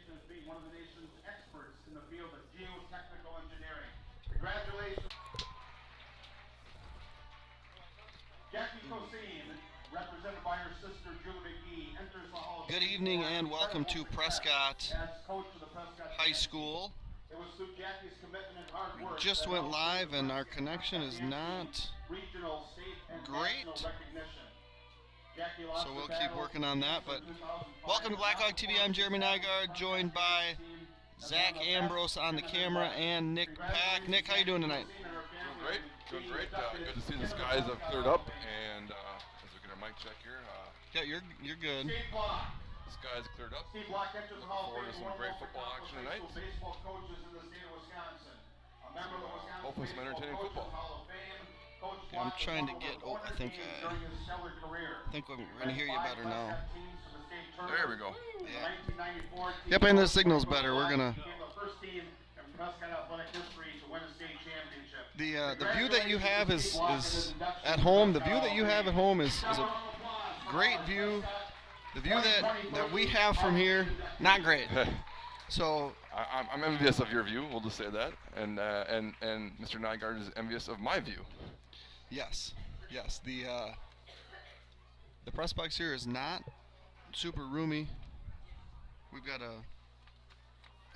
reputation as being one of the nation's experts in the field of geotechnical engineering. Congratulations. Jackie Cosine, represented by her sister Julie McGee, enters the Hall of Good evening and welcome to Prescott High School. It was through Jackie's commitment and hard work. We just went live and our connection is not regional, state, and great. national recognition. So we'll keep working on that. But welcome to Blackhawk TV. I'm Jeremy Nygaard, joined by Zach Ambrose on the camera and Nick Pack. Nick, how you doing tonight? Doing great. Good to see the skies have cleared up, and as we get our mic check here, Yeah, you're good. the skies cleared up. Steve Block enters the Hall of Fame, Forward to some one of great the football action tonight. baseball coaches in the state of Wisconsin. A member of the Wisconsin Hopefully some Baseball entertaining Coaches football. Hall of Fame. Coach Yeah, I'm Block trying was to one get. of Oh, I think games during his stellar career. we're gonna hear you better now. There we go. Yeah. 1994 team Yep, and the signal's better. We're gonna. became the first team in Prescott athletic history to win a state championship. The view that you have is at home. The view that you have at home is a great view. The view that we have from here, not great. So I'm envious of your view. We'll just say that, and Mr. Nygaard is envious of my view. yes. The press box here is not super roomy. We've got a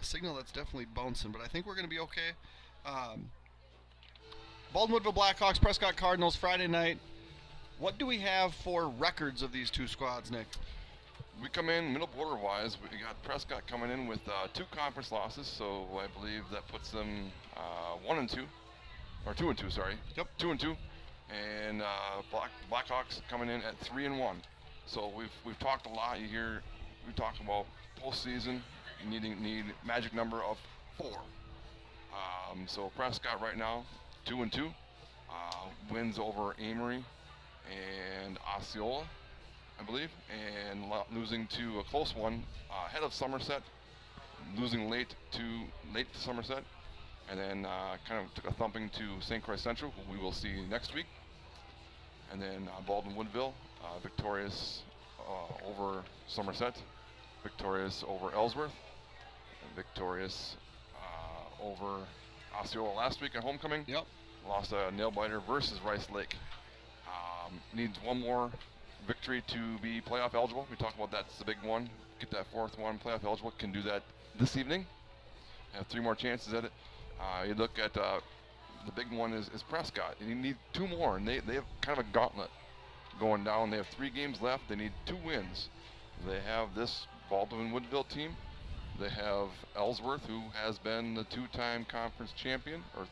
signal that's definitely bouncing, but I think we're going to be okay. Baldwin-Woodville Blackhawks, Prescott Cardinals, Friday night. What do we have for records of these two squads, Nick? We come in middle border-wise. We got Prescott coming in with 2 conference losses, so I believe that puts them 1-2, or 2-2. Sorry. Yep. 2-2, and Blackhawks coming in at 3-1. So we've talked a lot. We talked about postseason need magic number of 4. So Prescott right now 2-2, wins over Amory and Osceola, I believe, and losing to a close one ahead of Somerset, losing late to Somerset, and then kind of took a thumping to St. Croix Central, who we will see next week, and then Baldwin-Woodville, victorious over Somerset, victorious over Ellsworth, and victorious over Osceola last week at homecoming. Yep. Lost a nail-biter versus Rice Lake. Needs one more victory to be playoff eligible. We talked about that's the big one. Get that 4th one playoff eligible. Can do that this evening. Have 3 more chances at it. You look at the big one is Prescott. And you need 2 more, and they have kind of a gauntlet going down. They have 3 games left. They need 2 wins. They have this Baldwin-Woodville team. They have Ellsworth, who has been the 2-time conference champion, or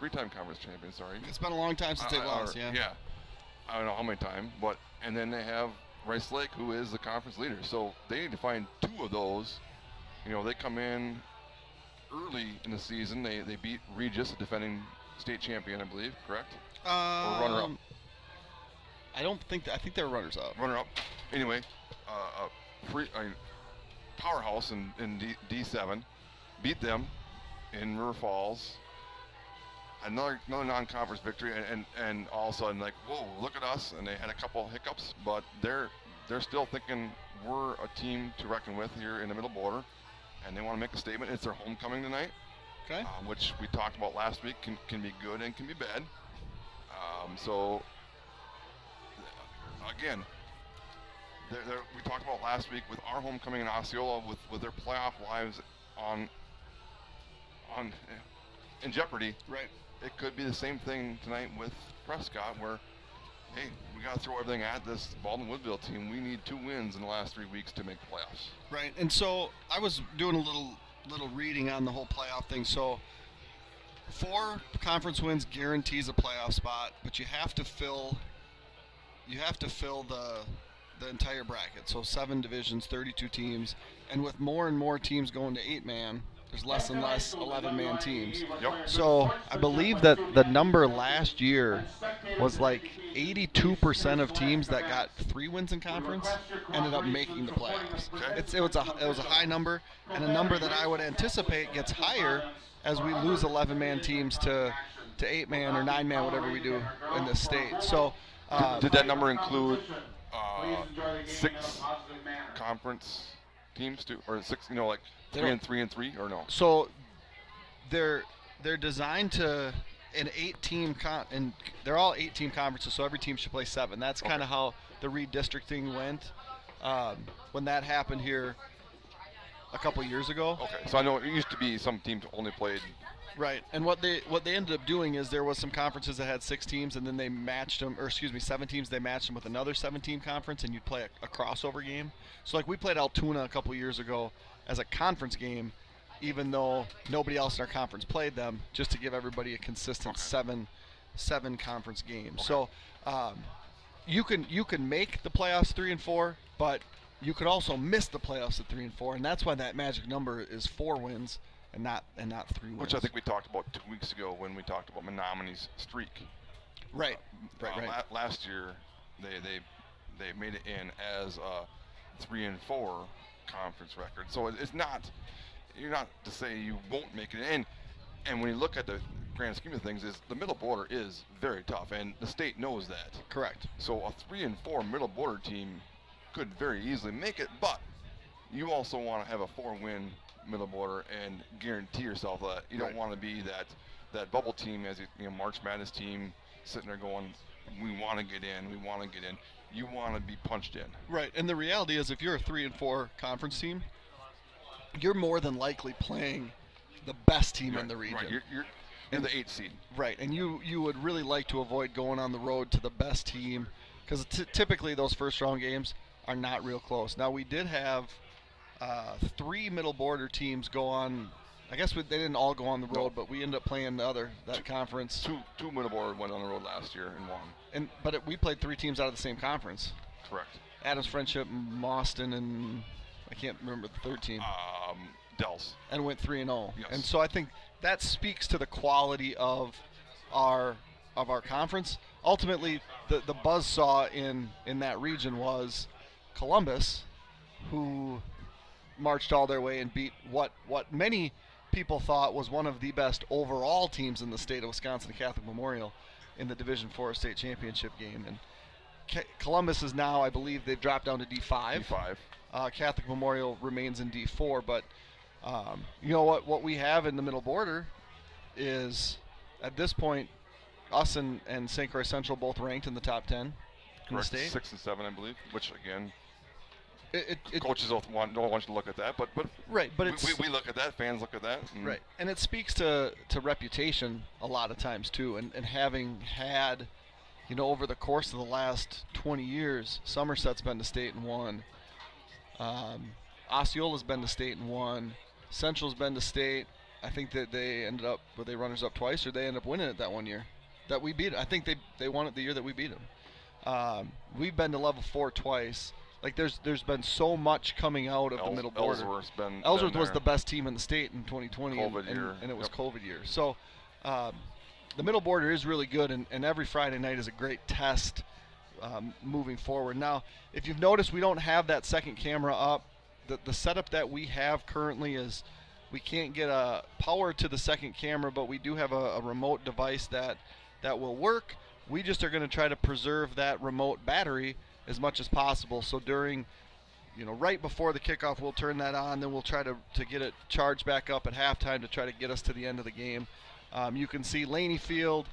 3-time conference champion, sorry. It's been a long time since they've lost, yeah. Yeah. I don't know how many times, but and then they have Rice Lake, who is the conference leader. So they need to find 2 of those. You know, they come in early in the season. They beat Regis, the defending state champion, I believe, correct? Or runner-up. I think they're runners-up. Runner-up. Anyway, powerhouse in D7, beat them in River Falls. Another non-conference victory, and all of a sudden, like, whoa, look at us, and they had a couple hiccups, but they're still thinking we're a team to reckon with here in the middle border, and they want to make a statement. It's their homecoming tonight, Okay. Which we talked about last week can be good and can be bad. So again, we talked about last week with our homecoming in Osceola with their playoff lives in jeopardy. Right. It could be the same thing tonight with Prescott, where, hey, we got to throw everything at this Baldwin-Woodville team. We need 2 wins in the last 3 weeks to make the playoffs. Right, and so I was doing a little reading on the whole playoff thing. So 4 conference wins guarantees a playoff spot, but you have to fill the entire bracket. So 7 divisions, 32 teams, and with more and more teams going to 8-man, there's less and less 11-man teams. Yep. So I believe that the number last year was like 82% of teams that got 3 wins in conference ended up making the playoffs. Okay. It was a high number, and a number that I would anticipate gets higher as we lose 11-man teams to 8-man or 9-man, whatever we do in this state. So did that number include 6 conference teams too, or 6? Like They 3 don't- and 3 and 3, or no? So they're designed to an 8-team and they're all 8-team conferences, so every team should play 7. That's kind of how the redistricting went when that happened here a couple years ago. Okay, so I know it used to be some teams only played. Right, and what they ended up doing is there was some conferences that had 6 teams, and then they matched them, 7 teams. They matched them with another 7-team conference, and you'd play a crossover game. So like we played Altoona a couple years ago as a conference game, even though nobody else in our conference played them, just to give everybody a consistent 7 conference games. Okay. So you can make the playoffs 3 and 4, but you could also miss the playoffs at 3 and 4, and that's why that magic number is 4 wins. And not 3 wins. Which I think we talked about 2 weeks ago when we talked about Menominee's streak. Right. Last year, they made it in as a 3 and 4 conference record. So it's not, you're not to say you won't make it in. And when you look at the grand scheme of things, is the middle border is very tough, and the state knows that. Correct. So a 3 and 4 middle border team could very easily make it, but you also want to have a 4-win middle border and guarantee yourself that you don't want to be that bubble team, as March Madness team sitting there going, we want to get in. You want to be punched in. Right, and the reality is if you're a 3 and 4 conference team, you're more than likely playing the best team in the region. Right, you're the 8th seed. Right, and you would really like to avoid going on the road to the best team, because typically those first round games are not real close. Now we did have 3 middle border teams go on. I guess they didn't all go on the road, but we ended up playing that conference. Two middle border went on the road last year and won. But we played 3 teams out of the same conference. Correct. Adams Friendship, Mauston, and I can't remember the third team. Dells. And went 3-0. Yes. And so I think that speaks to the quality of our conference. Ultimately, the buzzsaw in that region was Columbus, who marched all their way and beat what many people thought was one of the best overall teams in the state of Wisconsin, the Catholic Memorial, in the Division IV state championship game. And Columbus is now, I believe, they've dropped down to D5. Catholic Memorial remains in D4, but you know what we have in the middle border is, at this point, us and St. Croix Central both ranked in the top 10 in the state. 6 and 7, I believe, which again, It coaches don't want you to look at that, but right, but we look at that, fans look at that, right, and it speaks to reputation a lot of times too, and having had, over the course of the last 20 years, Somerset's been to state and won, Osceola's been to state and won, Central's been to state. I think that they ended up, were they runners up twice, or they ended up winning it that one year that we beat. I think they won it the year that we beat them. We've been to level 4 twice. Like there's been so much coming out of the middle border. Ellsworth was the best team in the state in 2020, and it was COVID year. So the middle border is really good, and every Friday night is a great test moving forward. Now, if you've noticed, we don't have that second camera up. The setup that we have currently is we can't get a power to the second camera, but we do have a remote device that will work. We just are going to try to preserve that remote battery as much as possible. So during, right before the kickoff, we'll turn that on. Then we'll try to get it charged back up at halftime to try to get us to the end of the game. You can see Laney Field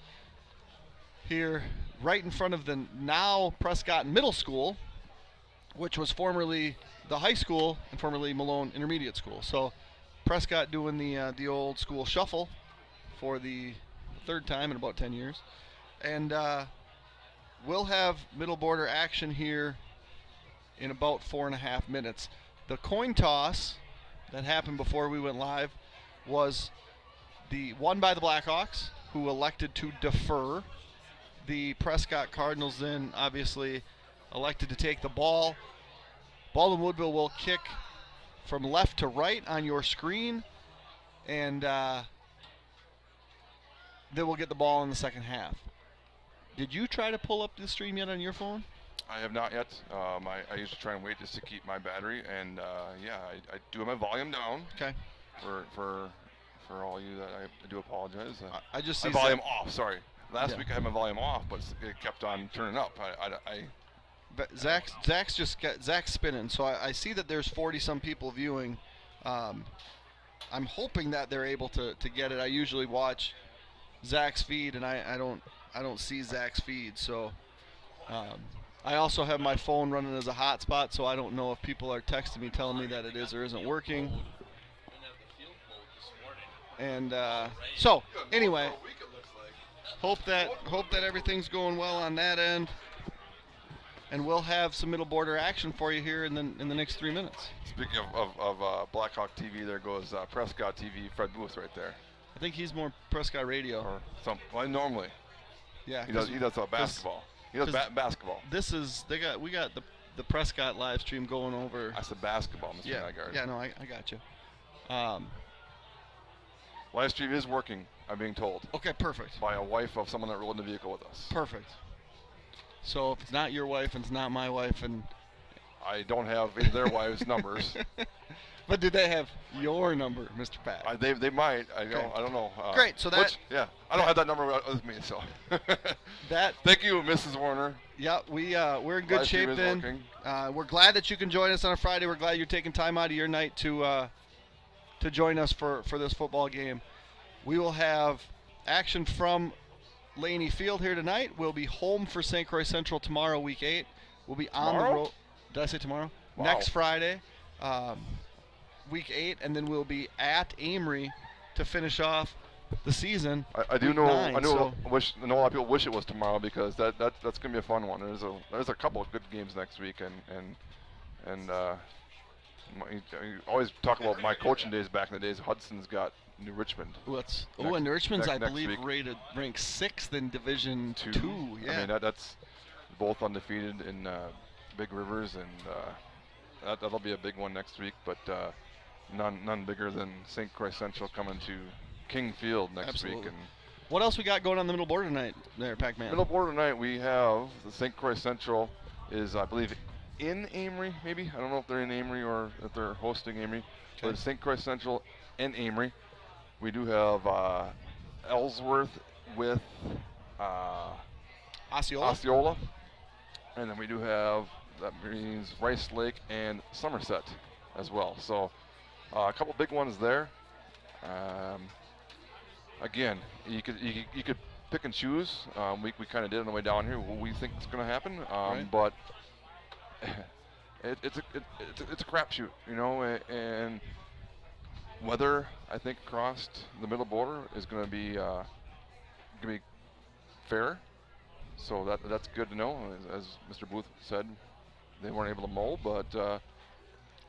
here right in front of the now Prescott Middle School, which was formerly the high school and formerly Malone Intermediate School. So Prescott doing the old school shuffle for the 3rd time in about 10 years. And we'll have middle border action here in about 4.5 minutes. The coin toss that happened before we went live was won by the Blackhawks, who elected to defer. The Prescott Cardinals then obviously elected to take the ball. Baldwin-Woodville will kick from left to right on your screen, and then we'll get the ball in the second half. Did you try to pull up the stream yet on your phone? I have not yet. I usually try and wait just to keep my battery, and I do have my volume down. Okay. For all you that I do apologize. I just see my volume off. Sorry. Last week I had my volume off, but it kept on turning up. But Zach's spinning, so I see that there's 40-some people viewing. I'm hoping that they're able to get it. I usually watch Zach's feed, and I don't see Zach's feed, so I also have my phone running as a hotspot, so I don't know if people are texting me telling me that it is or isn't working. And so anyway, hope that everything's going well on that end, and we'll have some middle border action for you here in the next 3 minutes. Speaking of Blackhawk TV, there goes Prescott TV, Fred Booth right there. I think he's more Prescott Radio. Or some. Well, normally. Yeah. He does basketball. He does basketball. We got the Prescott live stream going over. That's the basketball, Mr. Nygaard. Yeah, no, I got you. Live stream is working, I'm being told. Okay, perfect. By a wife of someone that rode in the vehicle with us. Perfect. So if it's not your wife and it's not my wife, and I don't have either their wives' numbers. But do they have your number, Mr. Pat? They might. I don't know. Great. So that. I don't have that number with me. So. That. Thank you, Mrs. Warner. Yeah, we're in good shape then. We're glad that you can join us on a Friday. We're glad you're taking time out of your night to join us for this football game. We will have action from Laney Field here tonight. We'll be home for St. Croix Central tomorrow, week 8. We'll be on the road. Did I say tomorrow? Wow. Next Friday, week 8, and then we'll be at Amory to finish off the season. I know a lot of people wish it was tomorrow, because that's gonna be a fun one. There's a couple of good games next week, and you always talk about my coaching days back in the days. Hudson's got New Richmond. And New Richmond's, I believe, week. ranked 6th in Division 2. Yeah. I mean, that's both undefeated in Big Rivers, and that'll be a big one next week. But none bigger than St. Croix Central coming to King Field next week. And what else we got going on the middle border tonight there, Pac-Man? Middle border tonight, we have the St. Croix Central is, I believe, in Amory, maybe. I don't know if they're in Amory or if they're hosting Amory. Okay. But it's St. Croix Central and Amory. We do have Ellsworth with Osceola. And then we do have, that means Rice Lake and Somerset as well. So a couple big ones there. Again, you could pick and choose. We kind of did on the way down here what we think is going to happen. Right. But it's a crapshoot, you know, and weather, I think, across the middle border is going to be fair. So that's good to know. As Mr. Booth said, they weren't able to mow, but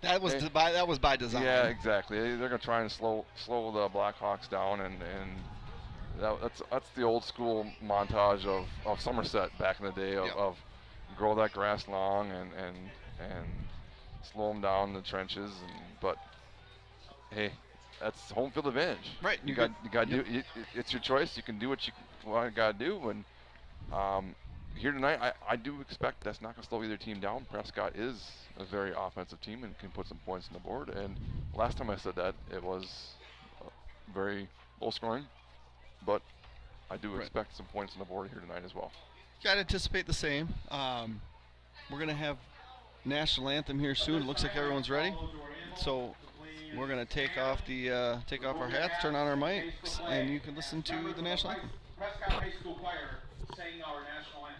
that was by design. Yeah, exactly. They're going to try and slow the Blackhawks down, and that's the old school montage of Somerset back in the day of grow that grass long and slow them down in the trenches. But hey, that's home field advantage. Right. You got to do it. It's your choice. You can do what you got to do. And here tonight, I do expect that's not going to slow either team down. Prescott is a very offensive team and can put some points on the board. And last time I said that, it was very low scoring. But I do expect some points on the board here tonight as well. Got to anticipate the same. We're going to have national anthem here soon. It looks like everyone's ready. So we're going to take off our hats, turn on our mics, and you can listen to the national anthem. Prescott High School Choir sang our national anthem.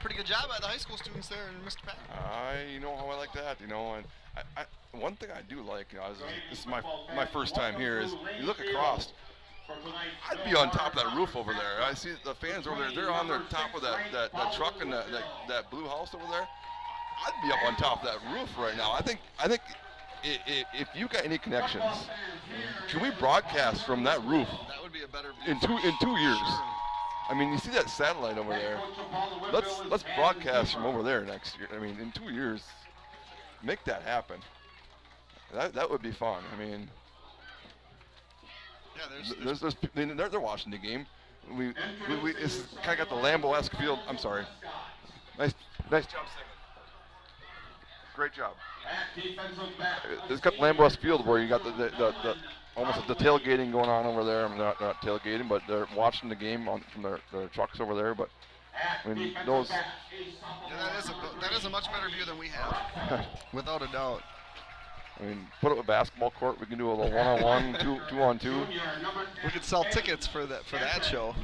pretty good job by the high school students there, and Mr. Pat. You know how I like that, you know, and one thing I do like, you know, this is my first time here, is you look across. I'd be on top of that roof over there. I see the fans over there. They're on their top of that truck and that blue house over there. I'd be up on top of that roof right now. I think if you got any connections, can we broadcast from that roof? That would be a better in 2 years. I mean, you see that satellite over there. Let's broadcast from over there next year. I mean, in 2 years, make that happen. That would be fun. I mean, yeah, they're watching the game. It's kind of got the Lambeau-esque field. I'm sorry. Nice job, Simon. Great job. It's got Lambeau-esque field where you got the almost the tailgating going on over there. I'm not tailgating, but they're watching the game from their trucks over there. But I mean, those. Yeah, that is a much better view than we have, without a doubt. I mean, put it with basketball court. We can do a little one-on-one, two-on-two. We could sell tickets for that show.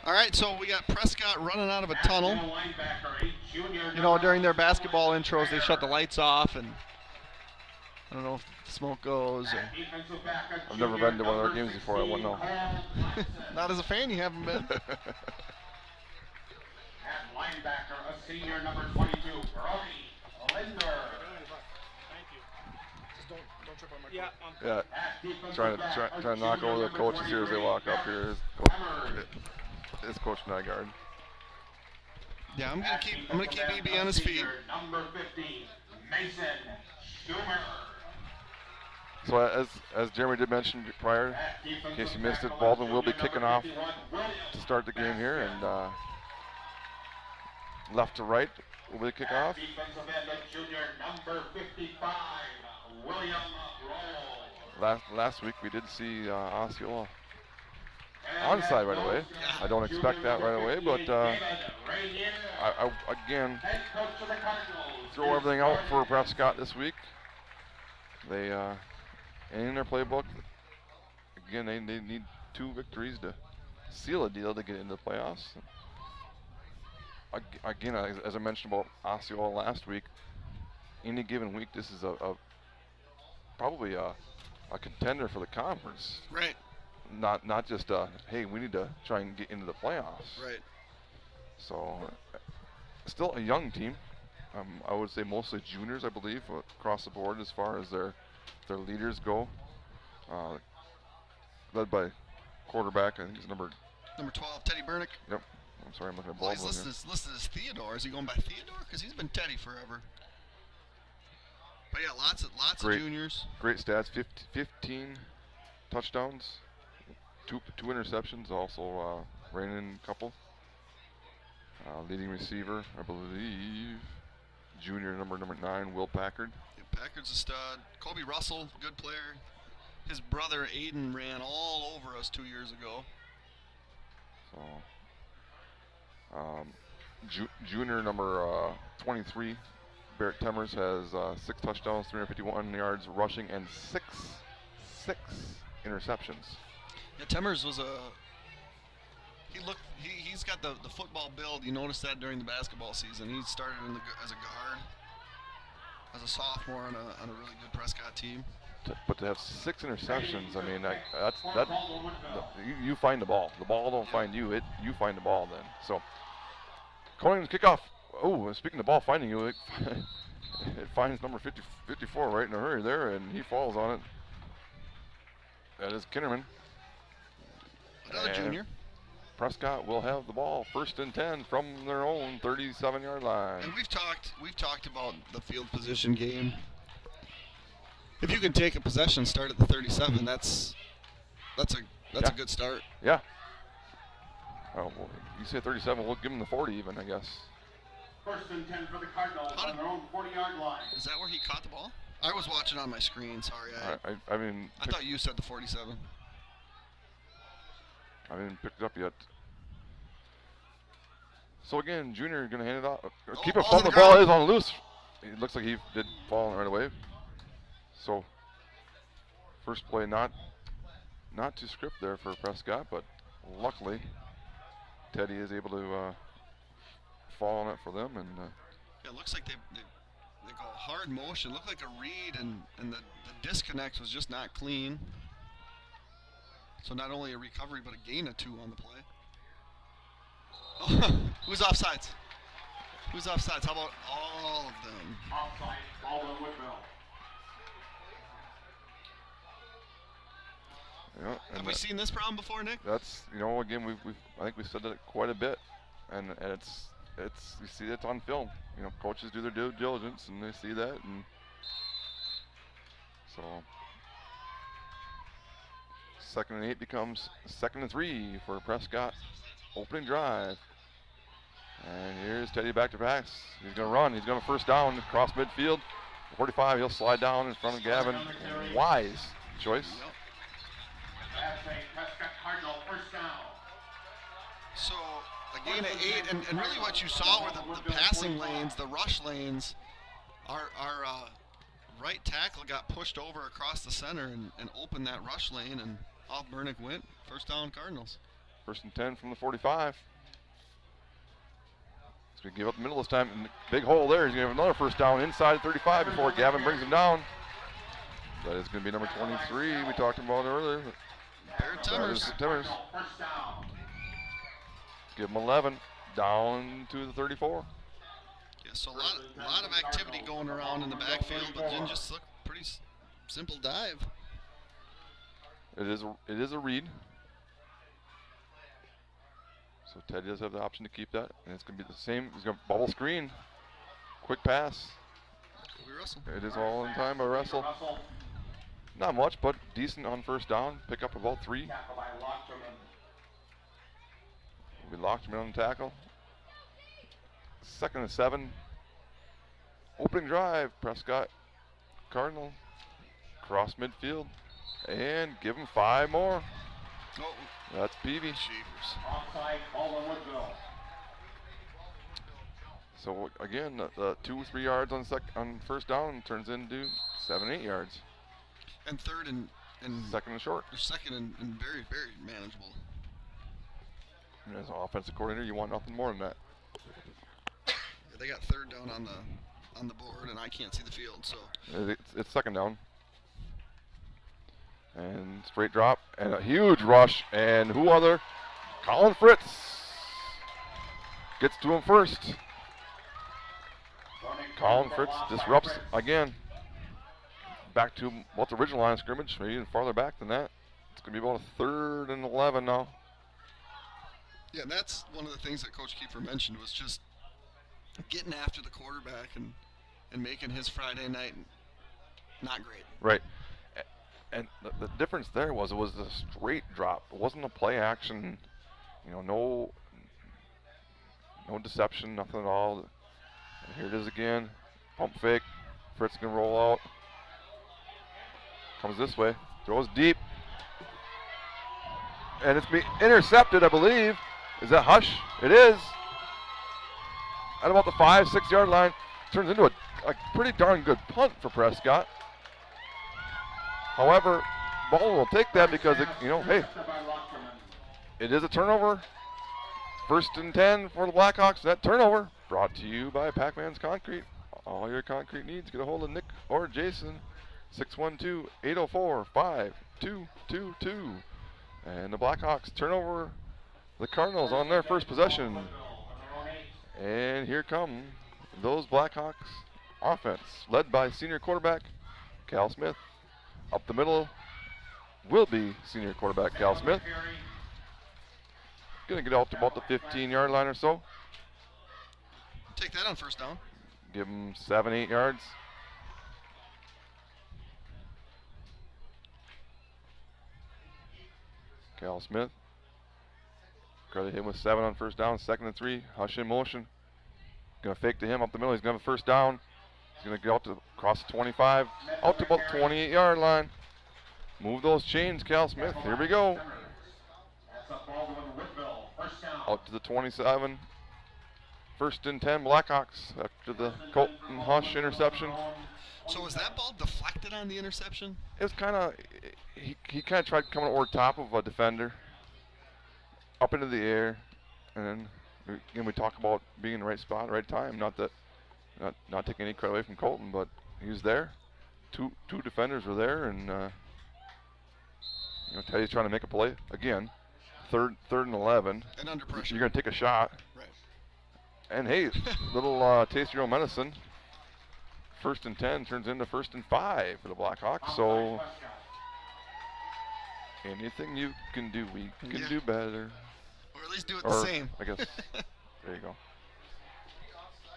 All right, so we got Prescott running out of a tunnel. You know, during their basketball intros, they shut the lights off, and I don't know if the smoke goes. I've never been to one of their games before. I wouldn't know. Not as a fan, you haven't been. At linebacker, a senior, number 22, Brody Linder. Yeah, trying to knock over the coaches here as they walk up here. His coach Nygaard. Yeah, I'm gonna keep EB on his feet. Number 50, Mason Schumer. So as Jeremy did mention prior, in case you missed it, Baldwin will be kicking off to start the game here, and left to right will be the kickoff. Defensive end of junior, number 55, William Last week we did see Osceola onside right away. I don't expect that right away, but I again throw everything out for Prescott this week. They in their playbook again. They need 2 victories to seal a deal to get into the playoffs. Again, as I mentioned about Osceola last week, any given week this is probably a contender for the conference. Right. Not just hey, we need to try and get into the playoffs. Right. So still a young team. I would say mostly juniors, I believe, across the board as far as their leaders go. Led by quarterback, I think he's number 12, Teddy Bernick. Yep. I'm sorry, I'm looking at Well, Baldwin he's listed as Theodore. Is he going by Theodore? Because he's been Teddy forever. But yeah, lots of juniors. Great stats. 15 touchdowns, two interceptions. Also reining in a couple. Leading receiver, I believe, junior number 9, Will Packard. Yeah, Packard's a stud. Kobe Russell, good player. His brother Aiden ran all over us 2 years ago. So, junior number 23, Barrett Temmers has 6 touchdowns, 351 yards rushing, and six interceptions. Yeah, Temmers was he's got the football build. You noticed that during the basketball season. He started as a guard, as a sophomore on a really good Prescott team. But to have 6 interceptions, I mean, you find the ball. The ball don't find you. You find the ball then. So, Coning's kickoff. Oh, speaking of ball finding you, it finds number 54 right in a hurry there, and he falls on it. That is Kinnerman. Another junior. Prescott will have the ball 1st and 10 from their own 37-yard line. And we've talked about the field position game. If you can take a possession, start at the 37, that's a good start. Yeah. Oh, well, you say 37, we'll give him the 40 even, I guess. 1st and 10 for the Cardinals on their own 40-yard line. Is that where he caught the ball? I was watching on my screen. Sorry, I mean. I thought you said the 47. I didn't pick it up yet. So again, Junior going to hand it off. Keep it from the ball is on loose. It looks like he did fall right away. So first play not to script there for Prescott, but luckily Teddy is able to fall on it for them, and Yeah, it looks like they go hard motion. Looked like a read, and the disconnect was just not clean. So not only a recovery, but a gain of 2 on the play. Oh, who's offsides? Who's offsides? How about all of them? Offside, Baldwin-Woodville. yeah, Have we seen this problem before, Nick? that's again I think we said that quite a bit, and it's you see it on film. Coaches do their due diligence and they see that, and so 2nd and 8 becomes 2nd and 3 for Prescott. Opening drive, and here's Teddy back to pass. He's going to run. He's going to first down across midfield. 45. He'll slide down in front of Gavin. Wise choice. That's a Prescott Cardinal first down. So a gain of 8, and really what you saw were the passing lanes, the rush lanes. Our right tackle got pushed over across the center and opened that rush lane, and off Bernick went. First down, Cardinals. 1st and 10 from the 45. He's going to give up the middle this time. And big hole there. He's going to have another first down inside 35 before Gavin brings him down. That is going to be number 23 we talked about earlier. Barrett Timmers. First down. Give him 11. Down to the 34. Yeah, so a lot of activity going around in the backfield, but then just look pretty simple dive. It is a read. So Teddy does have the option to keep that, and it's going to be the same. He's going to bubble screen. Quick pass. Kobe Russell. It is all in time by Russell. Not much, but decent on first down. Pick up about 3. We locked him on the tackle. 2nd and 7. Opening drive. Prescott Cardinal. Cross midfield. And give him 5 more. Oh, That's Peavy. Offside, Baldwin-Woodville. So again, the 2-3 yards on first down turns into 7-8 yards. and 3rd and 2nd and short. Or 2nd and very, very manageable. And as an offensive coordinator, you want nothing more than that. Yeah, they got 3rd down on the board, and I can't see the field, so. It's 2nd down. And straight drop, and a huge rush, and who other? Colin Fritz gets to him first. Colin Fritz disrupts again. Back to what's the original line of scrimmage, maybe even farther back than that. It's going to be about a 3rd and 11 now. Yeah, and that's one of the things that Coach Kiefer mentioned was just getting after the quarterback and making his Friday night not great. Right. And the difference there was it was a straight drop. It wasn't a play action, no deception, nothing at all. And here it is again. Pump fake. Fritz can roll out. Comes this way. Throws deep. And it's being intercepted, I believe. Is that Hush? It is. At about the 5-6 yard line. Turns into a pretty darn good punt for Prescott. However, Baldwin will take that because, hey, it is a turnover. 1st and 10 for the Blackhawks. That turnover brought to you by Pac-Man's Concrete. All your concrete needs. Get a hold of Nick or Jason. 612-804-5222. And the Blackhawks turn over the Cardinals on their first possession. And here come those Blackhawks offense, led by senior quarterback Cal Smith. Up the middle will be senior quarterback Cal Smith. Going to get out to about the 15-yard line or so. Take that on first down. Give him 7-8 yards. Cal Smith. Credit him with 7 on first down. 2nd and 3. Hush in motion. Going to fake to him up the middle. He's going to have a first down. He's going to get out to across the 25, out to about the 28-yard line. Move those chains, Cal Smith. Here we go. Out to the 27. 1st and 10 Blackhawks after the Colton Hush interception. So was that ball deflected on the interception? It was kind of, he kind of tried coming over top of a defender, up into the air, and then again, we talk about being in the right spot, right time. Not taking any credit away from Colton, but he was there. Two defenders were there, and Teddy's trying to make a play again. Third and 11. And under pressure. You're going to take a shot. Right. And hey, little taste of your own medicine. 1st and 10 turns into 1st and 5 for the Blackhawks. So anything you can do, we can do better. Or at least do it the same. I guess. There you go.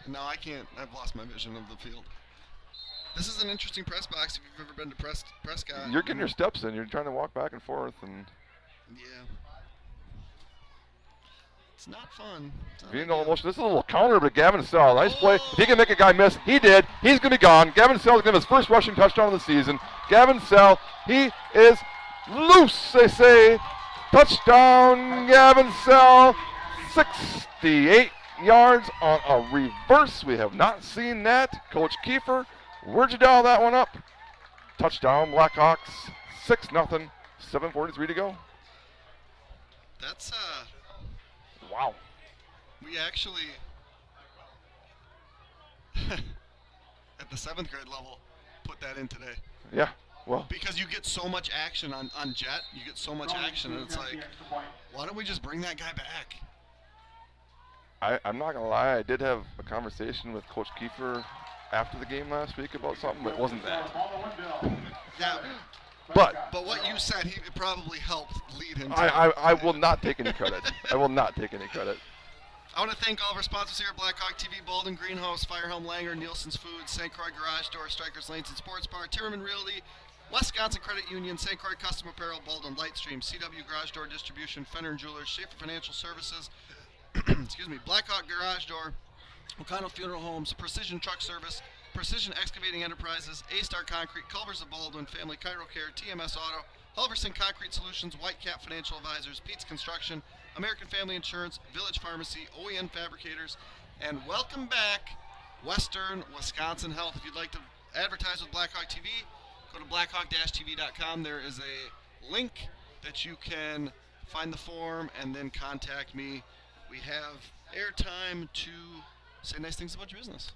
No, I can't. I've lost my vision of the field. This is an interesting press box if you've ever been to Prescott. You're getting your steps in. You're trying to walk back and forth. And yeah. It's not fun. Being all emotional. This is a little counter to Gavin Sell. Nice play. If he can make a guy miss, he did. He's going to be gone. Gavin Sell is going to have his first rushing touchdown of the season. Gavin Sell, he is loose, they say. Touchdown, Gavin Sell. 68 yards on a reverse. We have not seen that. Coach Kiefer, where'd you dial that one up? Touchdown, Blackhawks. 6-0. 7:43 to go. That's Wow. We actually at the 7th grade level put that in today. Yeah. Well, because you get so much action on jet, you get so much action, and it's like, why don't we just bring that guy back? I'm not gonna lie, I did have a conversation with Coach Kiefer after the game last week about something, but it wasn't that. Yeah. But what you said, it probably helped lead him to I will not take any credit. I will not take any credit. I want to thank all of our sponsors here at Blackhawk TV, Baldwin Greenhouse, Firehelm Langer, Nielsen's Foods, St. Croix Garage Door, Strikers Lanes and Sports Bar, Timmerman Realty, Wisconsin Credit Union, St. Croix Custom Apparel, Baldwin Lightstream, CW Garage Door Distribution, Fenner & Jewelers, Schaefer Financial Services, excuse me, Blackhawk Garage Door, O'Connell Funeral Homes, Precision Truck Service, Precision Excavating Enterprises, A-Star Concrete, Culvers of Baldwin, Family Chiro Care, TMS Auto, Halverson Concrete Solutions, Whitecap Financial Advisors, Pete's Construction, American Family Insurance, Village Pharmacy, OEN Fabricators, and welcome back, Western Wisconsin Health. If you'd like to advertise with Blackhawk TV, go to blackhawk-tv.com. There is a link that you can find the form and then contact me. We have airtime to say nice things about your business.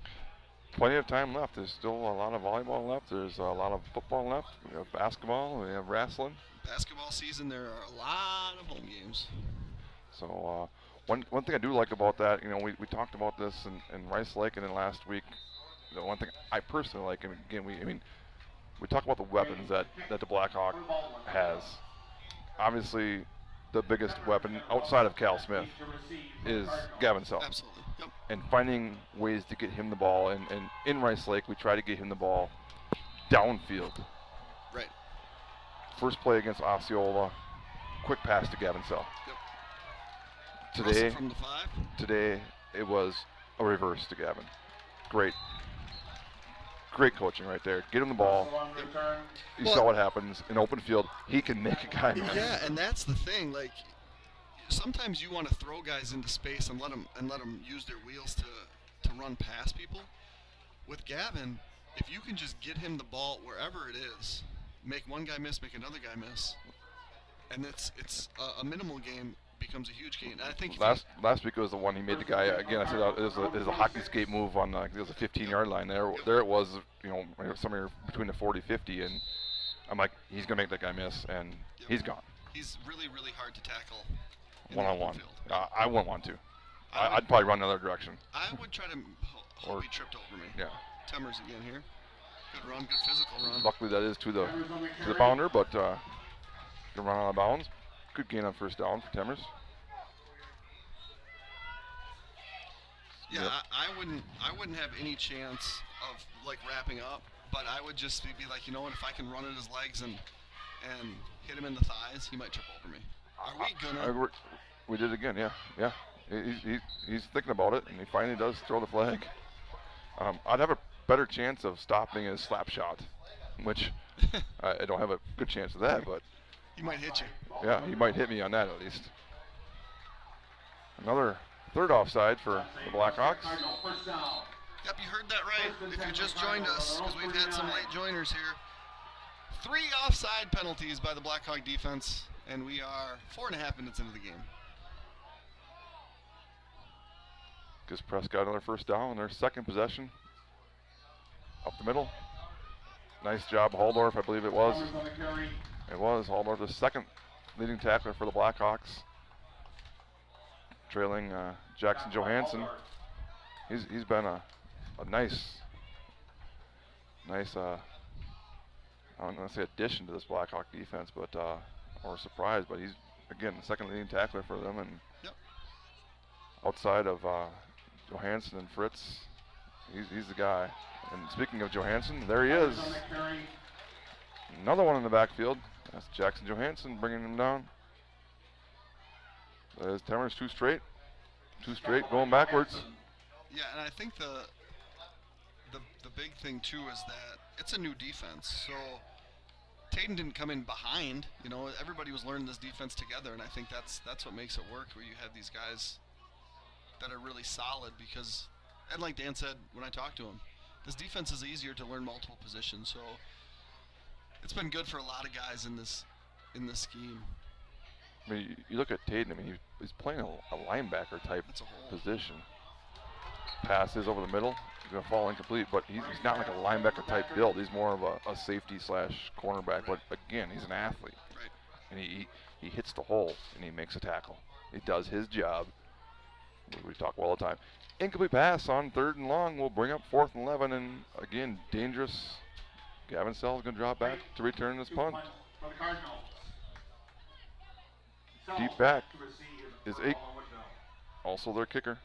Plenty of time left. There's still a lot of volleyball left. There's a lot of football left. We have basketball. We have wrestling. Basketball season, there are a lot of home games. So one thing I do like about that, we talked about this in Rice Lake and then last week. The one thing I personally like, and again, we talk about the weapons that the Blackhawk has. Obviously, the biggest weapon outside of Cal Smith is Gavin Sell. Absolutely. Yep. And finding ways to get him the ball. And in Rice Lake, we try to get him the ball downfield. Right. First play against Osceola, quick pass to Gavin Sell. Yep. Today, from the 5. Today, it was a reverse to Gavin. Great coaching right there. Get him the ball. You saw what happens in open field. He can make a guy miss. Yeah, and that's the thing. Like, sometimes you want to throw guys into space and let them use their wheels to run past people. With Gavin, if you can just get him the ball wherever it is, make one guy miss, make another guy miss, and it's a minimal game becomes a huge game. And I think last week it was the one he made the guy again. I said it was a hockey skate move on it was a 15-yard line. There it was, somewhere between the 40-50, and I'm like, he's gonna make that guy miss, and he's gone. He's really, really hard to tackle. One-on-one. I wouldn't want to. I'd probably run another direction. I would try to hope he tripped over me. Yeah. Temmers again here. Good run, good physical run. Luckily that is to the bounder, but can run out of bounds. Good gain on first down for Temmers. Yeah, yep. I wouldn't have any chance of wrapping up, but I would just be like, what, if I can run at his legs and hit him in the thighs, he might trip over me. Are we gonna? We did it again, yeah. He's thinking about it, and he finally does throw the flag. I'd have a better chance of stopping his slap shot, which I don't have a good chance of that, but he might hit you. Yeah, he might hit me on that at least. Another third offside for the Blackhawks. Yep, you heard that right. If you just joined us, because we've had some late joiners here. 3 offside penalties by the Blackhawk defense, and we are 4.5 minutes into the game. Gives Prescott another first down. Their second possession. Up the middle. Nice job, Haldorf, I believe it was. It was Haldorf, the second leading tackler for the Blackhawks. Trailing Jackson Johansson. He's been a nice I don't want to say addition to this Blackhawk defense, but or surprise, but he's again the second leading tackler for them, and outside of Johansson and Fritz, he's the guy. And speaking of Johansson, there he is. Another one in the backfield. That's Jackson Johansson bringing him down. There's Temmer's two straight going backwards. Yeah, and I think the big thing too is that it's a new defense. So Tatum didn't come in behind. You know, everybody was learning this defense together, and I think that's what makes it work. Where you have these guys that are really solid because, and like Dan said when I talked to him, this defense is easier to learn multiple positions. So it's been good for a lot of guys in this scheme. I mean, you look at Tatum. I mean, he's playing a linebacker type position. Passes over the middle. He's going to fall incomplete, but he's not like a linebacker type build. He's more of a safety / cornerback. But again, he's an athlete. Right. And he hits the hole and he makes a tackle. He does his job. We talk all the time. Incomplete pass on 3rd and long will bring up 4th and 11, and again, dangerous. Gavin Sells going to drop back to return this punt. Deep back is Ake, also their kicker.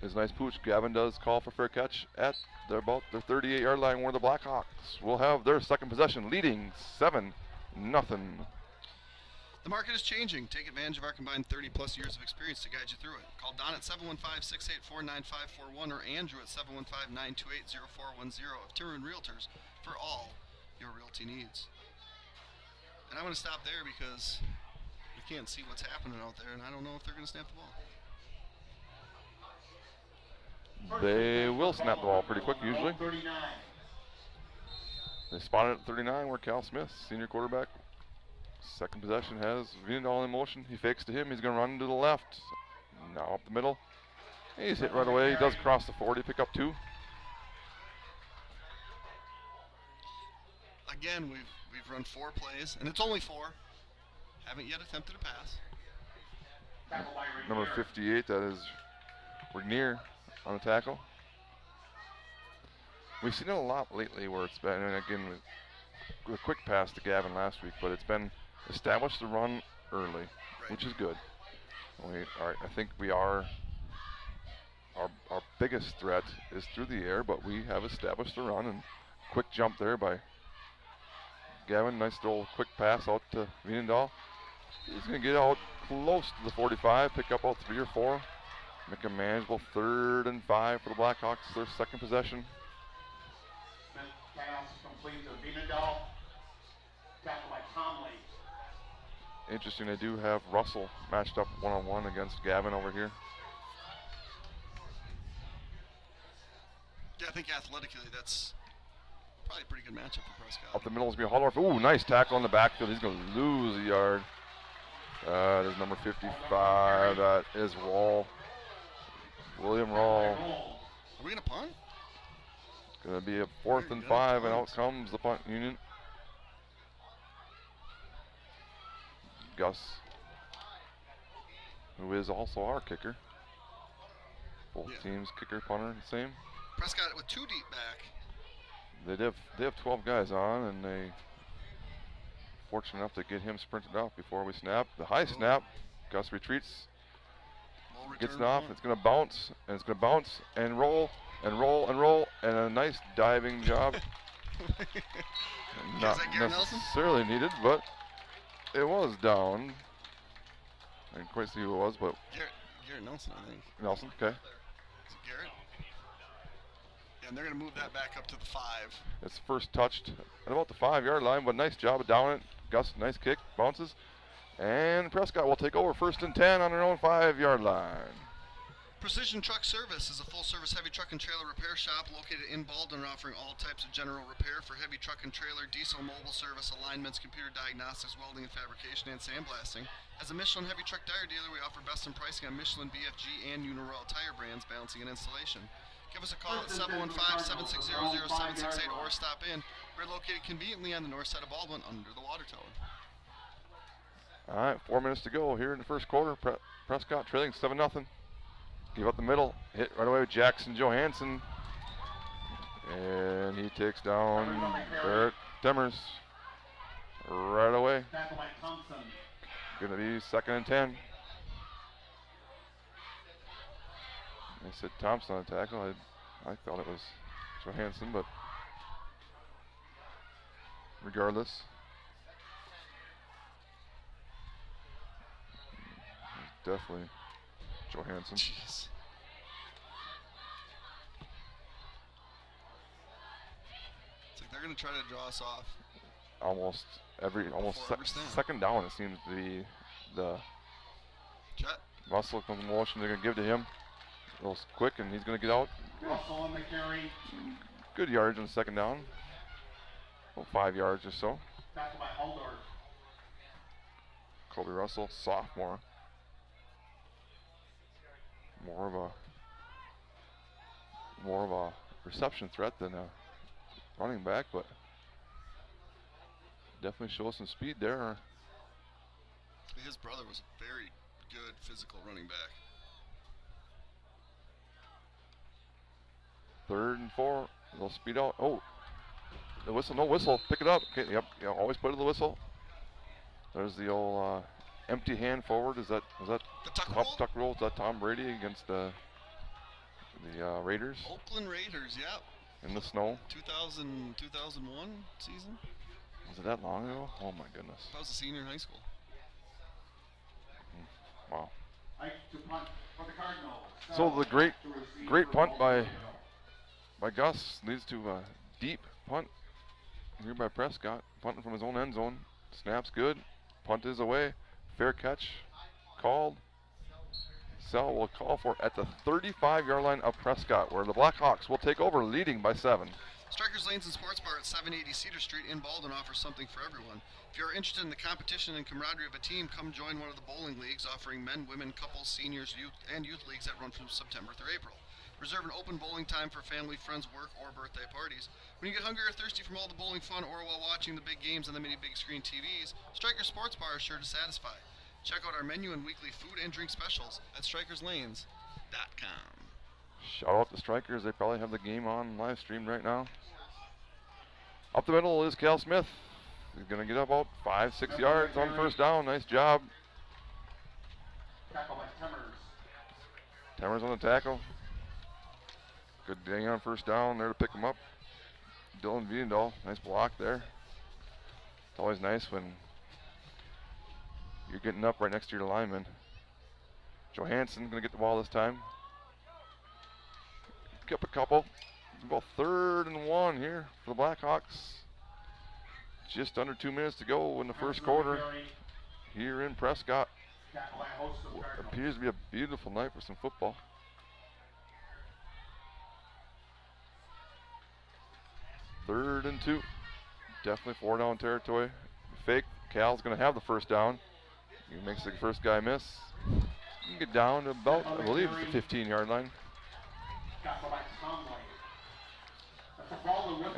It's a nice pooch. Gavin does call for fair catch at about their 38-yard line, where the Blackhawks will have their second possession, leading 7-0. The market is changing. Take advantage of our combined 30-plus years of experience to guide you through it. Call Don at 715-684-9541 or Andrew at 715-928-0410 of Timmerman Realtors for all your realty needs. And I'm going to stop there because we can't see what's happening out there, and I don't know if they're going to snap the ball. They will snap the ball pretty quick usually. They spotted at 39 where Cal Smith, senior quarterback. Second possession has Viendahl in motion. He fakes to him. He's going to run to the left. Now up the middle. He's hit right away. He does cross the 40, pick up 2. Again, we've run 4 plays, and it's only 4. Haven't yet attempted a pass. Number 58, that is Regnier on the tackle. We've seen it a lot lately where it's been, and again, with a quick pass to Gavin last week, but it's been established the run early, which is good. I think we are, our biggest threat is through the air, but we have established the run, and quick jump there by Gavin. Nice little quick pass out to Viendahl. He's going to get out close to the 45, pick up about 3 or 4, make a manageable 3rd and 5 for the Blackhawks, their second possession. Pass complete to Viendahl. Tackled by Tomley. Interesting, they do have Russell matched up one-on-one against Gavin over here. Yeah, I think athletically that's probably a pretty good matchup for Prescott. Up the middle is going to be Haldorf. Ooh, nice tackle in the backfield. He's going to lose a yard. That is number 55. That is Rawl. William Rawl. Are we going to punt? It's going to be a 4th and 5, and out comes the punt unit. Gus, who is also our kicker. Both teams, kicker, punter, the same. Prescott with 2 deep back. They have 12 guys on, and they fortunate enough to get him sprinted off before we snap. The high snap, Gus retreats, gets it off. It's going to bounce, and it's going to bounce and roll and roll and roll, and a nice diving job. Not necessarily needed, but it was down. I didn't quite see who it was, but Garrett Nelson, I think. Nelson, okay. Is it Garrett? Yeah, and they're going to move that back up to the 5. It's first touched at about the 5-yard line, but nice job of down it. Gus, nice kick, bounces. And Prescott will take over 1st and 10 on their own 5-yard line. Precision Truck Service is a full-service heavy truck and trailer repair shop located in Baldwin, offering all types of general repair for heavy truck and trailer, diesel, mobile service, alignments, computer diagnostics, welding and fabrication, and sandblasting. As a Michelin heavy truck tire dealer, we offer best in pricing on Michelin, BFG, and Uniroyal tire brands, balancing and installation. Give us a call at 715-760-0768 or stop in. We're located conveniently on the north side of Baldwin under the water tower. All right, 4 minutes to go here in the first quarter. Prescott trailing 7-0. Give up the middle, hit right away with Jackson Johansson. And he takes down Barrett Demers right away. Going to be 2nd and 10. They said Thompson on the tackle. I thought it was Johansson, but regardless. Definitely Johansson. Jeez. It's like they're going to try to draw us off. Almost every second down it seems to be the Jet. Russell comes in motion they're going to give to him. A little quick and he's going to get out. Russell on the carry. Good yards on the second down. About 5 yards or so. Tackled by Aldor. Kobe Russell, sophomore. More of a reception threat than a running back, but definitely shows some speed there. His brother was a very good physical running back. 3rd and 4. They'll speed out. Oh, the whistle, no whistle. Pick it up. Okay, yep. Always put in the whistle. There's the old empty hand forward. Is that the tuck roll? Is that Tom Brady against the Raiders? Oakland Raiders, yeah. In the snow. 2001 season. Was it that long ago? Oh my goodness. I was a senior in high school. Wow. So the great punt by Gus leads to a deep punt here by Prescott. Punting from his own end zone. Snap's good. Punt is away. Fair catch called. Sell will call for it at the 35-yard line of Prescott, where the Blackhawks will take over, leading by 7. Strikers Lanes and Sports Bar at 780 Cedar Street in Baldwin offers something for everyone. If you're interested in the competition and camaraderie of a team, come join one of the bowling leagues offering men, women, couples, seniors, youth, and youth leagues that run from September through April. Reserve an open bowling time for family, friends, work, or birthday parties. When you get hungry or thirsty from all the bowling fun or while watching the big games on the many big screen TVs, Striker Sports Bar is sure to satisfy. Check out our menu and weekly food and drink specials at StrikersLanes.com. Shout out to Strikers. They probably have the game on live stream right now. Up the middle is Cal Smith. He's going to get about 5-6 yards on first down. Nice job. Tackle by Temmers. Temmers on the tackle. Good dang on first down there to pick him up. Dylan Viendahl, nice block there. It's always nice when you're getting up right next to your lineman. Johansson going to get the ball this time. Kept a couple. About 3rd and 1 here for the Blackhawks. Just under 2 minutes to go in the first quarter here in Prescott. What appears to be a beautiful night for some football. Third and 2. Definitely 4-down territory. Fake. Cal's going to have the first down. He makes the first guy miss. You can get down to about, I believe, the 15-yard line.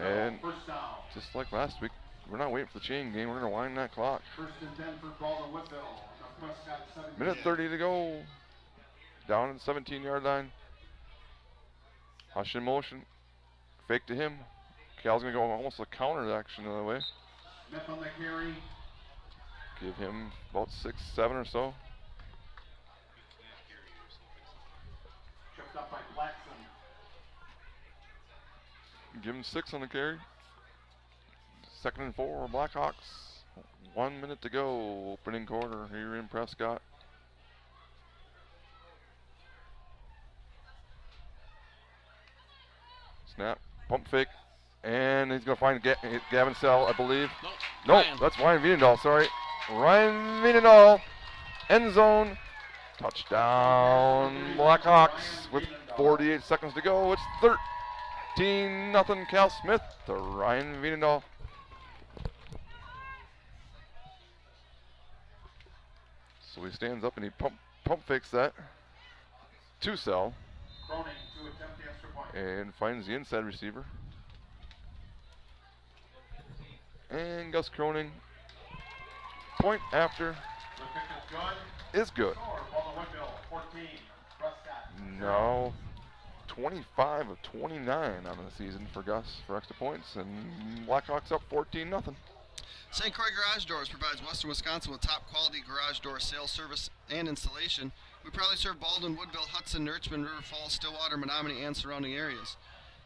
And just like last week, we're not waiting for the chain game. We're going to wind that clock. First and 10 for Baldwin-Woodville. Minute 30 to go. Down at the 17-yard line. Hush in motion. Fake to him. Cal's going to go almost a counter action the other way. Smith on the carry. Give him about 6-7 or so. Tripped up by Blackson. Give him 6 on the carry. 2nd and 4, Blackhawks. 1 minute to go. Opening quarter here in Prescott. Snap. Pump fake. And he's going to find Gavin Sell, I believe. Nope, that's Ryan Viendahl, sorry. Ryan Viendahl. End zone. Touchdown, Blackhawks with 48 seconds to go. It's 13-0 Cal Smith to Ryan Vienendahl. So he stands up and he pump fakes that to Sell Cronin to attempt the extra point. and finds the inside receiver. And Gus Cronin, point after, The kick is good. Score, Baldwin-Woodville, 14. Prescott. Now 25 of 29 on the season for Gus for extra points, and Blackhawks up 14-0. St. Croix Garage Doors provides Western Wisconsin with top quality garage door sales, service, and installation. We proudly serve Baldwin-Woodville, Hudson, Richmond, River Falls, Stillwater, Menominee, and surrounding areas.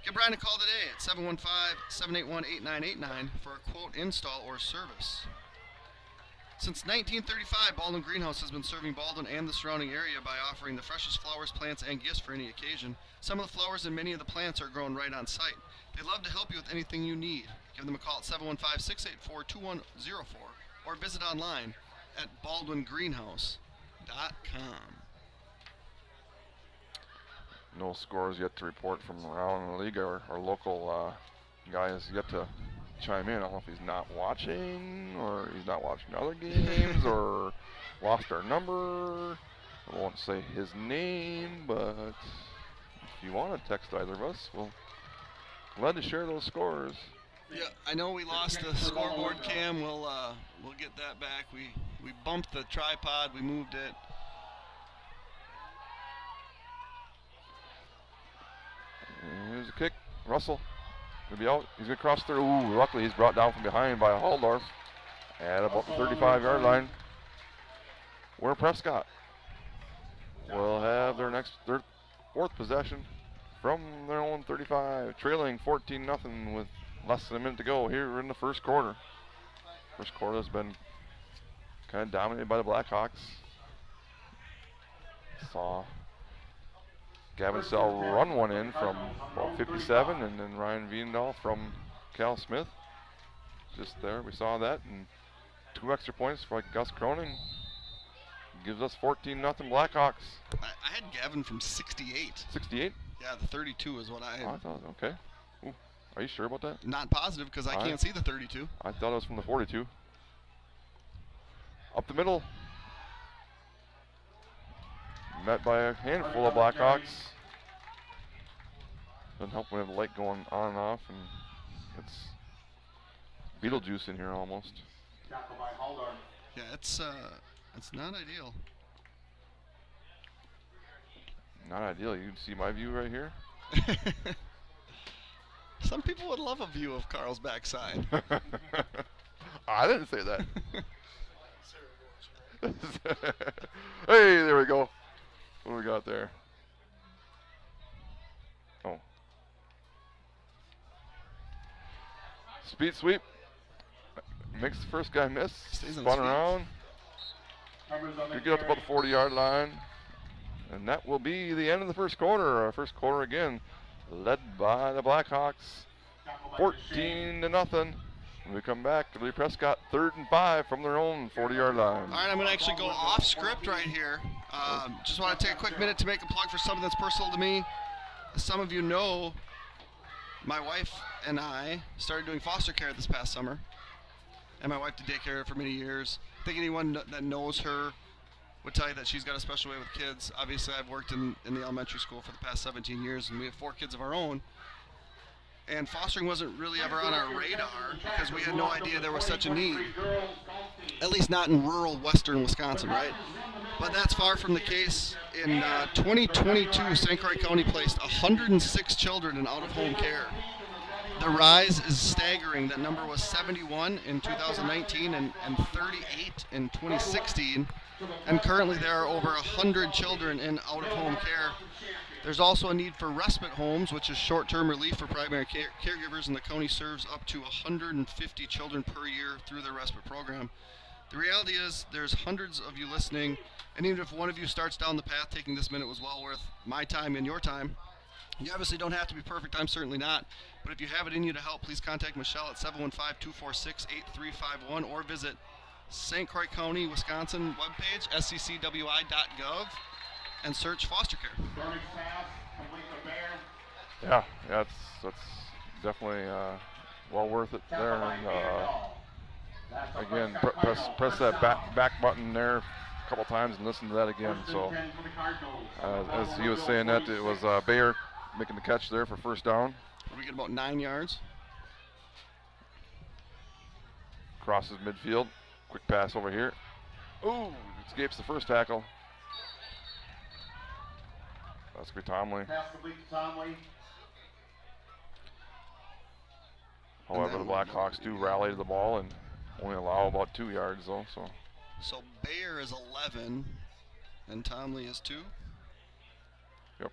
Give Brian a call today at 715-781-8989 for a quote, install, or service. Since 1935, Baldwin Greenhouse has been serving Baldwin and the surrounding area by offering the freshest flowers, plants, and gifts for any occasion. Some of the flowers and many of the plants are grown right on site. They love to help you with anything you need. Give them a call at 715-684-2104 or visit online at baldwingreenhouse.com. No scores yet to report from around the league. Our local guy has yet to chime in. I don't know if he's not watching or he's not watching other games or lost our number. I won't say his name, but if you want to text either of us, we'll glad to share those scores. Yeah, I know we lost the scoreboard cam. We'll get that back. We bumped the tripod. We moved it. Here's a kick. Russell gonna be out. He's gonna cross through. Ooh, luckily he's brought down from behind by Halldorf at about the 35-yard line. Where Prescott will have their fourth possession from their own 35, trailing 14-0 with less than a minute to go here in the first quarter. First quarter has been kind of dominated by the Blackhawks. Saw Gavin Sell run one in from about 57, and then Ryan Vienendahl from Cal Smith. Just there, we saw that, and 2 extra points for Gus Cronin. Gives us 14-0 Blackhawks. I had Gavin from 68. 68? Yeah, the 32 is what I had. Oh, I thought, okay. Ooh, are you sure about that? Not positive because I can't see the 32. I thought it was from the 42. Up the middle. Met by a handful of Blackhawks. Doesn't help when we have the light going on and off, and it's Beetlejuice in here almost. Tackled by Halldorf. Yeah, it's not ideal. Not ideal. You can see my view right here. Some people would love a view of Carl's backside. I didn't say that. Hey, there we go. What do we got there? Oh. Speed sweep. Makes the first guy miss. Stays on Spun his feet. around. We get up to about the 40-yard line. And that will be the end of the first quarter. Our first quarter again led by the Blackhawks. 14-0. When we come back, it'll be Prescott 3rd and 5 from their own 40-yard line. All right, I'm going to actually go off script right here. Just want to take a quick minute to make a plug for something that's personal to me. As some of you know, my wife and I started doing foster care this past summer. And my wife did daycare for many years. I think anyone that knows her would tell you that she's got a special way with kids. Obviously, I've worked in the elementary school for the past 17 years, and we have 4 kids of our own. And fostering wasn't really ever on our radar because we had no idea there was such a need, at least not in rural western Wisconsin, right? But that's far from the case. In 2022, St. Croix County placed 106 children in out-of-home care. The rise is staggering. That number was 71 in 2019 and 38 in 2016. And currently there are over 100 children in out-of-home care. There's also a need for respite homes, which is short-term relief for primary caregivers, and the county serves up to 150 children per year through their respite program. The reality is there's hundreds of you listening, and even if one of you starts down the path, taking this minute was well worth my time and your time. You obviously don't have to be perfect. I'm certainly not. But if you have it in you to help, please contact Michelle at 715-246-8351 or visit St. Croix County, Wisconsin webpage, sccwi.gov, and search foster care. Burning pass, complete to Bear. Yeah, that's definitely well worth it there. And again, press that back button there a couple times and listen to that again. So as he was saying that, it was Bayer making the catch there for first down. We get about 9 yards. Crosses midfield. Quick pass over here. Ooh, escapes the first tackle. That's going to be Tomley. Pass complete to Tomley. However, the Blackhawks do rally to the ball and only allow about 2 yards though. So Bayer is 11 and Tomley is 2. Yep.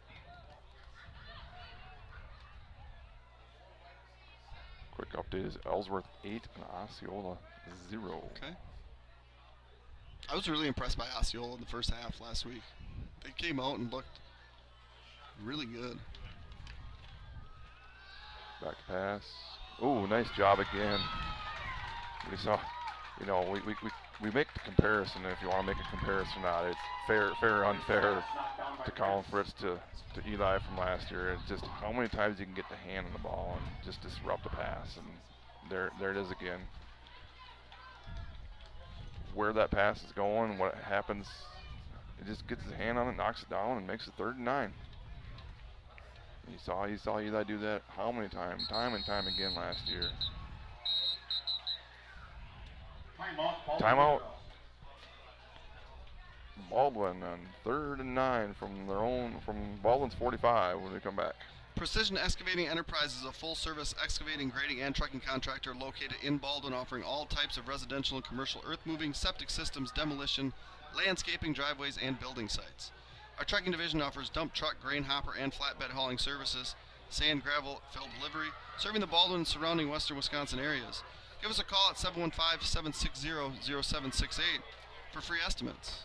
Quick update is Ellsworth 8 and Osceola 0. Okay. I was really impressed by Osceola in the first half last week. They came out and looked really good. Back pass. Ooh, nice job again. We saw, we make the comparison. If you want to make a comparison, not it's fair or unfair to Colin Fritz to Eli from last year. It's just how many times you can get the hand on the ball and just disrupt the pass, and there it is again. Where that pass is going, what happens, it just gets his hand on it, knocks it down, and makes it 3rd and 9. You saw Eli do that how many times? Time and time again last year. Timeout. Baldwin on 3rd and 9 from Baldwin's 45 when we come back. Precision Excavating Enterprise is a full-service excavating, grading, and trucking contractor located in Baldwin, offering all types of residential and commercial earth-moving, septic systems, demolition, landscaping, driveways, and building sites. Our trucking division offers dump truck, grain hopper, and flatbed hauling services, sand, gravel, fill delivery, serving the Baldwin and surrounding western Wisconsin areas. Give us a call at 715-760-0768 for free estimates.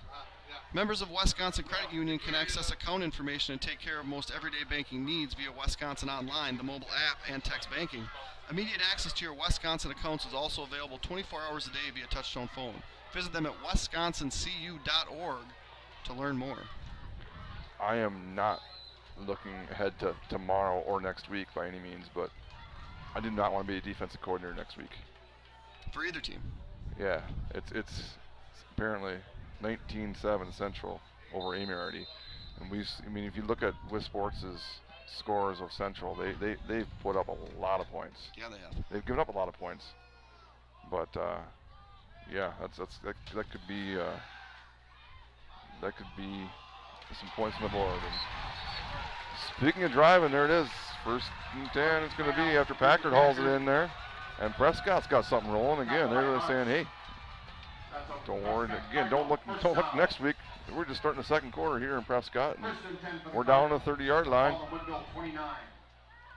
Members of Wisconsin Credit Union can access account information and take care of most everyday banking needs via Wisconsin Online, the mobile app, and text banking. Immediate access to your Wisconsin accounts is also available 24 hours a day via touchtone phone. Visit them at wisconsincu.org to learn more. I am not looking ahead to tomorrow or next week by any means, but I do not want to be a defensive coordinator next week. For either team. Yeah, it's apparently 19-7 Central over Amity, and if you look at Sports' scores of Central, they've put up a lot of points. Yeah, they have. They've given up a lot of points, but yeah, that could be some points on the board. And speaking of driving, there it is. 1st and 10 it's going to be after Packard hauls it in there. And Prescott's got something rolling again. They're really saying, hey, don't worry. Again, don't look next week. We're just starting the 2nd quarter here in Prescott. And we're down to the 30-yard line.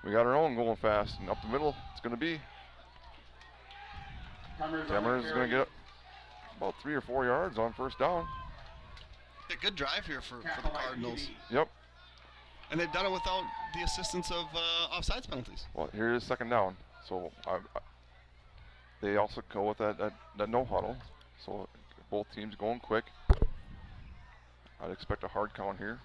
We got our own going fast. And up the middle, it's going to be Demers is going to get about 3 or 4 yards on 1st down. A good drive here for the Cardinals. Yep. And they've done it without the assistance of offsides penalties. Well, here is 2nd down. So they also go with that no huddle. So both teams going quick. I'd expect a hard count here.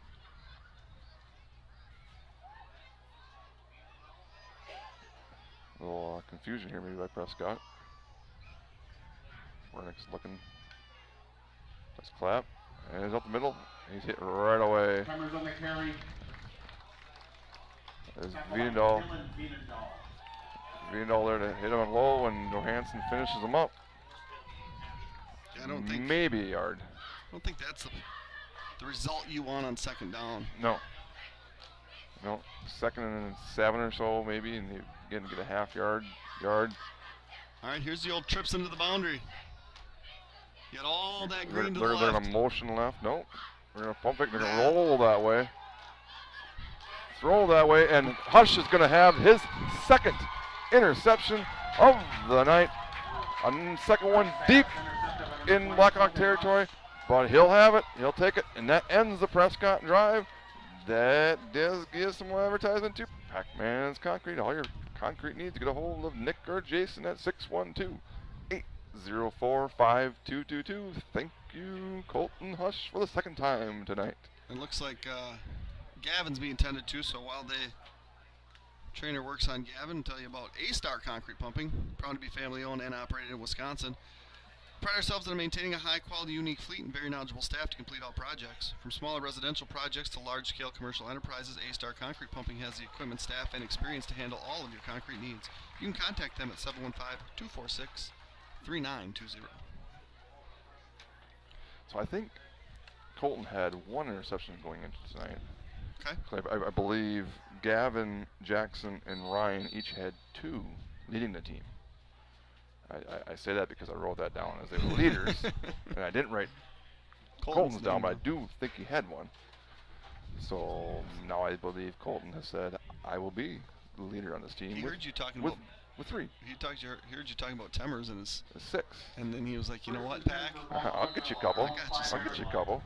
A little confusion here maybe by Prescott. Wernick's looking. Let's clap. And he's up the middle. He's hit right away. Cameras on the carry. There's Wiedendahl. Wiedendahl there to hit him low, and Johansson finishes him up. I don't think maybe a yard. I don't think that's the result you want on 2nd down. No. 2nd and 7 or so maybe, and you again get a half yard. All right, here's the old trips into the boundary. Get all that green to the left. They're going to motion left. No. We're going to pump it. They're going to roll that way. Throw that way, and Hush is going to have his 2nd interception of the night. A 2nd one deep in Blackhawk territory, but he'll have it. He'll take it, and that ends the Prescott drive. That does give some advertisement to Pac-Man's Concrete. All your concrete needs, get a hold of Nick or Jason at 612-8 604-5222. Thank you, Colton Hush, for the second time tonight. It looks like Gavin's being tended to, so while the trainer works on Gavin, tell you about A-Star Concrete Pumping, proud to be family-owned and operated in Wisconsin. Pride ourselves on maintaining a high-quality, unique fleet and very knowledgeable staff to complete all projects. From smaller residential projects to large-scale commercial enterprises, A-Star Concrete Pumping has the equipment, staff, and experience to handle all of your concrete needs. You can contact them at 715-246-3920. So I think Colton had one interception going into tonight. Okay. So I believe Gavin, Jackson, and Ryan each had 2 leading the team. I say that because I wrote that down as they were leaders, and I didn't write Colton's down, but I do think he had one. So now I believe Colton has said, I will be the leader on this team. He heard you talking with 3. He heard you talking about Temmers and his 6. And then he was like, you know what, Pack? I'll get you a couple. I'll get you a couple.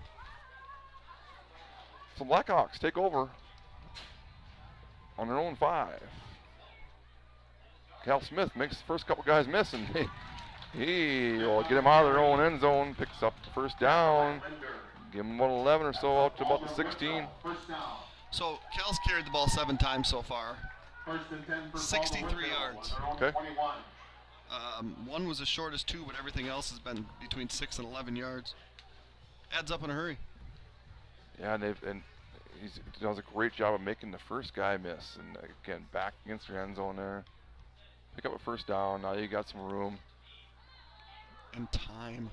So Blackhawks take over on their own 5. Cal Smith makes the first couple guys miss, and he will get them out of their own end zone, picks up the first down, give them about 11 or so out to about the 16. So Cal's carried the ball 7 times so far. 63 yards. Okay. One was as short as 2, but everything else has been between 6 and 11 yards. Adds up in a hurry. Yeah, and he does a great job of making the first guy miss, and again back against your end zone there. Pick up a first down. Now you got some room. And time.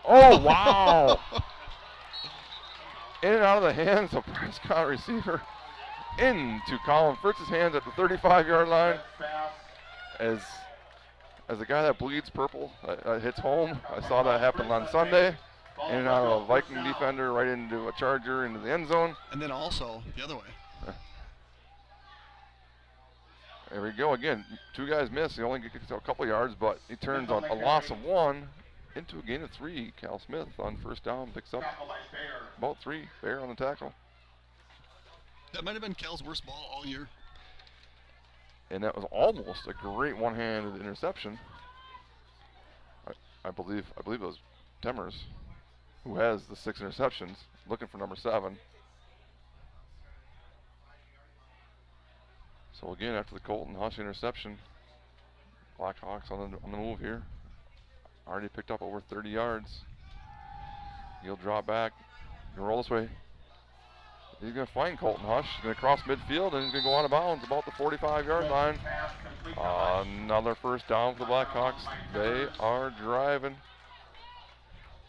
Oh, wow. In and out of the hands of Prescott receiver. Into Colin Fritz's hands at the 35-yard line. As the guy that bleeds purple hits home. I saw that happen on Sunday. In and out of a Viking defender right into a Charger into the end zone. And then also the other way. There we go again. 2 guys miss. He only gets a couple yards, but he turns on a loss of 1 into a gain of 3. Cal Smith on first down picks up about 3. Fair on the tackle. That might have been Cal's worst ball all year. And that was almost a great one-handed interception. I believe it was Temmers who has the 6 interceptions, looking for number 7. So again, after the Colton Hush interception, Blackhawks on the move here. Already picked up over 30 yards. He'll drop back. He'll roll this way. He's going to find Colton Hush. He's going to cross midfield and he's going to go out of bounds about the 45-yard line. Another first down for the Blackhawks. They are driving.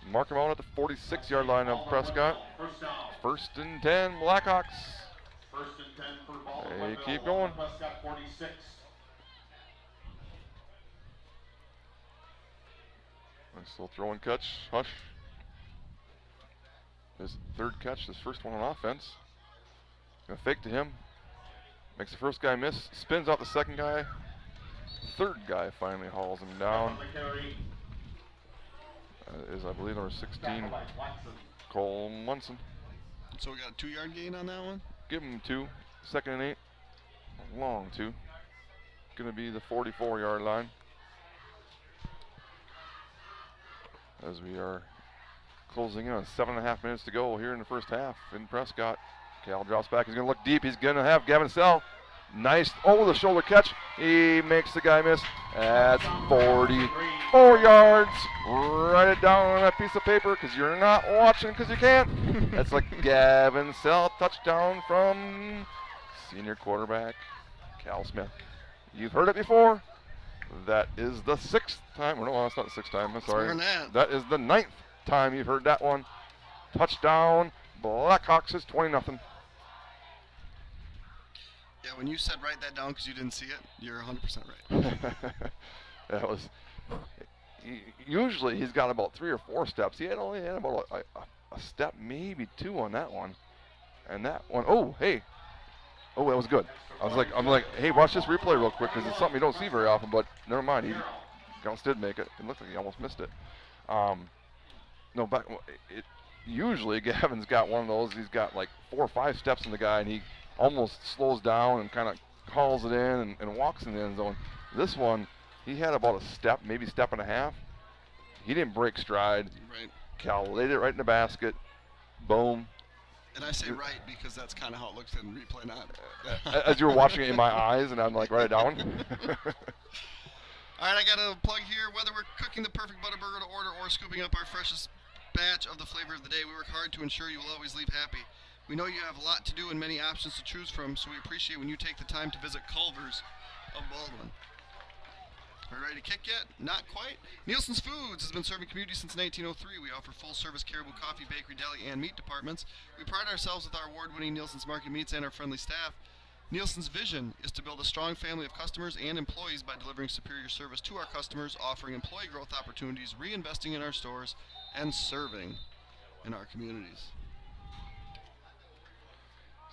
Mark him out at the 46-yard line of Prescott. First and 10, Blackhawks. First and 10 for They Baldwin-Woodville. keep going. Prescott 46. Nice little throw and catch. Hush. His 3rd catch, his first one on offense. Gonna fake to him. Makes the first guy miss. Spins out the second guy. 3rd guy finally hauls him down. Is I believe number 16, Cole Munson. So we got a 2-yard gain on that one? Give him 2. 2nd and 8. A long 2. Gonna be the 44-yard line. As we are closing in on 7.5 minutes to go here in the first half in Prescott. Cal drops back. He's gonna look deep. He's gonna have Gavin Sell. Nice over-the-shoulder catch. He makes the guy miss. That's 44 yards. Write it down on that piece of paper because you're not watching because you can't. That's like Gavin Sell, touchdown from senior quarterback Cal Smith. You've heard it before. That is the 6th time. No, that's not the 6th time. I'm sorry. That is the 9th time you've heard that one. Touchdown. Blackhawks is 20-0. Yeah, when you said write that down because you didn't see it, you're 100% right. That was. Usually he's got about 3 or 4 steps. He only had about a step, maybe 2 on that one. And that one, oh, hey. Oh, that was good. I'm like, hey, watch this replay real quick because it's something you don't see very often, but never mind. Gauss did make it. It looked like he almost missed it. Usually Gavin's got one of those. He's got like 4 or 5 steps in the guy, and he almost slows down and kind of calls it in and walks in the end zone. This one, He had about a step, maybe step and a half. He didn't break stride. Right. Cal laid it right in the basket. Boom. And I say right because that's kind of how it looks in replay, not. As you were watching it in my eyes, and I'm like, write it down. All right, I got a plug here. Whether we're cooking the perfect Butterburger to order or scooping up our freshest batch of the flavor of the day, we work hard to ensure you will always leave happy. We know you have a lot to do and many options to choose from, so we appreciate when you take the time to visit Culver's of Baldwin. Are you ready to kick yet? Not quite. Nielsen's Foods has been serving community since 1903. We offer full-service Caribou coffee, bakery, deli, and meat departments. We pride ourselves with our award-winning Nielsen's Market Meats and our friendly staff. Nielsen's vision is to build a strong family of customers and employees by delivering superior service to our customers, offering employee growth opportunities, reinvesting in our stores, and serving in our communities.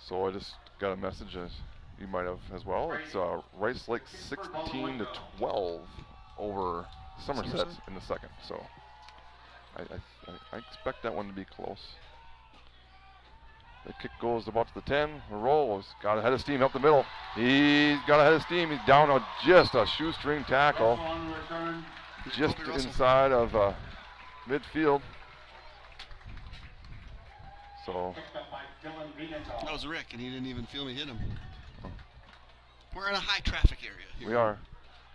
So I just got a message, as you might have as well. It's Rice Lake 16-12 over Somerset in the second. So I expect that one to be close. The kick goes about to the 10. The roll. He's got ahead of steam up the middle. He's got ahead of steam. He's down on just a shoestring tackle. Just inside of midfield. So that was Rick, and he didn't even feel me hit him. We're in a high traffic area here.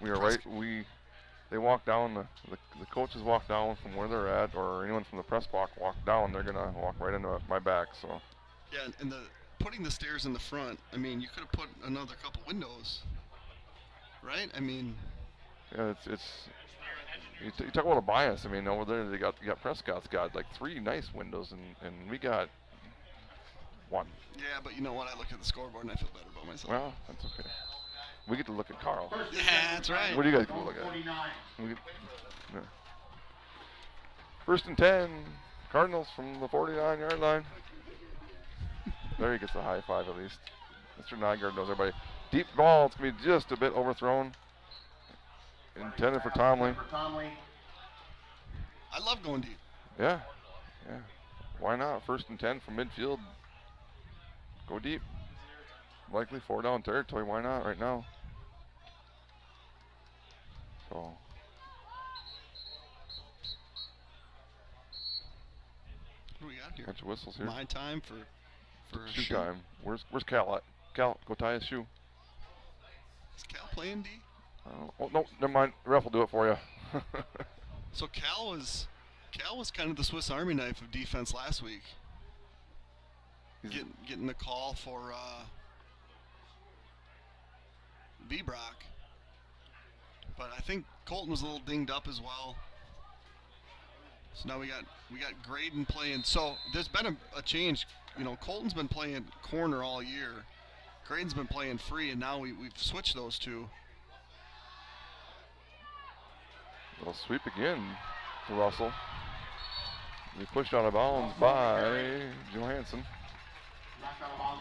We are right. They walk down. The coaches walk down from where they're at, or anyone from the press box walk down. They're gonna walk right into my back. So. Yeah, and putting the stairs in the front. I mean, you could have put another couple windows, right? I mean. Yeah, it's. You talk about a bias. I mean, over there you got Prescott's got like 3 nice windows, and we got 1. Yeah, but you know what? I look at the scoreboard and I feel better about myself. Well, that's okay. We get to look at Carl. Yeah, that's right. What do you guys get to look at? Yeah. First and 10. Cardinals from the 49-yard line. There he gets a high five at least. Mr. Nygaard knows everybody. Deep ball. It's going to be just a bit overthrown. Intended for Tomley. I love going deep. Yeah. Why not? First and 10 from midfield. Go deep. Likely 4-down territory. Why not right now? So. What do we got here? Bunch of whistles here. My time for shoe time. Where's Cal at? Cal, go tie his shoe. Is Cal playing D? Oh no, never mind. Ref will do it for you. So Cal was kind of the Swiss Army knife of defense last week. Getting the call for V-Brock. But I think Colton was a little dinged up as well. So now we got Graydon playing. So there's been a change. You know, Colton's been playing corner all year. Graydon's been playing free, and now we've switched those two. Little sweep again to Russell. He pushed out of bounds by Johansson.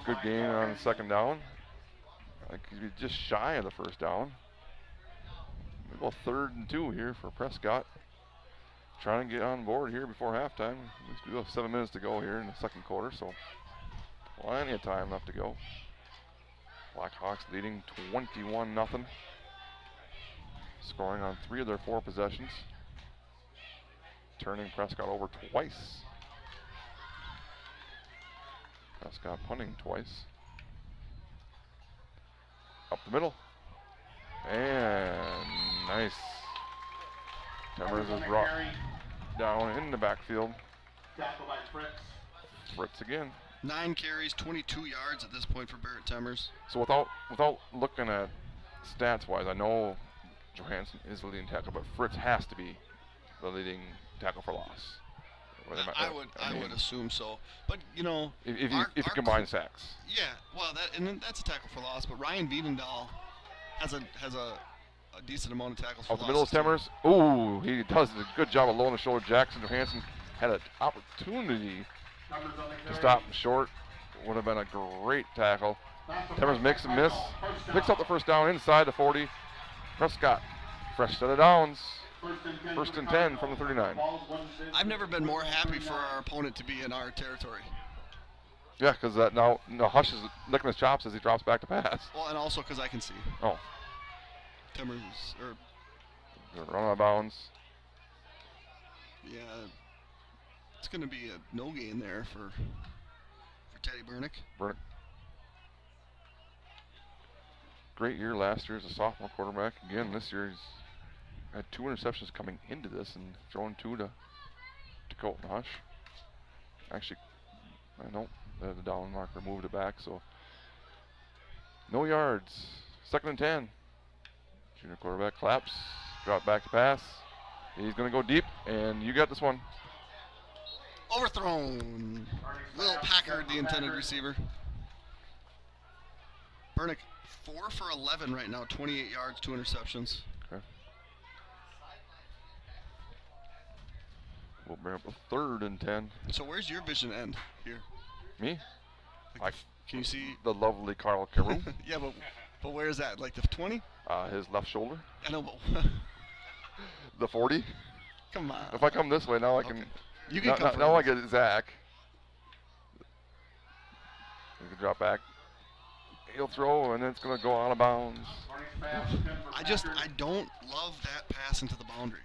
Good gain on second down. I think he's just shy of the first down. We'll go 3rd and 2 here for Prescott. Trying to get on board here before halftime. We have 7 minutes to go here in the second quarter, so plenty of time left to go. Blackhawks leading 21-0. Scoring on 3 of their 4 possessions. Turning Prescott over twice. Prescott punting twice. Up the middle. And nice. Timbers is brought down in the backfield. Fritz again. 9 carries, 22 yards at this point for Barrett Timbers. So without looking at stats-wise, I know Johansson is the leading tackle, but Fritz has to be the leading tackle for loss. I would assume so, but you know, if you combine sacks. Yeah, well, that's a tackle for loss. But Ryan Wiedendahl has a decent amount of tackles for loss. Out the middle of Timbers. Ooh, he does a good job of low on the shoulder. Jackson Johansson had an opportunity to stop him short. Would have been a great tackle. Timbers makes a miss. Picks up the first down inside the 40. Prescott, fresh set of downs. 1st and 10 from the 39. I've never been more happy for our opponent to be in our territory. Yeah, because now Hush is licking his chops as he drops back to pass. Well, and also because I can see. Oh. Timbers, or Gonna run out of bounds. Yeah, it's going to be a no gain there for Teddy Burnick. Great year last year as a sophomore quarterback. Again, this year he's had 2 interceptions coming into this and thrown 2 to Colton Hush. Actually, I know the down marker moved it back, so no yards. 2nd and 10. Junior quarterback claps, drop back to pass. He's going to go deep, and you got this one. Overthrown. Will Packard, the intended receiver. Burnick, 4 for 11 right now, 28 yards, 2 interceptions. Okay. We'll bring up a 3rd and 10. So where's your vision end here? Me? Can you see? The lovely Carl Carew. Yeah, but where's that? Like the 20? His left shoulder. I know, but The 40. come on. If I come this way, now I can. You can come now I further. get Zach. He can drop back. He'll throw, and then it's going to go out of bounds. I don't love that pass into the boundary.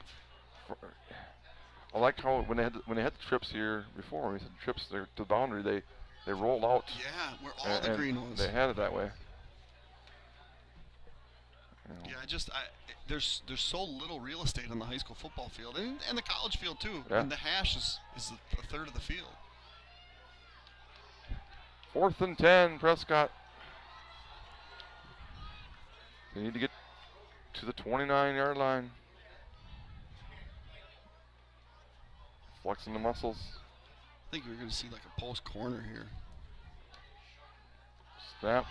I like how when they had the trips here before, we said trips there to the boundary, they rolled out. Yeah, where all the green was. They had it that way. Yeah, there's so little real estate on the high school football field and the college field too. Yeah. And the hash is a third of the field. 4th and 10, Prescott. They need to get to the 29-yard line. Flexing the muscles. I think we're going to see like a post corner here. Snap.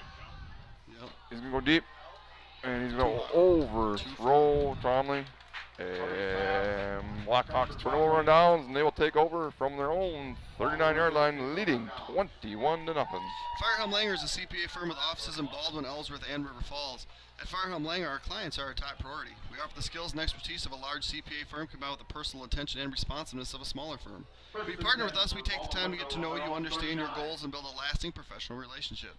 Yep. He's going to go deep. And he's going to overthrow Tromley. And Blackhawks turnover and downs, and they will take over from their own 39-yard line, leading 21-0. Firehelm Langer is a CPA firm with offices in Baldwin, Ellsworth, and River Falls. At Firehelm Langer, our clients are our top priority. We offer the skills and expertise of a large CPA firm combined with the personal attention and responsiveness of a smaller firm. When you partner with us, we take the time to get to know you, understand your goals, and build a lasting professional relationship.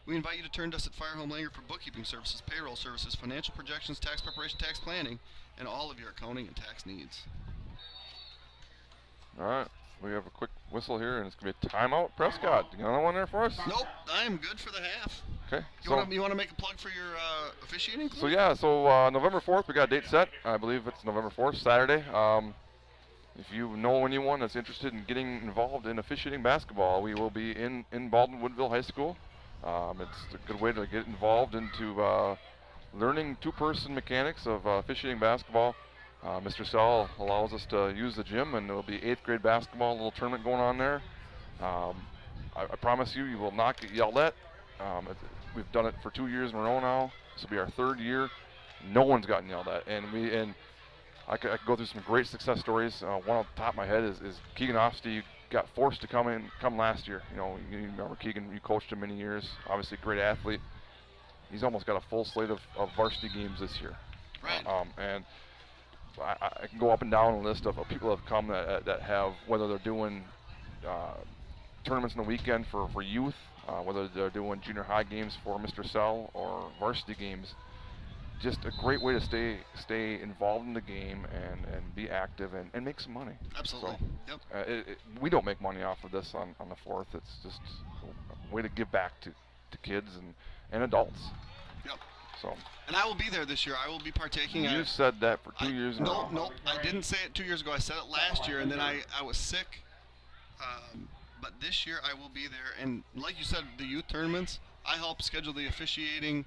We invite you to turn to us at Firehelm Langer for bookkeeping services, payroll services, financial projections, tax preparation, tax planning, and all of your accounting and tax needs. All right, we have a quick whistle here, and it's going to be a timeout. Prescott, you got another one there for us? Nope, I am good for the half. Okay. You want to make a plug for your officiating club? So yeah, November 4th, we got a date set. I believe it's November 4th, Saturday. If you know anyone that's interested in getting involved in officiating basketball, we will be in Baldwin-Woodville High School. It's a good way to get involved into learning 2-person mechanics of officiating basketball. Mr. Sell allows us to use the gym, and there will be 8th grade basketball, a little tournament going on there. I promise you will not get yelled at. We've done it for 2 years in a row now. This will be our 3rd year. No one's gotten yelled at, and I could go through some great success stories. One off the top of my head is Keegan Ofsty got forced to come last year. You remember Keegan, you coached him many years. Obviously a great athlete. He's almost got a full slate of varsity games this year. Right. And I can go up and down a list of people that have come that have, whether they're doing tournaments in the weekend for youth, whether they're doing junior high games for Mr. Sell or varsity games. Just a great way to stay involved in the game and be active and make some money. Absolutely. So, yep. We don't make money off of this on the 4th. It's just a way to give back to kids and adults. Yep. So. And I will be there this year. I will be partaking. You said that for 2 years now. No, I didn't say it 2 years ago. I said it last year, and then I was sick. But this year I will be there. And like you said, the youth tournaments, I help schedule the officiating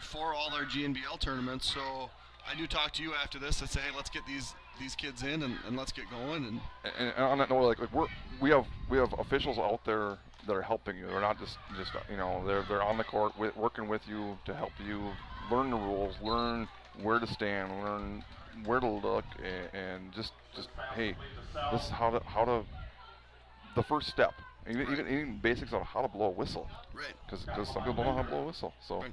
for all our GNBL tournaments. So I do talk to you after this and say, hey, let's get these kids in and let's get going. And on that note, we have officials out there that are helping you. They're not just they're on the court working with you to help you learn the rules, learn where to stand, learn where to look, and just hey, this is how to the first step. Even basics of how to blow a whistle. Right. Because some people don't know how to blow a whistle. So, right.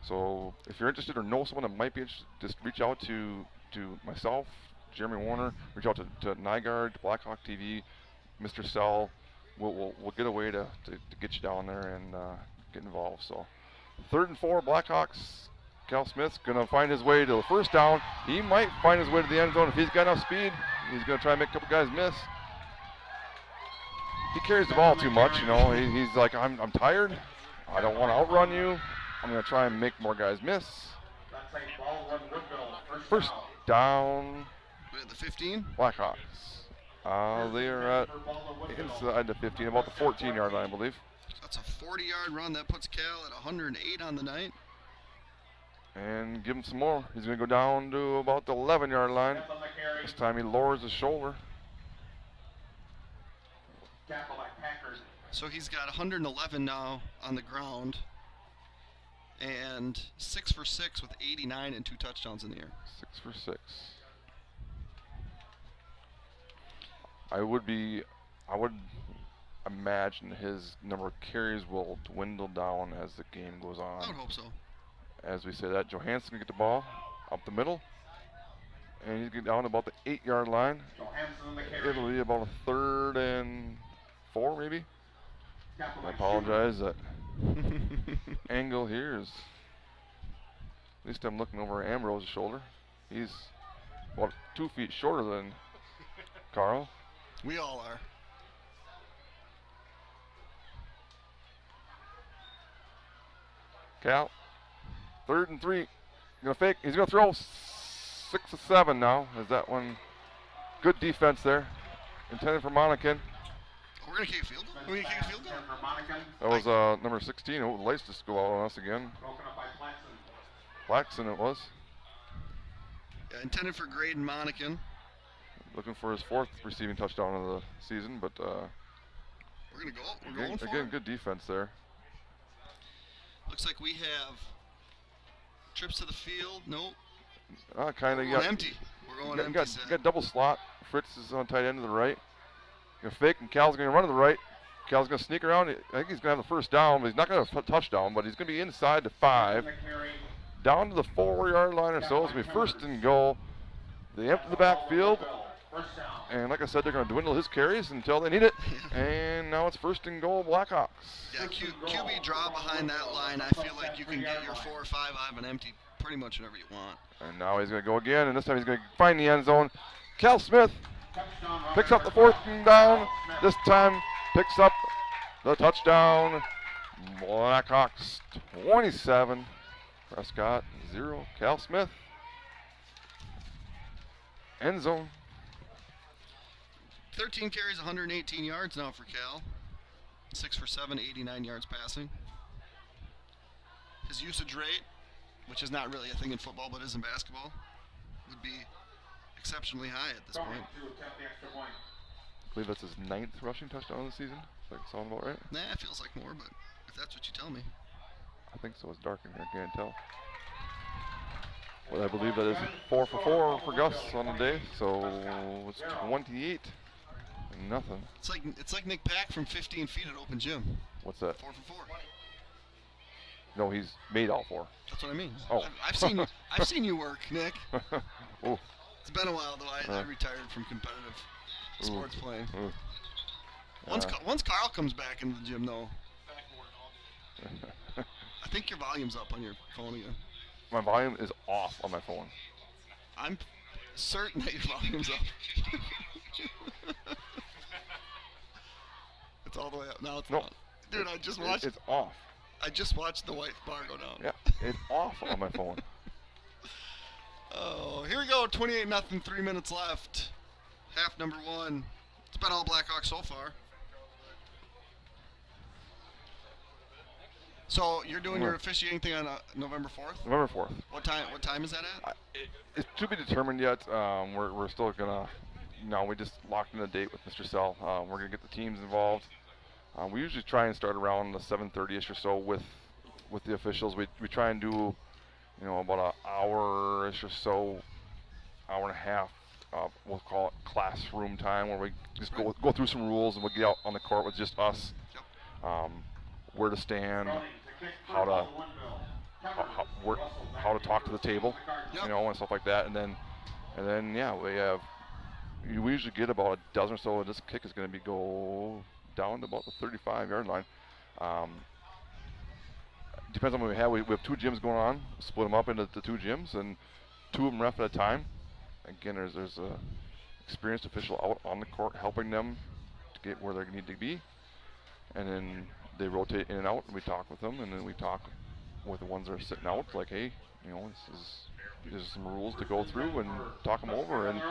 So if you're interested or know someone that might be interested, just reach out to myself, Jeremy Warner. Reach out to Nygaard, Blackhawk TV, Mr. Sell. We'll get a way to get you down there and get involved. So 3rd and 4, Blackhawks Cal Smith's going to find his way to the first down. He might find his way to the end zone if he's got enough speed. He's going to try and make a couple guys miss. He carries the ball too much, you know. He's like, I'm tired. I don't want to outrun you. I'm going to try and make more guys miss. That's a Baldwin-Woodville First down. We're at the 15. Blackhawks. They are at inside the 15, about the 14-yard line, I believe. That's a 40-yard run. That puts Cal at 108 on the night. And give him some more. He's going to go down to about the 11-yard line. This time he lowers his shoulder. So he's got 111 now on the ground. And 6 for 6 with 89 and 2 touchdowns in the air. 6 for 6. I would imagine his number of carries will dwindle down as the game goes on. I would hope so. As we say that, Johansson can get the ball up the middle. And he's getting down to about the 8-yard line. It'll be about a 3rd and 4 maybe. I apologize, that angle here is, at least I'm looking over Ambrose's shoulder. He's about 2 feet shorter than Carl. We all are. Cal, 3rd and 3. Gonna fake. He's gonna throw 6 or 7 now. Is that one? Good defense there. Intended for Monacan. We're gonna kick a field goal. We're gonna kick a field goal. That was number 16. Oh, the lights just go out on us again. Blackson it was. Yeah, intended for Graydon Monacan. Looking for his 4th receiving touchdown of the season, but we're gonna go. We're going for again, it. good defense there. Looks like we have trips to the field. Nope. Kind of. We're going empty. We're going empty. Got double slot. Fritz is on tight end to the right. Gonna fake, and Cal's gonna run to the right. Cal's gonna sneak around. I think he's gonna have the first down, but he's not gonna have a touchdown. But he's gonna be inside the 5, down to the 4-yard line or so. It's gonna be 1st and goal. They empty the backfield, and like I said, they're gonna dwindle his carries until they need it. And now it's 1st and goal, Blackhawks. Yeah, QB draw behind that line. I feel like you can get your 4 or 5 out of an empty pretty much whenever you want. And now he's gonna go again, and this time he's gonna find the end zone. Cal Smith picks up the 4th and down. This time picks up the touchdown. Blackhawks 27. Prescott 0. Cal Smith. End zone. 13 carries, 118 yards now for Cal. 6 for 7, 89 yards passing. His usage rate, which is not really a thing in football but is in basketball, would be exceptionally high at this point. I believe that's his 9th rushing touchdown of the season. Does that sound about right? Nah, it feels like more, but if that's what you tell me. I think so. It's dark in here. I can't tell. Well, I believe that is 4 for 4 for Gus on the day. So it's 28. Nothing. It's like Nick Pack from 15 feet at open gym. What's that? 4 for 4. No, he's made all 4. That's what I mean. Oh, I've seen you work, Nick. Oh. It's been a while though. I retired from competitive sports playing. Once Carl comes back into the gym though, I think your volume's up on your phone again. My volume is off on my phone. I'm certain that your volume's up. It's all the way up. Now it's not. Dude, I just watched. It's off. I just watched the white bar go down. Yeah, it's off on my phone. Oh, here we go. 28-0, 3 minutes left. Half number 1. It's been all Blackhawks so far. So you're doing your officiating thing on November 4th? November 4th. What time is that at? It's to be determined yet. We're still gonna. No, we just locked in a date with Mr. Sell. We're gonna get the teams involved. We usually try and start around the 7:30ish or so with the officials. We try and do, about an hour-ish or so, hour and a half. We'll call it classroom time, where we just go through some rules and we'll get out on the court with just us. Yep. Where to stand, how to talk to the table, and stuff like that. And then yeah, we usually get about a dozen or so. This kick is going to go down to about the 35-yard line. depends on what we have. We have 2 gyms going on. Split them up into the 2 gyms, and 2 of them ref at a time. Again, there's a experienced official out on the court helping them to get where they need to be, and then they rotate in and out, and we talk with them, and then we talk with the ones that are sitting out, like, hey, you know, there's some rules to go through and talk them over, and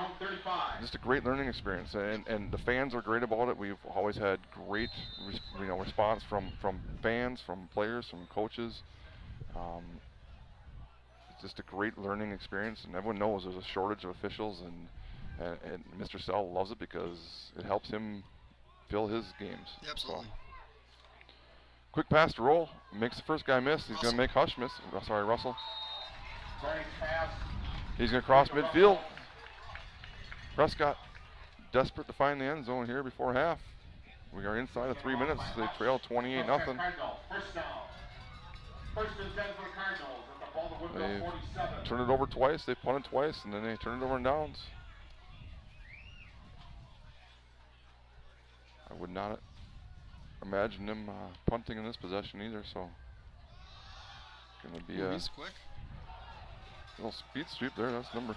just a great learning experience. And the fans are great about it. We've always had great response from fans, from players, from coaches. It's just a great learning experience, and everyone knows there's a shortage of officials, and Mr. Sell loves it because it helps him fill his games. Absolutely. So, quick pass to roll, makes the first guy miss. He's going to make Hush miss. Sorry, Russell. He's going to cross midfield. Prescott desperate to find the end zone here before half. We are inside of 3 minutes. They trail 28-0. First and 10 for the Cardinals at the Baldwin-Woodville 47. They turned it over twice. They punted twice, and then they turned it over in downs. I would not imagine them punting in this possession either, so going to be a quick. little speed sweep there. That's number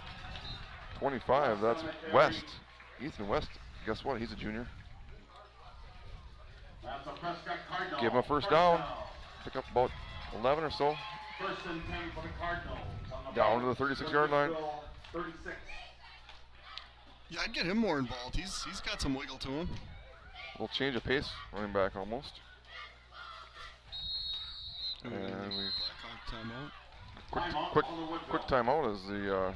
25. That's West. Ethan West. Guess what? He's a junior. That's a Prescott Cardinal. Give him a first down. Pick up about 11 or so. First and 10 for the Cardinals. Down to the 36-yard line. 36. Yeah, I'd get him more involved. He's got some wiggle to him. A little change of pace, running back almost. And we Blackhawk timeout. quick timeout as the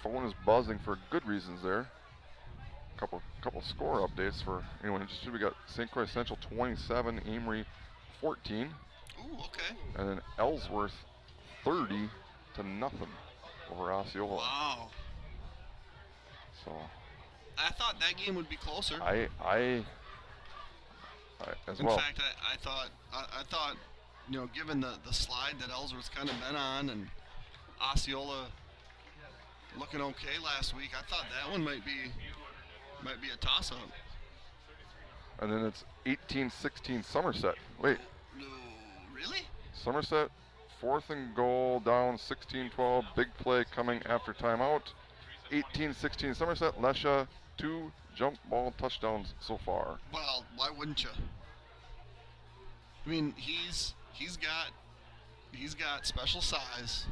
phone is buzzing for good reasons there. Couple score updates for anyone interested. We got St. Croix Central 27, Amory 14. Ooh, okay. And then Ellsworth 30-0 over Osceola. Wow. So I thought that game would be closer. I as In well. fact, I thought, you know, given the slide that Ellsworth's kind of been on, and Osceola looking okay last week, I thought that one might be a toss-up. And then it's 18-16 Somerset. Wait, No, really? Somerset, 4th and goal, down 16-12. Big play coming after timeout. 18-16 Somerset. Lesha, 2 jump ball touchdowns so far. Well, why wouldn't you? I mean, he's got special size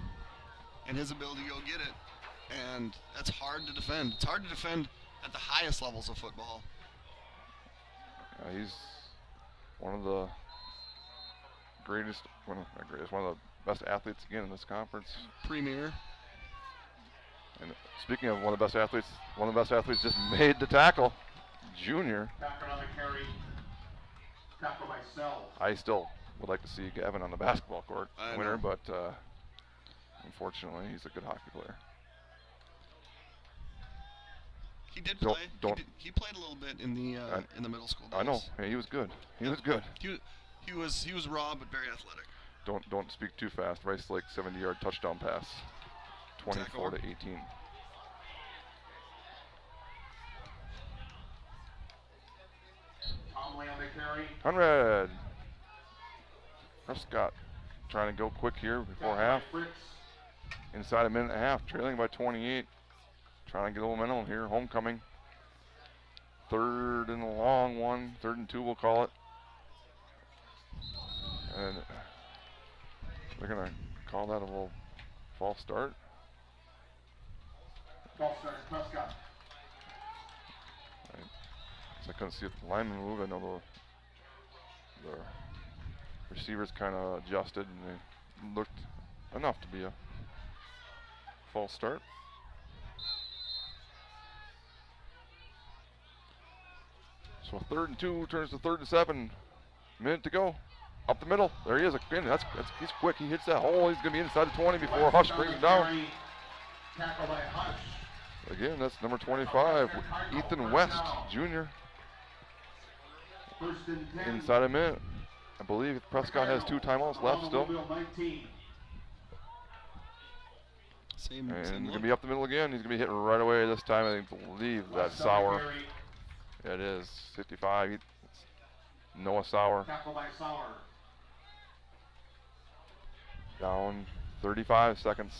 and his ability to go get it, and that's hard to defend. It's hard to defend at the highest levels of football. He's one of the greatest, one of the best athletes again in this conference. Premier. And speaking of one of the best athletes just made the tackle. Junior. Tackle on the carry. Tackle by Sell. I still would like to see Gavin on the basketball court winner, but unfortunately he's a good hockey player. He did play. He played a little bit in the middle school days. I know. Hey, he was good. He was good. He was raw but very athletic. Don't speak too fast. Rice Lake 70-yard touchdown pass. 24-18. Conley on the carry. Conrad. Prescott trying to go quick here before half. Inside a minute and a half, trailing by 28. Trying to get a little momentum here. Homecoming. 3rd and a long one. 3rd and 2, we'll call it. And they're going to call that a little false start. False start, Prescott. I couldn't see if the lineman moved. I know the receivers kind of adjusted, and they looked enough to be a false start. So 3rd and 2 turns to 3rd and 7. Minute to go. Up the middle. There he is. Again, he's quick. He hits that hole. He's going to be inside the 20 before Hush brings him down. Tackle by Hush. Again, that's number 25, Ethan West, Jr. First and 10. Inside a minute. I believe Prescott has 2 timeouts left still. Same And he's going to look. be up the middle again. He's going to be hit right away this time. I believe that's Sauer. Yeah, it is. 55. Noah Sauer. Tackle by Sauer. Down 35 seconds.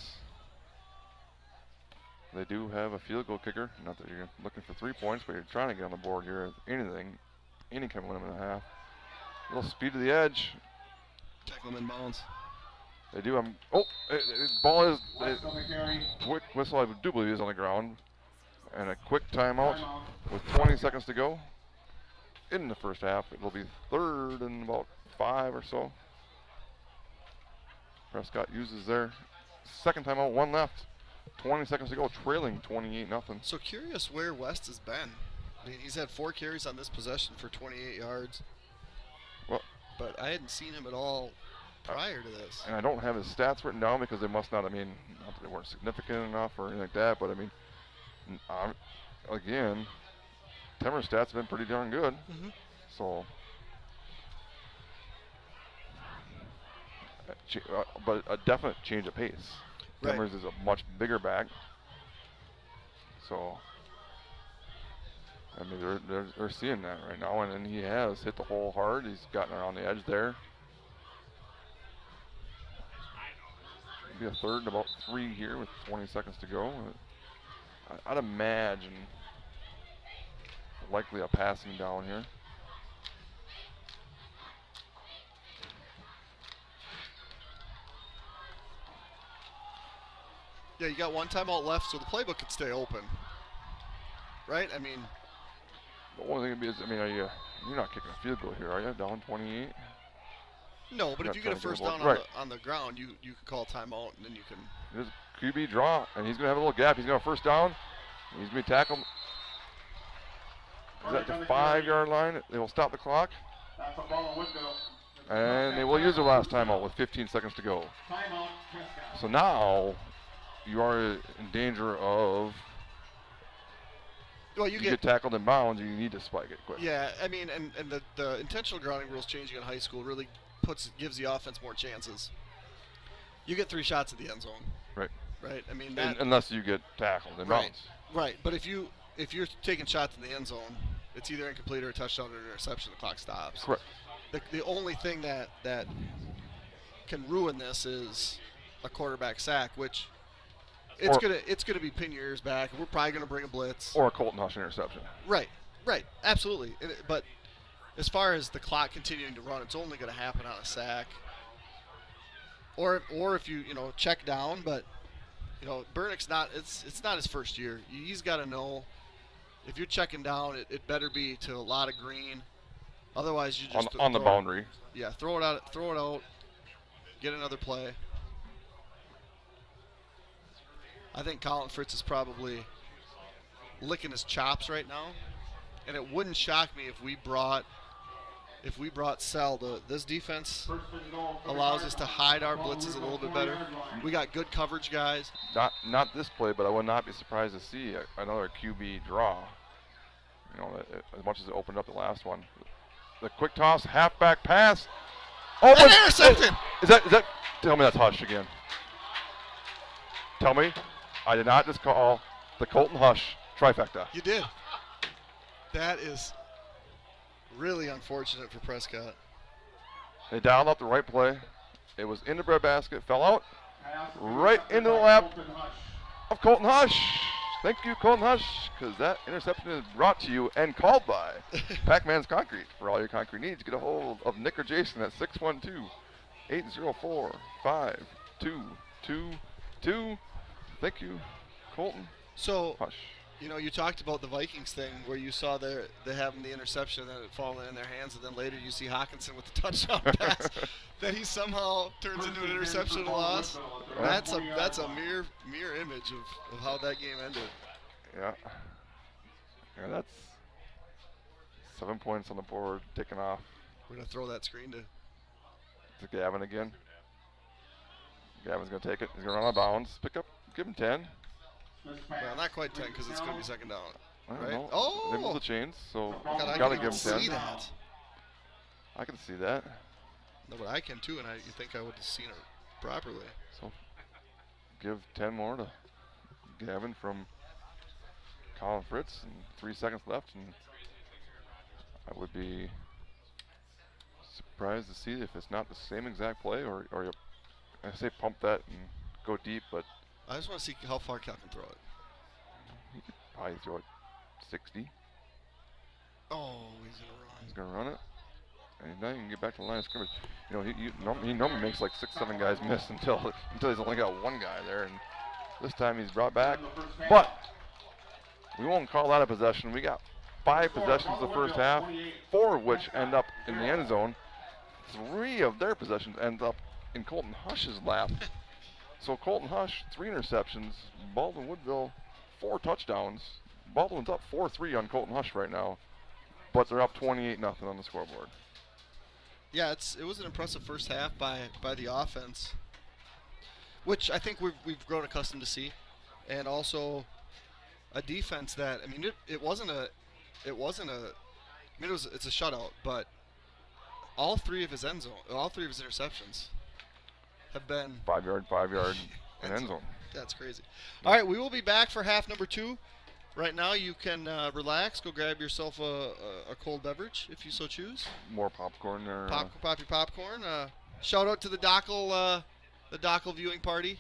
They do have a field goal kicker. Not that you're looking for 3 points, but you're trying to get on the board here. Anything, any kind of win them in a half. A little speed to the edge. Tackle them in bounds. They do. Ball is. West on the carry. Quick whistle, I do believe, is on the ground. And a quick timeout with 20 seconds to go in the first half. It will be third and about 5 or so. Prescott uses their second timeout, 1 left. 20 seconds to go, trailing 28-0. So curious where West has been. I mean, he's had 4 carries on this possession for 28 yards. Well, but I hadn't seen him at all prior to this. And I don't have his stats written down because they must not, I mean, not that they weren't significant enough or anything like that, but I mean, again, Timmer's stats have been pretty darn good. So, but a definite change of pace. Right. Timmers is a much bigger back. So, I mean, they're seeing that right now, and he has hit the hole hard. He's gotten around the edge there. Be a third and about 3 here with 20 seconds to go. I'd imagine likely a passing down here. Yeah, you got 1 timeout left, so the playbook can stay open, right? I mean, the only thing would be is, I mean, you're not kicking a field goal here, are you? Down 28. No, but if you get a first down on the ground, you can call timeout, and then you can. There's a QB draw, and he's going to have a little gap. He's going to first down. He's going to be tackled. Is that the 5-yard line? They will stop the clock. That's a Baldwin-Woodville. And they will use their last timeout with 15 seconds to go. Timeout, Prescott. So now you are in danger of. Well, you get tackled in bounds, you need to spike it quick. Yeah, I mean, and the intentional grounding rules changing in high school really gives the offense more chances. You get 3 shots at the end zone. Right. Right. I mean, unless you get tackled in bounds. Right. But if you're taking shots in the end zone, it's either incomplete or a touchdown or an interception. The clock stops. Correct. The only thing that can ruin this is a quarterback sack, which it's gonna be pin your ears back. We're probably gonna bring a blitz or a Colton Hush interception. Right, absolutely. But as far as the clock continuing to run, it's only gonna happen on a sack, or if you check down. But Bernick's it's not his first year. He's got to know if you're checking down, it better be to a lot of green. Otherwise, you just on the boundary. Yeah, throw it out, get another play. I think Colin Fritz is probably licking his chops right now, and it wouldn't shock me if we brought Sell. This defense allows us to hide our blitzes a little bit better. We got good coverage guys. Not this play, but I would not be surprised to see another QB draw. As much as it opened up the last one. The quick toss, halfback pass. Oh, intercepted! Is that? Tell me that's Hush again. Tell me, I did not just call the Colton Hush trifecta. You did. That is really unfortunate for Prescott. They dialed up the right play. It was in the breadbasket, fell out, right into the lap of Colton Hush. Thank you, Colton Hush, because that interception is brought to you and called by Pac-Man's Concrete. For all your concrete needs, get a hold of Nick or Jason at 612-804-5222. Thank you, Colton Hush. You talked about the Vikings thing where you saw they having the interception and it falling in their hands, and then later you see Hawkinson with the touchdown pass that he somehow turns into an interception loss. That's a mirror image of how that game ended. Yeah, that's 7 points on the board, taken off. We're gonna throw that screen to Gavin again. Gavin's gonna take it. He's gonna run out of bounds. Give him 10. Well, not quite 10 because it's going to be second down. Right? Know. Oh! They moved the chains, so gotta give him 10. See that. I can see that. No, but I can too, and you think I would have seen it properly. So give 10 more to Gavin from Colin Fritz, and 3 seconds left, and I would be surprised to see if it's not the same exact play or I say pump that and go deep, but I just want to see how far Cal can throw it. he could probably throw it 60. Oh, he's gonna run. He's gonna run it, and now you can get back to the line of scrimmage. You know, he normally makes like 6, 7 guys miss until he's only got one guy there, and this time he's brought back. But we won't call that a possession. We got 5 possessions the first half, 4 of which end up in the end zone. 3 of their possessions end up in Colton Hush's lap. So Colton Hush, 3 interceptions. Baldwin-Woodville, 4 touchdowns. Baldwin's up 4-3 on Colton Hush right now, but they're up 28-0 on the scoreboard. Yeah, it was an impressive first half by the offense, which I think we've grown accustomed to see, and also a defense that, I mean, it's a shutout, but all 3 of his interceptions have been 5-yard, and end zone. That's crazy. All right, we will be back for half number 2. Right now, you can relax, go grab yourself a cold beverage if you so choose. More popcorn there. Pop your popcorn. Shout out to the Dockle viewing party.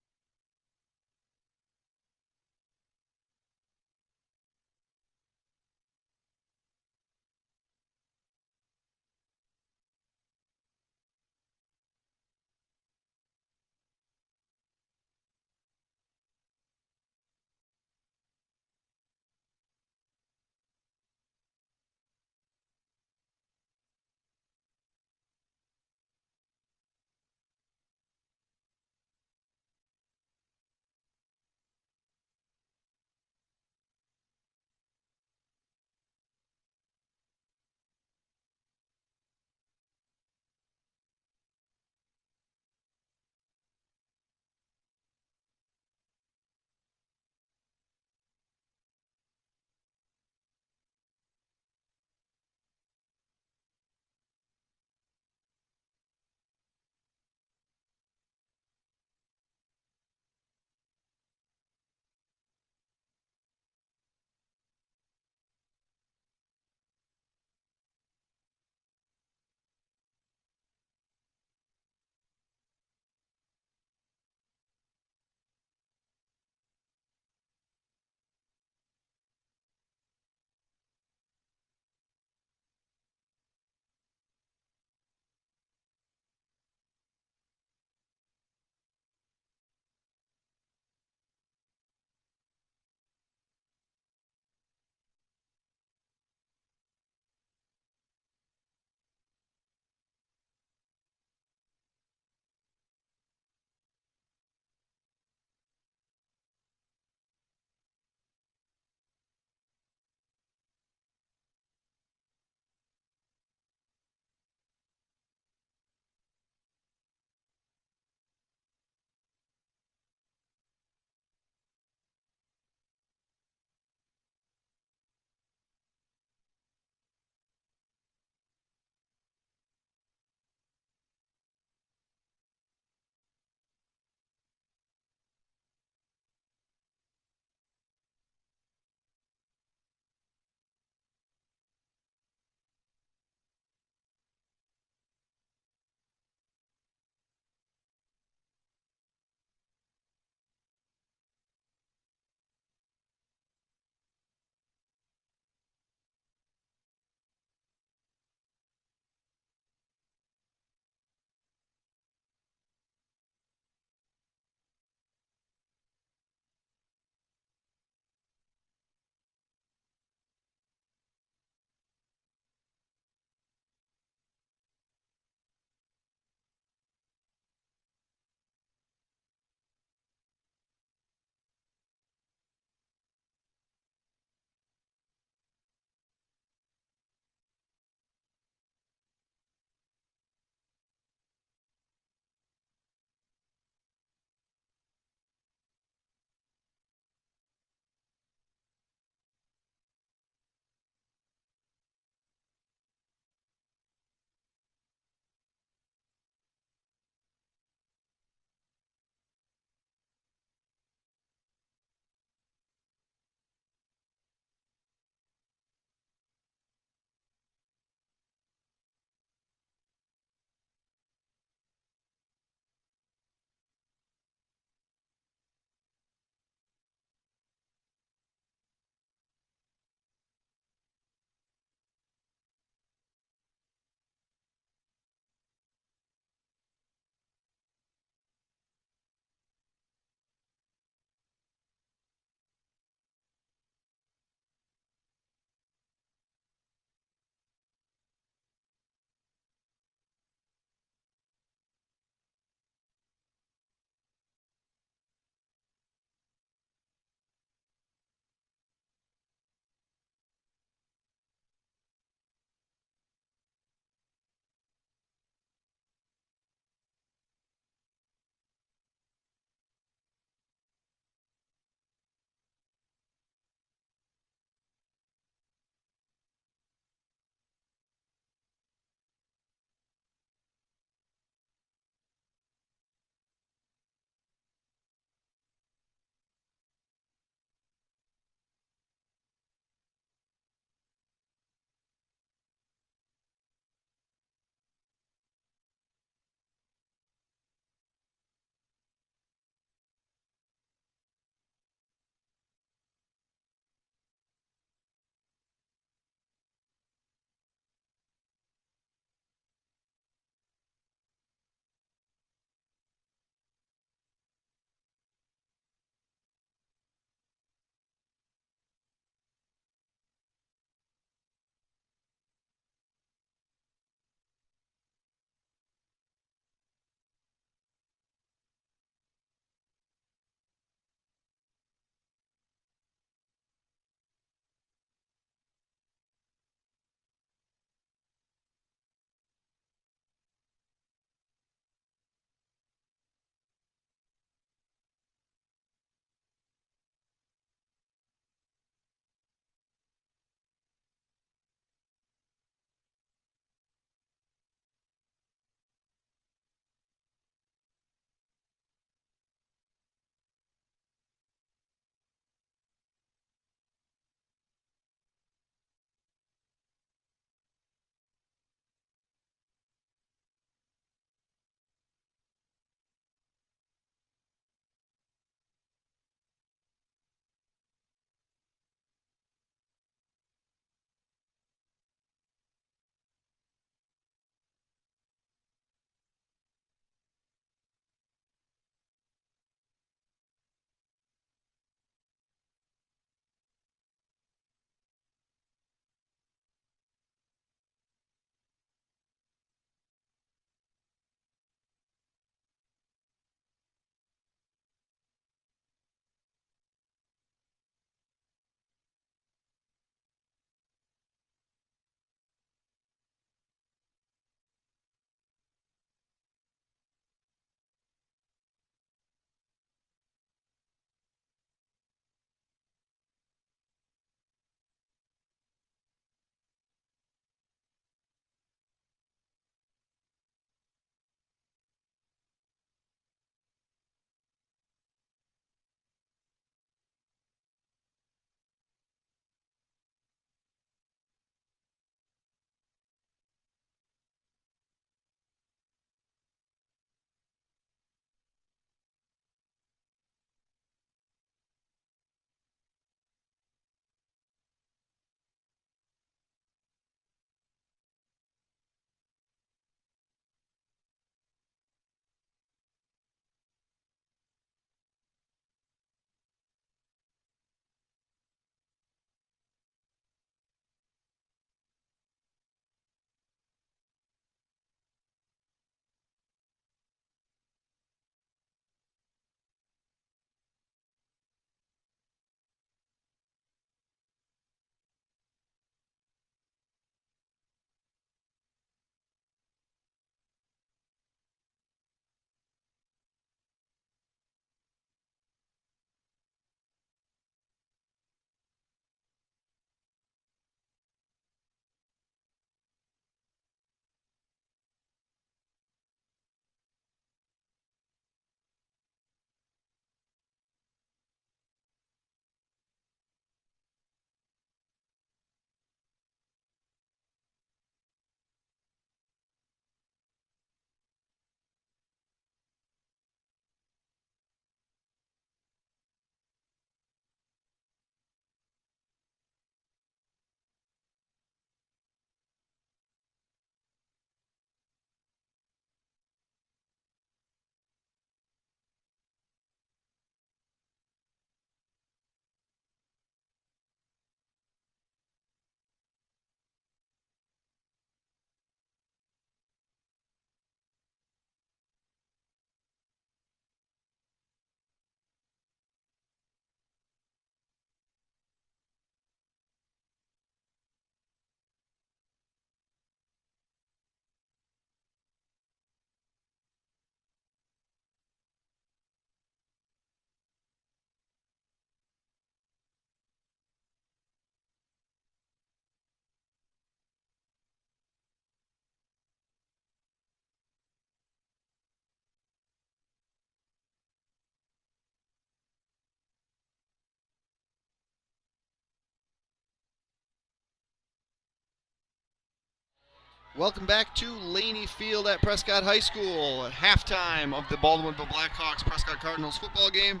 Welcome back to Laney Field at Prescott High School at halftime of the Baldwin-Woodville Blackhawks Prescott Cardinals football game,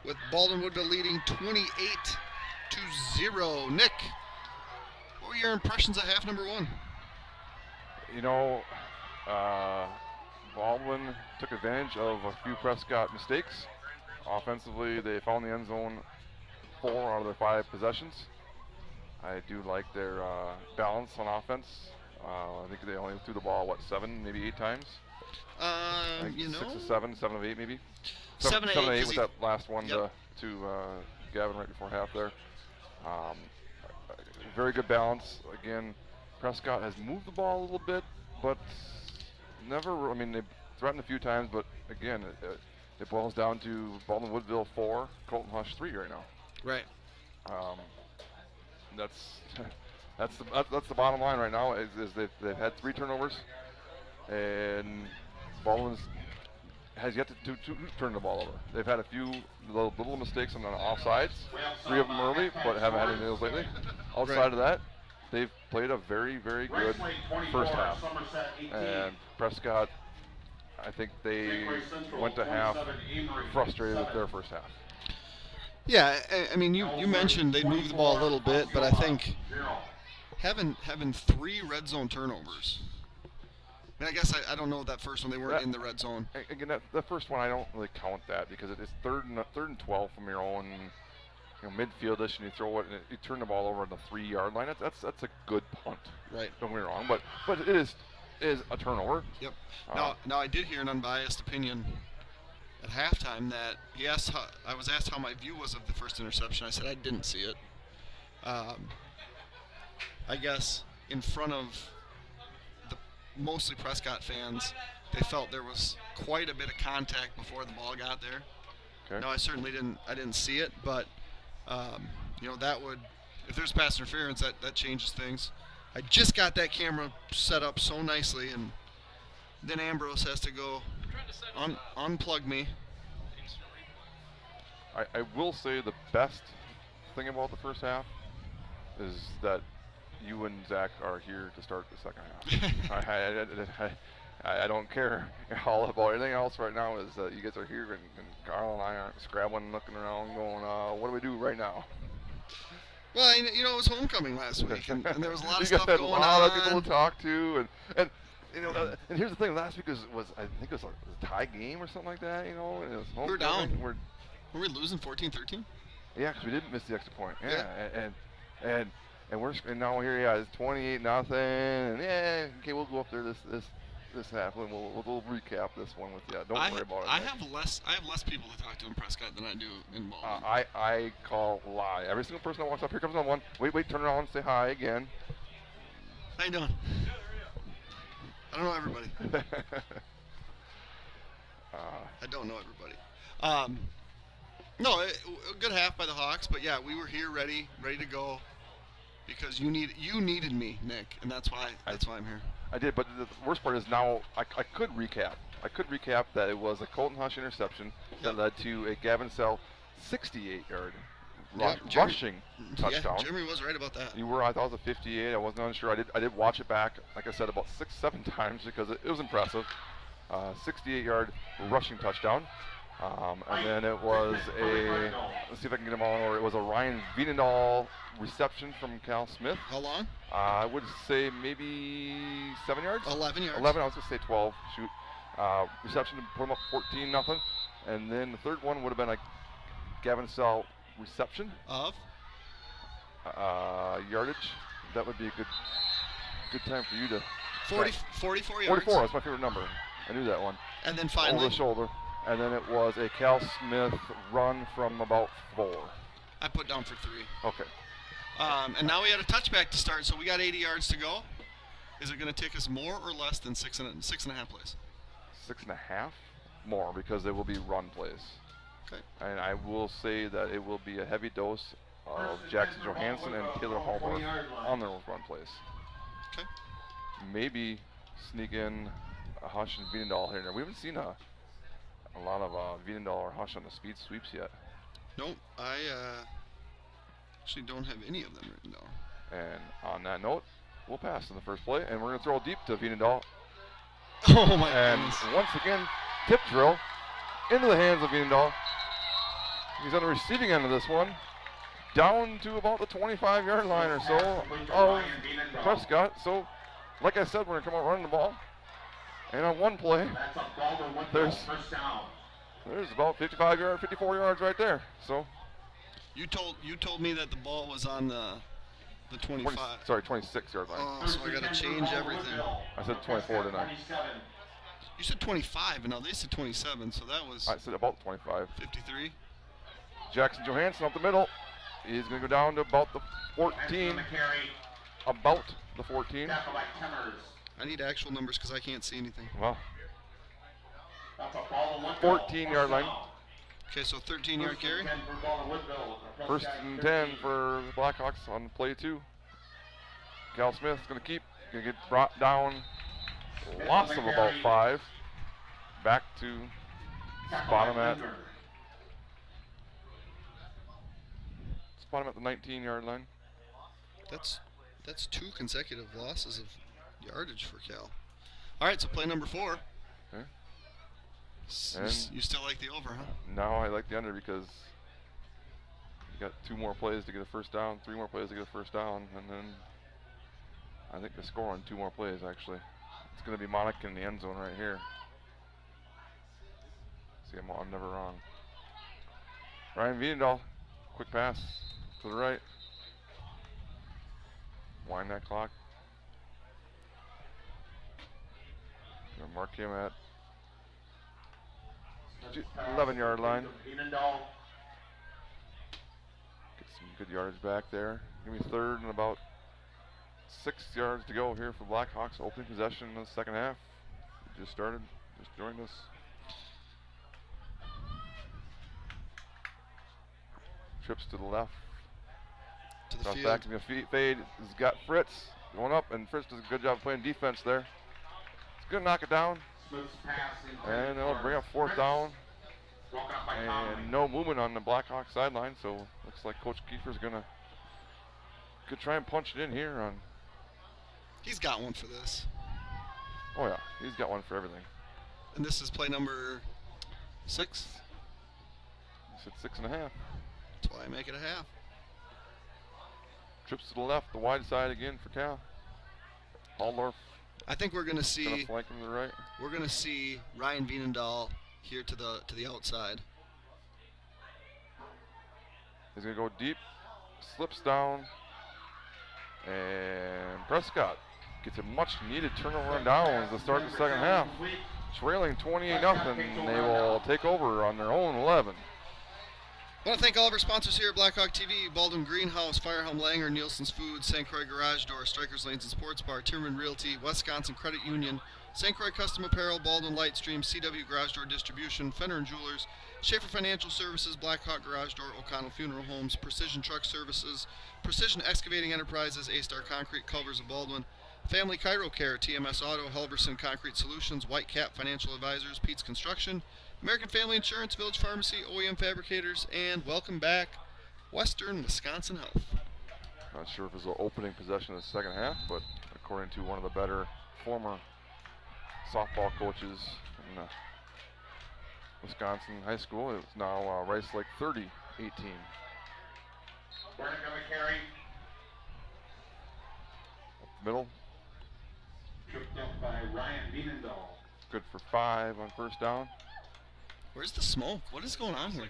with Baldwin-Woodville leading 28-0. Nick, what were your impressions of half number one? You know, Baldwin took advantage of a few Prescott mistakes. Offensively, they found the end zone 4 out of their 5 possessions. I do like their balance on offense. I think they only threw the ball, 7, maybe 8 times? 6 or 7, 7 of 8 maybe? 7 of 8 with that last one to Gavin right before half there. Very good balance. Again, Prescott has moved the ball a little bit, but never, I mean, they threatened a few times, but again, it boils down to Baldwin-Woodville 4, Colton Hush 3 right now. Right. That's the bottom line right now. Is they've had 3 turnovers, and Baldwin has yet to turn the ball over. They've had a few little mistakes on the offsides, 3 of them early, but haven't had any of those lately. Outside of that, they've played a very, very good first half. And Prescott, I think they went to half frustrated with their first half. Yeah, I mean, you mentioned they moved the ball a little bit, but I think having 3 red zone turnovers. I mean, I guess I don't know that first one. They weren't in the red zone. Again, the first one I don't really count that because it's third and 12 from your own, midfieldish, and you throw it and you turn the ball over on the 3-yard line. That's a good punt. Right. Don't get me wrong, but it is a turnover. Yep. Now I did hear an unbiased opinion at halftime that I was asked how my view was of the first interception. I said I didn't see it. I guess in front of the mostly Prescott fans, they felt there was quite a bit of contact before the ball got there. Okay. No, I certainly didn't see it, but that would, if there's pass interference, that changes things. I just got that camera set up so nicely, and then Ambrose has to go unplug me. I will say the best thing about the first half is that you and Zach are here to start the second half. I don't care all about anything else right now. Is you guys are here, and Carl and I aren't scrabbling, looking around, going, what do we do right now? Well, it was homecoming last week, and there was a lot of stuff going on. A lot of people to talk to, and here's the thing. Last week was I think it was a tie game or something like that. And it was homecoming. We're down. Were we losing 14-13? Yeah, because we didn't miss the extra point. Yeah. And now here, it's 28-0, and okay, we'll go up there this half, and we'll recap this one with you. Don't worry about it. I have less people to talk to in Prescott than I do in Baldwin. I call lie. Every single person that walks up here comes on one. Wait, turn around, say hi again. How you doing? I don't know everybody. I don't know everybody. No, a good half by the Hawks, but yeah, we were here ready to go because you needed me, Nick, and that's why I'm here. I did, but the worst part is now I could recap. I could recap that it was a Colton Hush interception that led to a Gavin Sell 68-yard rushing touchdown. Yeah, Jeremy was right about that. You were. I thought it was a 58. I wasn't unsure. I did watch it back, like I said, about 6-7 times because it was impressive. 68-yard rushing touchdown. And then it was let's see if I can get them all in order. It was a Ryan Vienendahl reception from Cal Smith. How long? I would say maybe 7 yards. 11 yards. 11. I was going to say 12. Shoot. Reception to put them up 14-0. And then the third one would have been a Gavin Sell reception of yardage. That would be a good time for you to. 44 yards. 44. That's my favorite number. I knew that one. And then finally. Over the shoulder. And then it was a Cal Smith run from about 4. I put down for 3. Okay. And now we had a touchback to start, so we got 80 yards to go. Is it going to take us more or less than 6.5 plays? 6.5? More, because they will be run plays. Okay. And I will say that it will be a heavy dose of Jackson Johansson and Taylor Hallworth on their run plays. Okay. Maybe sneak in a Hush and Vienendahl here and there. We haven't seen a lot of Vienendahl or Hush on the speed sweeps yet. Nope, I actually don't have any of them written down. And on that note, will pass in the first play, and we're going to throw deep to Vienendahl. Oh my And goodness. once again, tip drill into the hands of Vienendahl. He's on the receiving end of this one, down to about the 25-yard line or so of Prescott. So, like I said, we're going to come out running the ball. And on one play, there's about 54 yards right there. So You told me that the ball was on the 25. 26-yard line. Oh, so I got to change everything. I said 24, didn't I? You said 25, and now they said 27, so that was I said about 25. 53. Jackson Johansson up the middle. He's going to go down to about the 14. About the 14. I need actual numbers because I can't see anything. Well, 14-yard line. Okay, so 13-yard carry. First and 10 for the Blackhawks on play 2. Cal Smith's going to get brought down. Loss of about 5. Back to spot him at the 19-yard line. That's 2 consecutive losses of yardage for Cal. All right, so play number 4. Okay. You still like the over, huh? Now I like the under because you got 2 more plays to get a first down, 3 more plays to get a first down, and then I think they score on 2 more plays actually. It's going to be Monica in the end zone right here. See, I'm never wrong. Ryan Vienendahl, quick pass to the right. Wind that clock. Gonna mark him at 11-yard line. Get some good yardage back there. Give me 3rd and about 6 yards to go here for Blackhawks. Opening possession in the second half. We just started. Just joined us. Trips to the left. To the Drops field. back to the fade. He's got Fritz going up, and Fritz does a good job playing defense there. It's going to knock it down. And they'll bring up 4th down. And no movement on the Blackhawks sideline, so looks like Coach Kiefer's going to try and punch it in here on. He's got one for this. Oh yeah, he's got one for everything. And this is play number 6. He said 6.5. That's why I make it a half. Trips to the left, the wide side again for Cal. Haldorf. I think we're going to see. Gonna flank him to the right. We're going to see Ryan Vienendahl here to the outside. He's going to go deep, slips down, and Prescott gets a much-needed turnover down as the start of the second half. Trailing 28-0, they will take over on their own 11. I want to thank all of our sponsors here at Blackhawk TV, Baldwin Greenhouse, Firehelm Langer, Nielsen's Foods, St. Croix Garage Door, Strikers Lanes and Sports Bar, Timmerman Realty, Wisconsin Credit Union, St. Croix Custom Apparel, Baldwin Lightstream, CW Garage Door Distribution, Fenner and Jewelers, Schaefer Financial Services, Blackhawk Garage Door, O'Connell Funeral Homes, Precision Truck Services, Precision Excavating Enterprises, A-Star Concrete, Culvers of Baldwin, Family Chiro Care, TMS Auto, Helverson Concrete Solutions, White Cap Financial Advisors, Pete's Construction, American Family Insurance, Village Pharmacy, OEM Fabricators, and welcome back, Western Wisconsin Health. Not sure if it was an opening possession in the second half, but according to one of the better former softball coaches in Wisconsin high school, it's now Rice Lake 30-18. Up middle. Tripped up by Ryan Vienendahl. Good for 5 on first down. Where's the smoke? What is going on here? It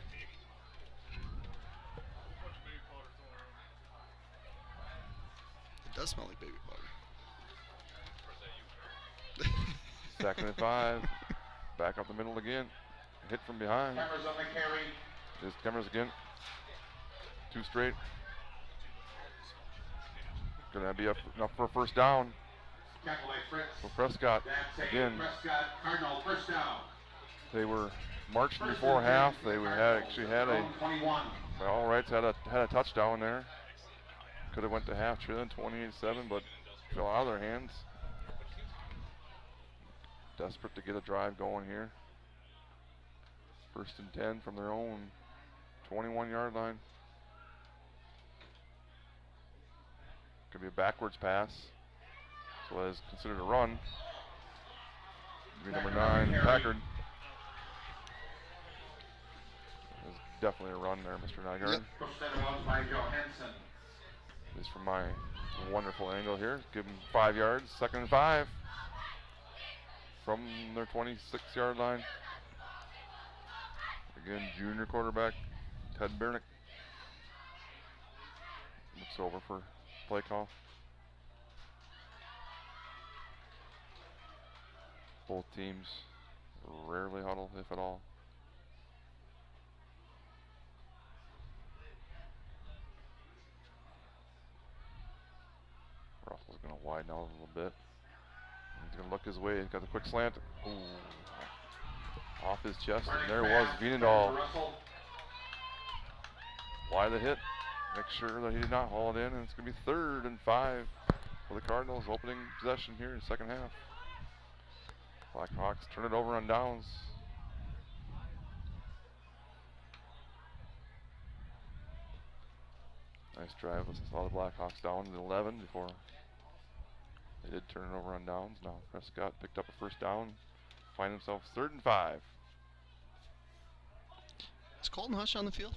does smell like baby powder. Second and 5. Back up the middle again. Hit from behind. Cameras on the carry. Just cameras again. 2 straight. Gonna be enough for a first down. For Prescott again. Prescott, Cardinal, first down. They were marching before half. They actually had a. All Rights had a touchdown there. Could have went to half, trailing 28-7, but fell out of their hands. Desperate to get a drive going here. First and 10 from their own 21-yard line. Could be a backwards pass. So that is considered a run. Number 9, Packard. That's definitely a run there, Mr. Nygaard. Yep. At least from my wonderful angle here. Give him 5 yards, 2nd and 5. From their 26-yard line. Again, junior quarterback, Ted Bernick. Looks over for play call. Both teams rarely huddle, if at all. Russell's going to widen out a little bit. He's going to look his way. He's got the quick slant. Ooh. Off his chest. And there was Vienendahl. Why the hit? Make sure that he did not haul it in. And it's going to be 3rd and 5 for the Cardinals. Opening possession here in the second half. Blackhawks turn it over on downs. Nice drive. Let's saw the Blackhawks down to 11 before they did turn it over on downs. Now Prescott picked up a first down. Find himself 3rd and 5. Is Colton Hush on the field?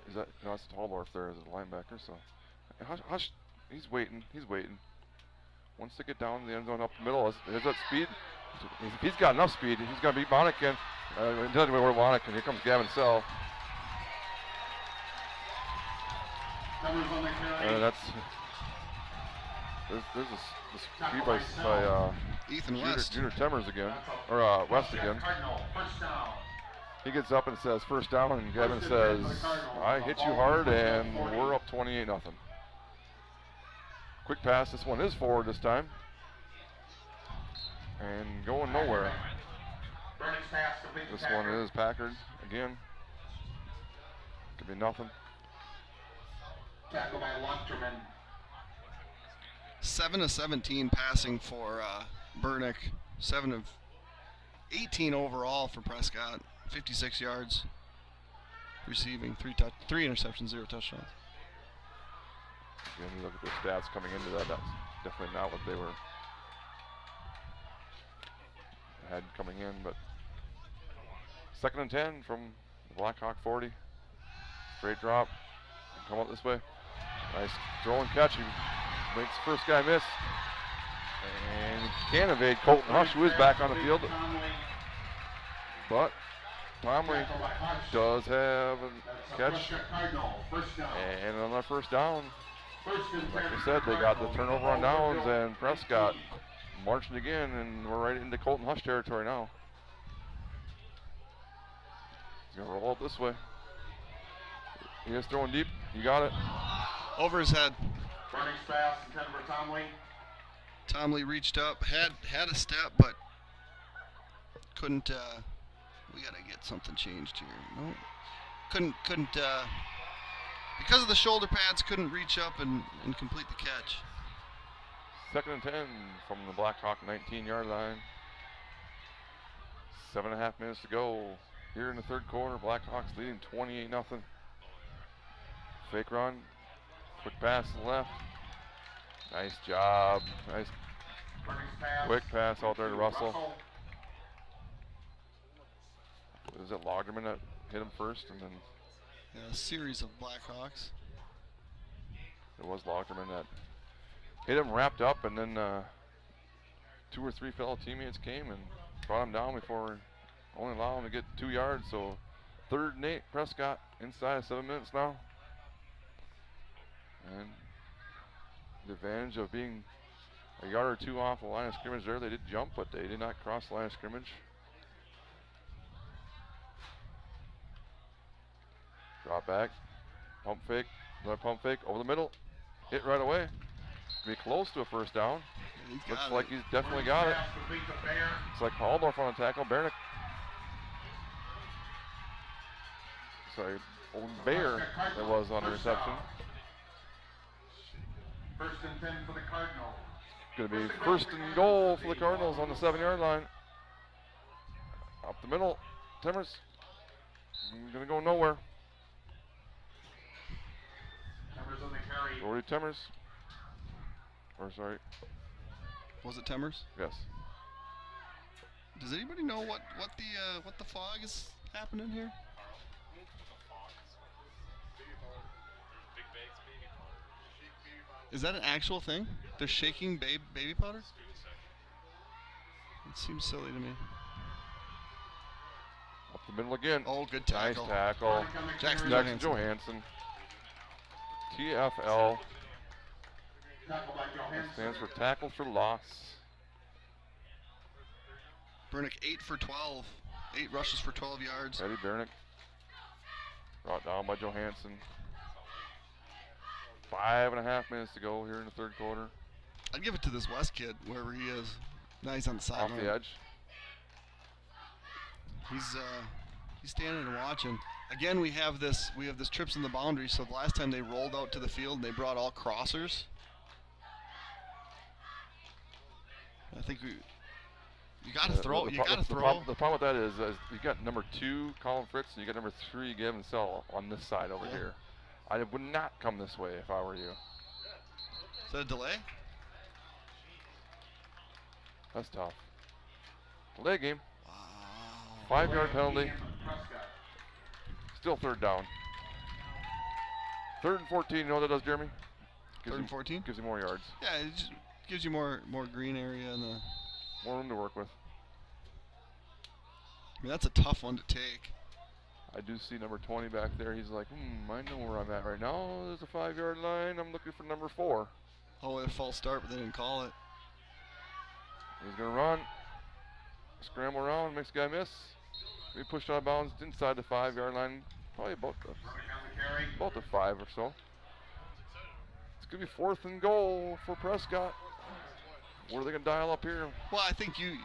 Is that, no, it's Tallborf there as a linebacker. So Hush, he's waiting. He's waiting. Once they get down to the end zone up the middle, is that speed? If he's got enough speed, he's going to beat Monacan. It doesn't matter where Monacan. Here comes Gavin Sell. That's there's a speed by Ethan West. Junior Temmers again, or West again. He gets up and says first down, and Gavin says, "I hit you hard, and we're up 28-0." Quick pass. This one is forward this time, and going nowhere. This one is Packard again. Could be nothing. Tackle by Lunterman. 7 of 17 passing for Bernick. 7 of 18 overall for Prescott. 56 yards receiving. 3 interceptions, 0 touchdowns. Again, you look at the stats coming into that. That's definitely not what they had coming in. But 2nd and 10 from the Blackhawk 40. Straight drop. Come up this way. Nice throw and catch. He makes the first guy miss. And he can evade Colton Hush, who is back on the field. But Tomley does have a catch. And on that first down, like I said, they got the turnover on downs, and Prescott marching again, and we're right into Colton Hush territory now. He's going to roll it this way. He is throwing deep. You got it. Over his head. Running fast, intended for Tomley. Tomley reached up, had a step, but couldn't. We gotta get something changed here. No, couldn't. Because of the shoulder pads, couldn't reach up and complete the catch. 2nd and 10 from the Blackhawk 19-yard line. 7.5 minutes to go here in the 3rd quarter. Blackhawks leading 28-0. Fake run, quick pass to the left. Nice job. Nice quick pass out there to Russell. Was it Lagerman that hit him first, and then a series of Blackhawks. It was Lagerman that hit him, wrapped up, and then 2 or 3 fellow teammates came and brought him down before only allowing him to get 2 yards. So 3rd and 8, Prescott inside of 7 minutes now. And the advantage of being a yard or 2 off the line of scrimmage there. They did jump, but they did not cross the line of scrimmage. Drop back, pump fake, another pump fake over the middle. Hit right away. Be close to a first down. Looks like he's definitely got it. It's like Haldorf on a tackle. Bernick. Sorry, old Bear that was on the reception. 1st and 10 for the Cardinals. Going to be 1st and goal for the Cardinals on the 7-yard line. Up the middle, Timmers. Going to go nowhere. Timmers on the carry. Gordy Timmers. Or sorry. Was it Timbers? Yes. Does anybody know what the fog is happening here? Is that an actual thing? They're shaking baby powder? It seems silly to me. Up the middle again. Oh, good tackle. Nice tackle. Jackson Johansson. TFL. That stands for tackle for loss. Bernick 8 for 12. 8 rushes for 12 yards. Eddie Bernick. Brought down by Johansson. 5.5 minutes to go here in the third quarter. I'd give it to this West kid, wherever he is. Now he's on the sideline. Off the edge. He's standing and watching. Again, we have this trips in the boundary. So the last time they rolled out to the field, they brought all crossers. I think you got to throw. You got to throw. The problem with that is you got number 2, Colin Fritz, and you got number 3, Gavin Sell on this side over here. I would not come this way if I were you. Is that a delay? That's tough. Delay game. Wow. 5-yard penalty. Still third down. 3rd and 14. You know what that does, Jeremy? 3rd and 14? Gives you more yards. Yeah, it just gives you more green area and more room to work with. I mean, that's a tough one to take. I do see number 20 back there. He's like, I know where I'm at right now. There's a 5-yard line. I'm looking for number 4. Oh, a false start, but they didn't call it. He's going to run. Scramble around. Makes the guy miss. He pushed out of bounds inside the 5-yard line. Probably about the 5 or so. It's going to be 4th and goal for Prescott. What are they going to dial up here? Well, I think you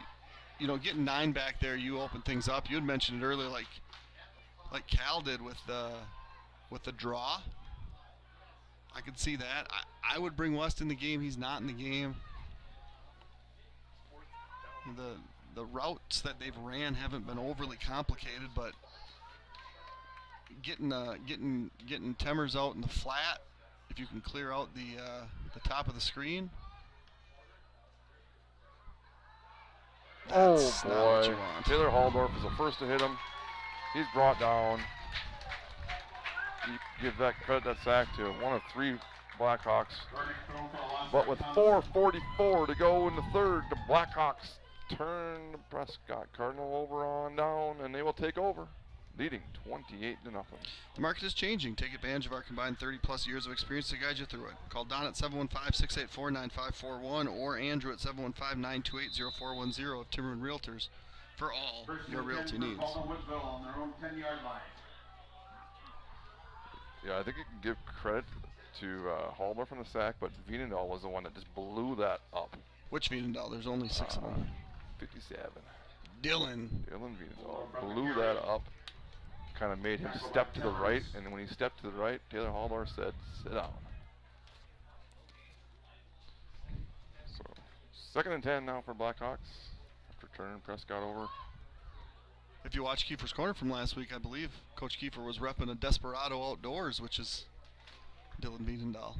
know, getting 9 back there, you open things up. You had mentioned it earlier, like Cal did with the draw. I could see that. I would bring West in the game. He's not in the game. The routes that they've ran haven't been overly complicated, but getting Timbers out in the flat, if you can clear out the top of the screen. Oh boy! Taylor Haldorf is the first to hit him. He's brought down. You give that credit, that sack to one of 3 Blackhawks. But with 4:44 to go in the third, the Blackhawks turn the Prescott Cardinal over on down, and they will take over, leading 28-0. The market is changing. Take advantage of our combined 30-plus years of experience to guide you through it. Call Don at 715-684-9541 or Andrew at 715-928-0410 of Timberman Realtors for all your realty needs. Baldwin-Woodville on their own 10-yard line. Yeah, I think you can give credit to Hallmer from the sack, but Veenendahl was the one that just blew that up. Which Veenendahl? There's only 6 of them. 57. Dylan Veenendahl blew that up. Kind of made him step to the right, and when he stepped to the right, Taylor Hallmer said, "Sit down." So, 2nd and 10 now for Blackhawks after turning Prescott over. If you watch Kiefer's Corner from last week, I believe Coach Kiefer was repping a Desperado outdoors, which is Dylan Veenendahl.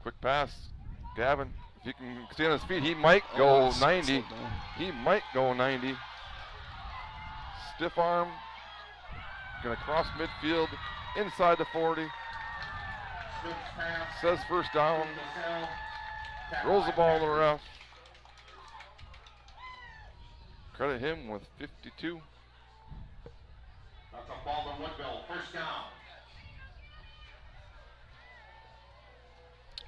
Quick pass. Gavin, if he can stay on his feet, he might go 90. He might go 90. Stiff arm. Going to cross midfield inside the 40. Says first down. Rolls the ball to the ref. Credit him with 52. That's a Baldwin-Woodville, first down.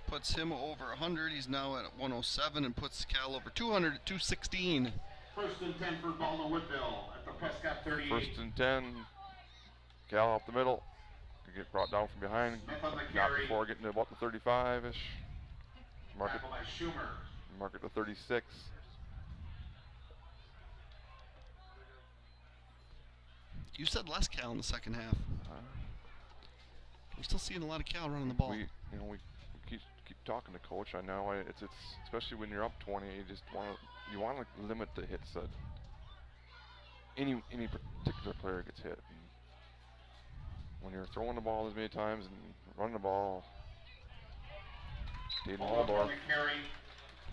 Puts him over 100. He's now at 107 and puts Cal over 200 at 216. 1st and 10 for Baldwin-Woodville at the Prescott 38. 1st and 10. Cal up the middle. Could get brought down from behind. Not before getting to about the 35-ish. Mark it, mark it to 36. You said less Cal in the second half. We're still seeing a lot of Cal running the ball. We keep talking to Coach. I know it's especially when you're up 20, you just want to limit the hits that any particular player gets hit. And when you're throwing the ball as many times and running the ball, Caden Hold on Waldorf. the carry.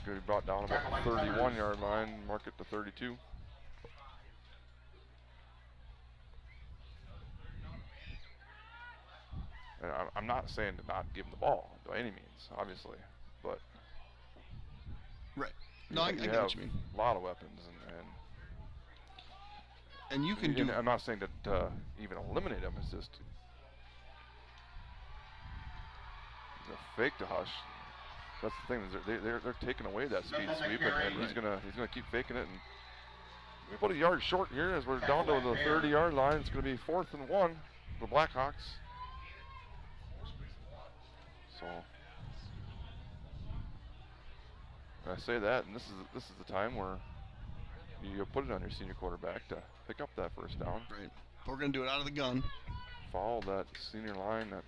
Going to be brought down about the 31-yard line. Mark it to 32. And I'm not saying to not give him the ball by any means, obviously, but Right. No, I get what you mean. A lot of weapons, and you can do. I'm not saying to even eliminate them. It's just fake to hush. That's the thing. Is they're taking away that speed sweep, and he's gonna keep faking it. And we put a yard short here as we're down to the 30-yard line. It's gonna be 4th and 1 for the Blackhawks. So I say that, and this is the time where you put it on your senior quarterback to pick up that first down. Right. But we're gonna do it out of the gun. Follow that senior line, that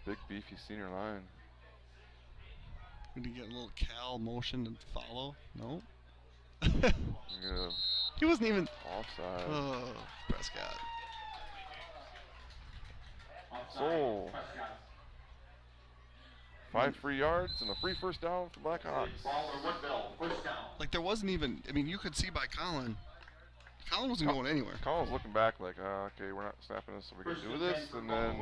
big beefy senior line. Gonna get a little Cal motion and follow. No. He wasn't even offside. Oh, Prescott. So 5 free yards and a free first down for Blackhawks. Baldwin-Woodville, first down. Like there wasn't even. I mean, you could see by Colin. Colin wasn't going anywhere. Colin's looking back like, okay, we're not snapping this, so we can do this, and then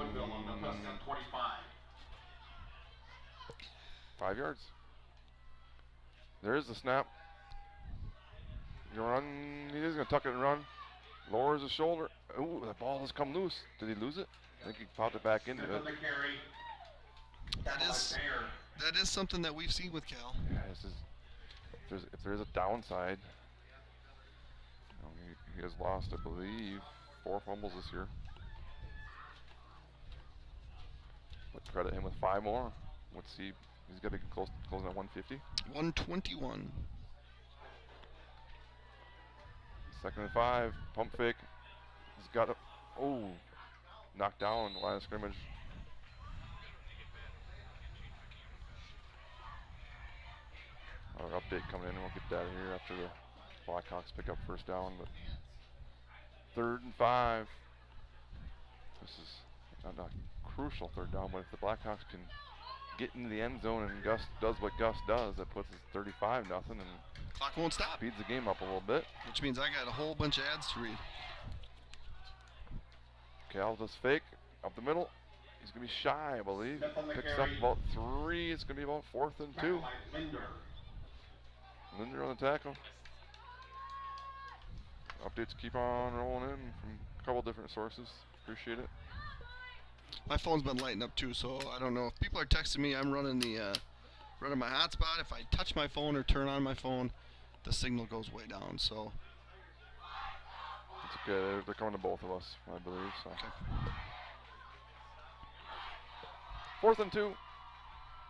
5 yards. There is the snap. You run. He is going to tuck it and run. Lowers his shoulder. Ooh, that ball has come loose. Did he lose it? I think he popped it back into it. That is something that we've seen with Cal. Yeah, if there's a downside, he has lost, I believe, 4 fumbles this year. But credit him with 5 more. Let's see, he's got to be closing at 150. 121. 2nd and 5, pump fake. He's got a, knocked down the line of scrimmage. Our update coming in, and we'll get that here after the Blackhawks pick up first down. But 3rd and 5. This is not a crucial 3rd down, but if the Blackhawks can get into the end zone and Gus does what Gus does, that puts us 35-0 and clock won't stop. Speeds the game up a little bit. Which means I got a whole bunch of ads to read. Cal does fake up the middle. He's going to be shy, I believe. Picks up about 3. It's going to be about 4th and 2. Linder on the tackle. Updates keep on rolling in from a couple different sources. Appreciate it. My phone's been lighting up too, so I don't know if people are texting me. I'm running running my hotspot. If I touch my phone or turn on my phone, the signal goes way down. So it's okay. They're coming to both of us, I believe. So. Okay. 4th and 2.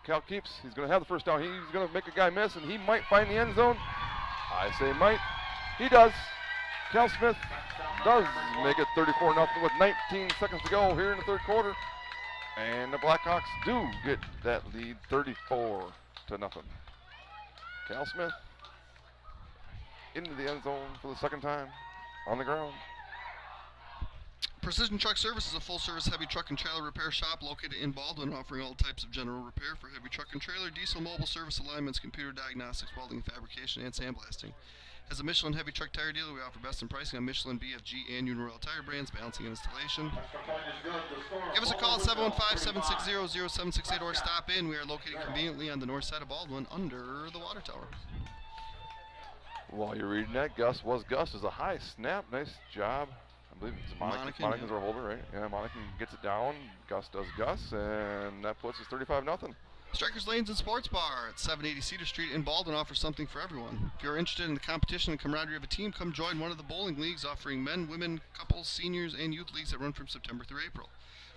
Cal keeps. He's going to have the first down. He's going to make a guy miss, and he might find the end zone. I say might. He does. Cal Smith does make it 34-0 with 19 seconds to go here in the 3rd quarter. And the Blackhawks do get that lead 34-0. Cal Smith into the end zone for the 2nd time on the ground. Precision Truck Service is a full-service heavy truck and trailer repair shop located in Baldwin, offering all types of general repair for heavy truck and trailer, diesel, mobile service alignments, computer diagnostics, welding, fabrication, and sandblasting. As a Michelin heavy truck tire dealer, we offer best in pricing on Michelin, BFG, and Uniroyal tire brands, balancing and installation. Give us a call at 715-760-0768 or stop in. We are located conveniently on the north side of Baldwin under the water tower. While you're reading that, Gus is a high snap. Nice job. I believe it's Monikin's our holder, right? Yeah, Monikin gets it down. Gus does Gus, and that puts us 35-0. Strikers Lanes and Sports Bar at 780 Cedar Street in Baldwin offers something for everyone. If you're interested in the competition and camaraderie of a team, come join one of the bowling leagues offering men, women, couples, seniors, and youth leagues that run from September through April.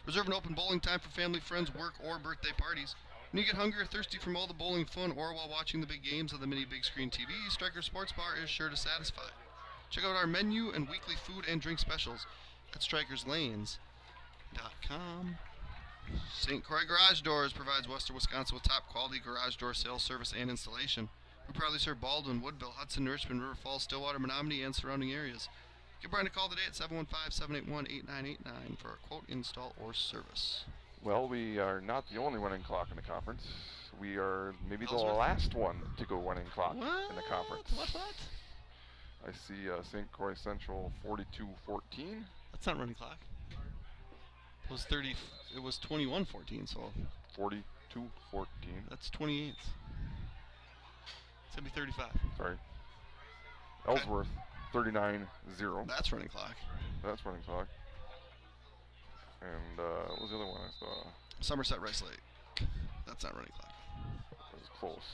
Reserve an open bowling time for family, friends, work, or birthday parties. When you get hungry or thirsty from all the bowling fun or while watching the big games on the mini big screen TV, Strikers Sports Bar is sure to satisfy. Check out our menu and weekly food and drink specials at strikerslanes.com. St. Croix Garage Doors provides Western Wisconsin with top quality garage door sales, service, and installation. We proudly serve Baldwin, Woodville, Hudson, Richmond, River Falls, Stillwater, Menominee, and surrounding areas. Give Brian a call today at 715-781-8989 for a quote, install, or service. Well, we are not the only running clock in the conference. We are maybe the Ellsworth? last one to go running clock What? in the conference. What? I see St. Croix Central 42-14. That's not running clock. It was 30. It was 21-14. So 42-14. that's 28. It's gonna be 35. Sorry. Ellsworth 39-0. That's running clock. That's running clock. And what was the other one I saw? Somerset Rice Lake. That's not running clock. That was close.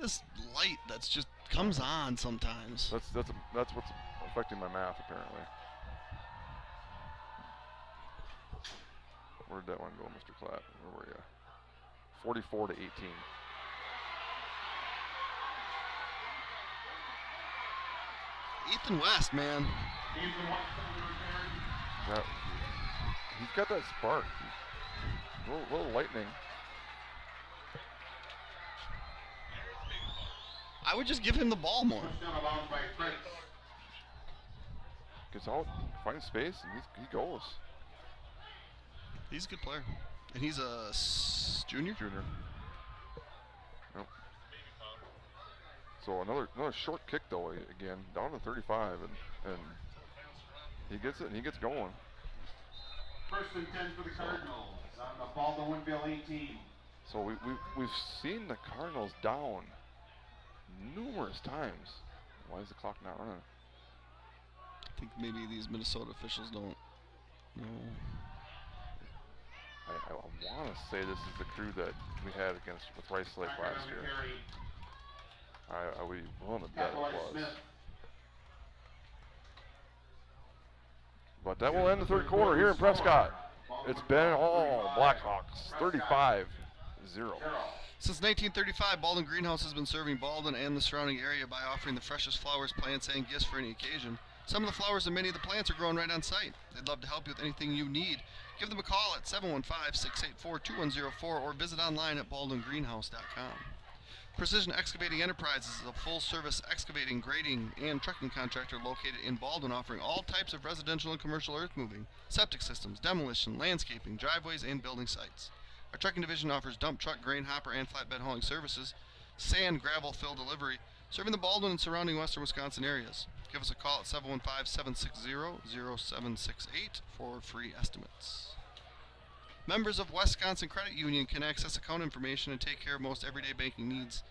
This light that's just comes on sometimes. That's what's affecting my math apparently. Where'd that one go, Mr. Klatt? Where were you? 44-18. Ethan West, man. Yeah, he's got that spark. A little lightning. I would just give him the ball more. Gets out, finds space, and he goes. He's a good player. And he's a junior? Junior. Yep. So another short kick though, again, down to 35, and he gets it and he gets going. First and 10 for the Cardinals on the Baldwin-Woodville 18. So we've seen the Cardinals down numerous times. Why is the clock not running? I think maybe these Minnesota officials don't know. I want to say this is the crew that we had with Rice Lake last year. I would be willing to bet it was. But that will end the third quarter here in Prescott. It's been all Blackhawks, 35-0. Since 1935, Baldwin Greenhouse has been serving Baldwin and the surrounding area by offering the freshest flowers, plants, and gifts for any occasion. Some of the flowers and many of the plants are grown right on site. They'd love to help you with anything you need. Give them a call at 715-684-2104 or visit online at baldwingreenhouse.com. Precision Excavating Enterprises is a full-service excavating, grading, and trucking contractor located in Baldwin, offering all types of residential and commercial earth moving, septic systems, demolition, landscaping, driveways, and building sites. Our trucking division offers dump truck, grain hopper, and flatbed hauling services, sand, gravel, fill delivery, serving the Baldwin and surrounding western Wisconsin areas. Give us a call at 715-760-0768 for free estimates. Members of Wisconsin Credit Union can access account information and take care of most everyday banking needs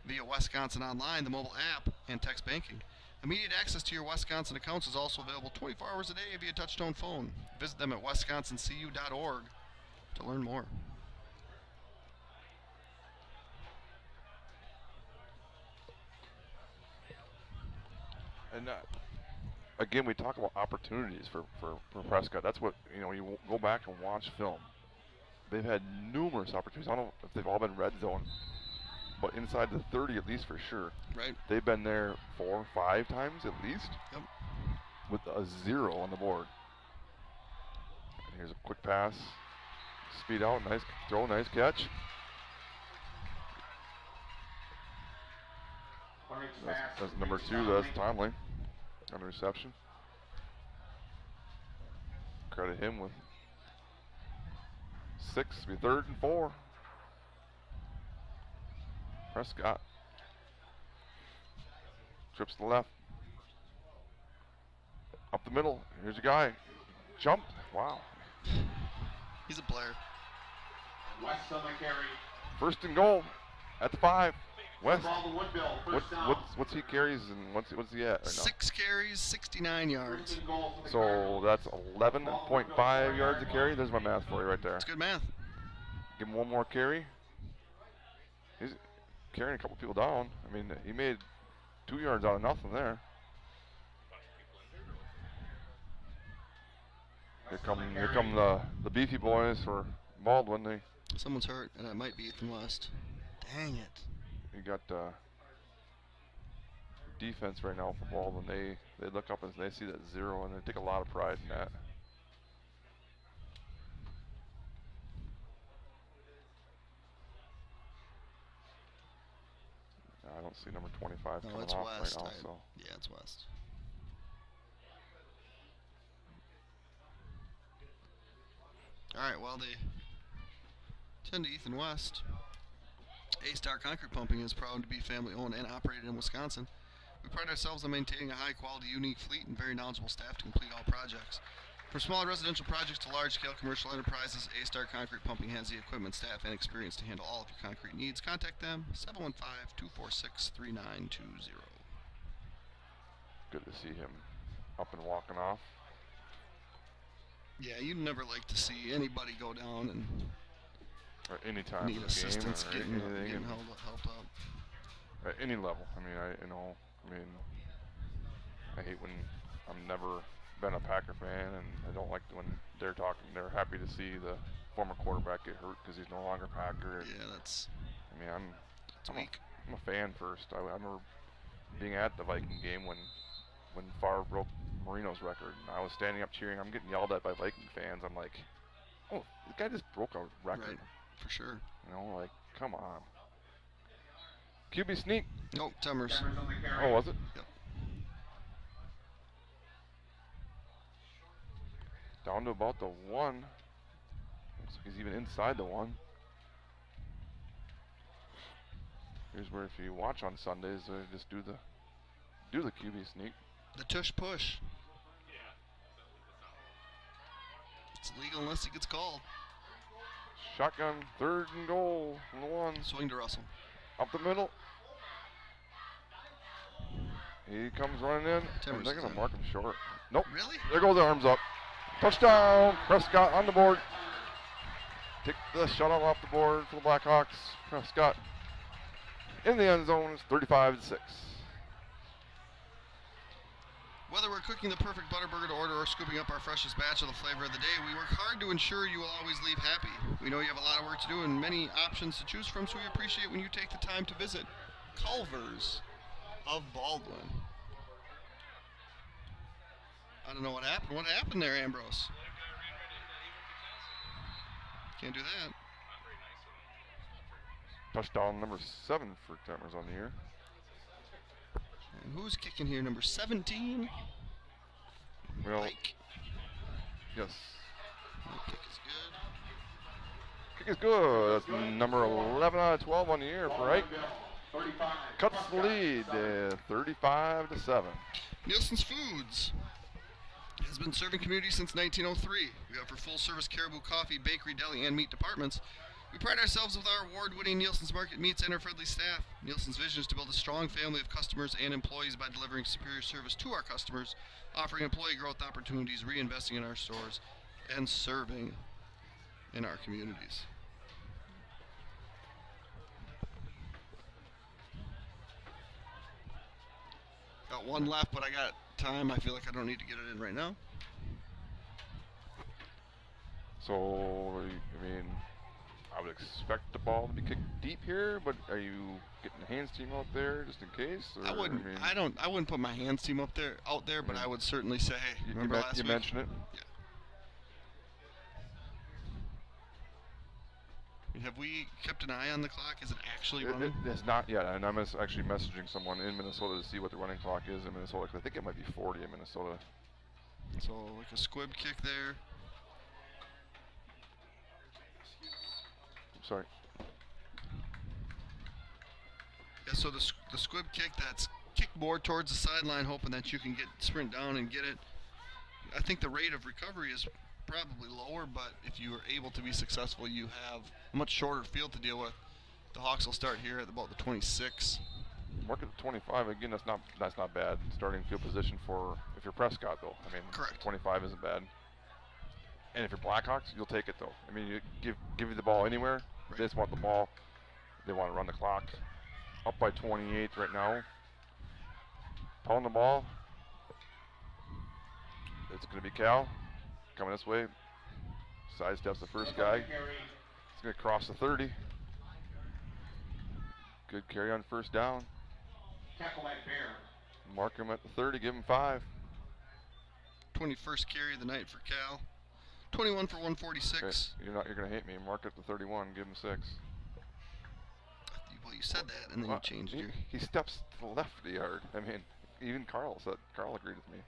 via Wisconsin Online, the mobile app, and text banking. Immediate access to your Wisconsin accounts is also available 24 hours a day via touch-tone phone. Visit them at wisconsincu.org to learn more. And again, we talk about opportunities for Prescott. That's what, you go back and watch film. They've had numerous opportunities. I don't know if they've all been red zone, but inside the 30 at least for sure. Right. They've been there 4 or 5 times at least. Yep. With a 0 on the board. And here's a quick pass. Speed out, nice throw, nice catch. That's number 2, that's Tomley on the reception. Credit him with 6, be 3rd and 4. Prescott. Trips to the left. Up the middle, here's a guy. Jumped, wow. He's a player. West on the carry. 1st and goal at the 5. West. Baldwin-Woodville, What's he carries and what's he at right now? 6 carries, 69 yards. So that's 11.5 yards a carry. There's my math for you right there. That's good math. Give him one more carry. He's carrying a couple people down. I mean, he made 2 yards out of nothing there. Here come the beefy boys for Baldwin. Someone's hurt, and it might be Ethan West. Dang it. You got defense right now for Baldwin. They look up and they see that 0, and they take a lot of pride in that. I don't see number 25 No, coming it's off West. right now. So Yeah, it's West. Alright, well, they tend to Ethan West. A-Star Concrete Pumping is proud to be family-owned and operated in Wisconsin. We pride ourselves on maintaining a high-quality, unique fleet and very knowledgeable staff to complete all projects. From small residential projects to large-scale commercial enterprises, A-Star Concrete Pumping has the equipment, staff, and experience to handle all of your concrete needs. Contact them, 715-246-3920. Good to see him up and walking off. Yeah, you'd never like to see anybody go down and Or any time need in the assistance game or getting anything. helped up. At any level. I mean, I hate when I'm never been a Packer fan, and I don't like when they're talking. They're happy to see the former quarterback get hurt because he's no longer Packer. And, Yeah, that's. I mean, I'm weak. I'm a fan first. I remember being at the Viking game when Favre broke Marino's record, and I was standing up cheering. I'm getting yelled at by Viking fans. I'm like, oh, the guy just broke a record. Right, for sure. You know, like, come on. QB sneak. Nope, Temmers. Cameras on the carry. Oh, was it? Yep. Down to about the 1. Looks like he's even inside the 1. Here's where if you watch on Sundays, just do the QB sneak. The tush push. It's legal unless it gets called. Shotgun, 3rd and goal from the 1. Swing to Russell. Up the middle. He comes running in. Timbers They're is going to in. mark him short. Nope. Really? There goes the arms up. Touchdown. Prescott on the board. Take the shutout off the board for the Blackhawks. Prescott in the end zone is 35-6. Whether we're cooking the perfect butter burger to order or scooping up our freshest batch of the flavor of the day, we work hard to ensure you will always leave happy. We know you have a lot of work to do and many options to choose from, so we appreciate when you take the time to visit Culver's of Baldwin. I don't know what happened. What happened there, Ambrose? Can't do that. Touchdown number 7 for Timbers on the year. And who's kicking here? Number 17. Well, Mike. yes. That kick is good. Kick is good. That's number 11 out of 12 on the year for Ike. 35. Cuts the lead, 35-7. Nielsen's Foods has been serving communities since 1903. We offer full-service caribou coffee, bakery, deli, and meat departments. We pride ourselves with our award-winning Nielsen's Market Meats and our friendly staff. Nielsen's vision is to build a strong family of customers and employees by delivering superior service to our customers, offering employee growth opportunities, reinvesting in our stores, and serving in our communities. Got one left, but I got time. I feel like I don't need to get it in right now. So, I mean, I would expect the ball to be kicked deep here, but are you getting the hands team out there just in case? Or, I wouldn't. mean, I wouldn't put my hands team out there, but Yeah. I would certainly say, hey, remember last you week? mentioned it. Yeah. Have we kept an eye on the clock? Is it actually running? It's not yet, and I'm actually messaging someone in Minnesota to see what the running clock is in Minnesota, 'cause I think it might be 40 in Minnesota. So like a squib kick there. I'm sorry. Yeah. So the squib kick, that's kick more towards the sideline, hoping that you can sprint down and get it. I think the rate of recovery is probably lower, but if you are able to be successful, you have a much shorter field to deal with. The Hawks will start here at about the 26. Mark at 25 again. That's not bad. Starting field position for if you're Prescott though. I mean, Correct. 25 isn't bad. And if you're Blackhawks, you'll take it though. I mean, you give you the ball anywhere. Right. They just want the ball. They want to run the clock. Up by 28 right now. Pound the ball. It's going to be Cal coming this way. Sidesteps the first guy. It's going to cross the 30. Good carry on first down. Tackle that bear. Mark him at the 30, give him 5. 21st carry of the night for Cal. 21 for 146. Okay, you're going to hate me. Mark at the 31, give him 6. Well, you said that, and then you changed your. He steps to the left of the yard. I mean, even Carl agreed with me.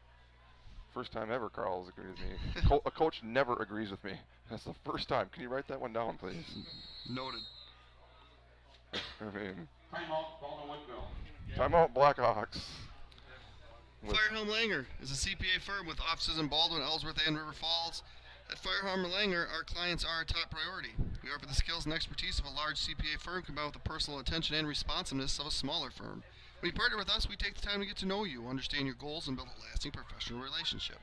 First time ever Carl's agreed with me. A coach never agrees with me. That's the first time. Can you write that one down, please? Noted. I mean, Timeout, Baldwin-Woodville. timeout, Blackhawks. Firehelm Langer is a CPA firm with offices in Baldwin, Ellsworth, and River Falls. At Firehelm Langer, our clients are our top priority. We offer the skills and expertise of a large CPA firm combined with the personal attention and responsiveness of a smaller firm. When you partner with us, we take the time to get to know you, understand your goals, and build a lasting professional relationship.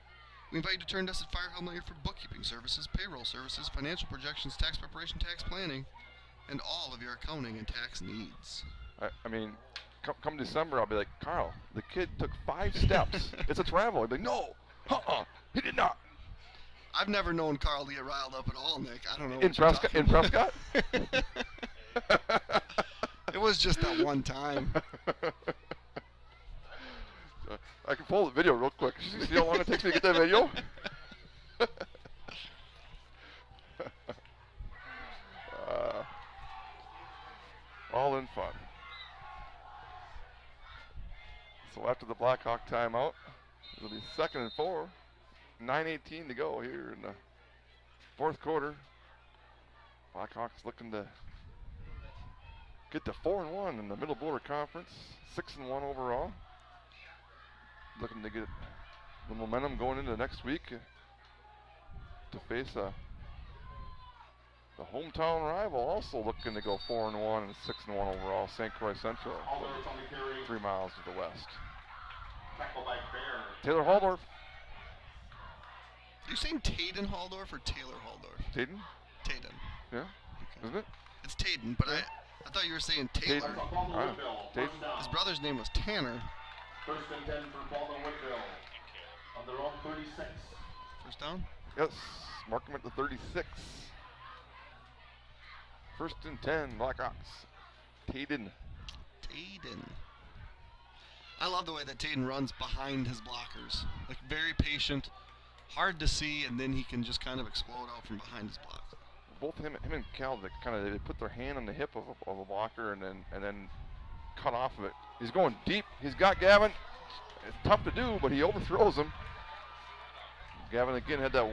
We invite you to turn to us at Firehelm Langer for bookkeeping services, payroll services, financial projections, tax preparation, tax planning, and all of your accounting and tax needs. I mean, come December, I'll be like, Carl, the kid took 5 steps. It's a travel. I'll be like, no, he did not. I've never known Carl to get riled up at all, Nick. I don't know. In Prescott? It was just that one time. I can pull the video real quick. See how long it takes me to get that video? All in fun. So after the Blackhawk timeout, it'll be 2nd and 4. 9:18 to go here in the 4th quarter. Blackhawks looking to get to 4-1 in the Middle Border Conference. 6-1 overall. Looking to get the momentum going into next week to face the hometown rival, also looking to go 4-1 and 6-1 overall. St. Croix Central, 3 miles to the west. Taylor Haldorf. Are you saying Tayden Haldorf or Taylor Haldorf? Tayden? Tayden. Yeah, Okay. isn't it? It's Tayden, but I thought you were saying Taylor. Tayden. His brother's name was Tanner. 1st and 10 for Baldwin-Woodville. On their own 36. First down? Yes, mark him at the 36. 1st and 10, Blackhawks. Tayden. I love the way that Tayden runs behind his blockers. Like, very patient, hard to see, and then he can just kind of explode out from behind his block. Both him and Cal, they put their hand on the hip of a blocker and then cut off of it. He's going deep. He's got Gavin. It's tough to do, but he overthrows him. Gavin again had that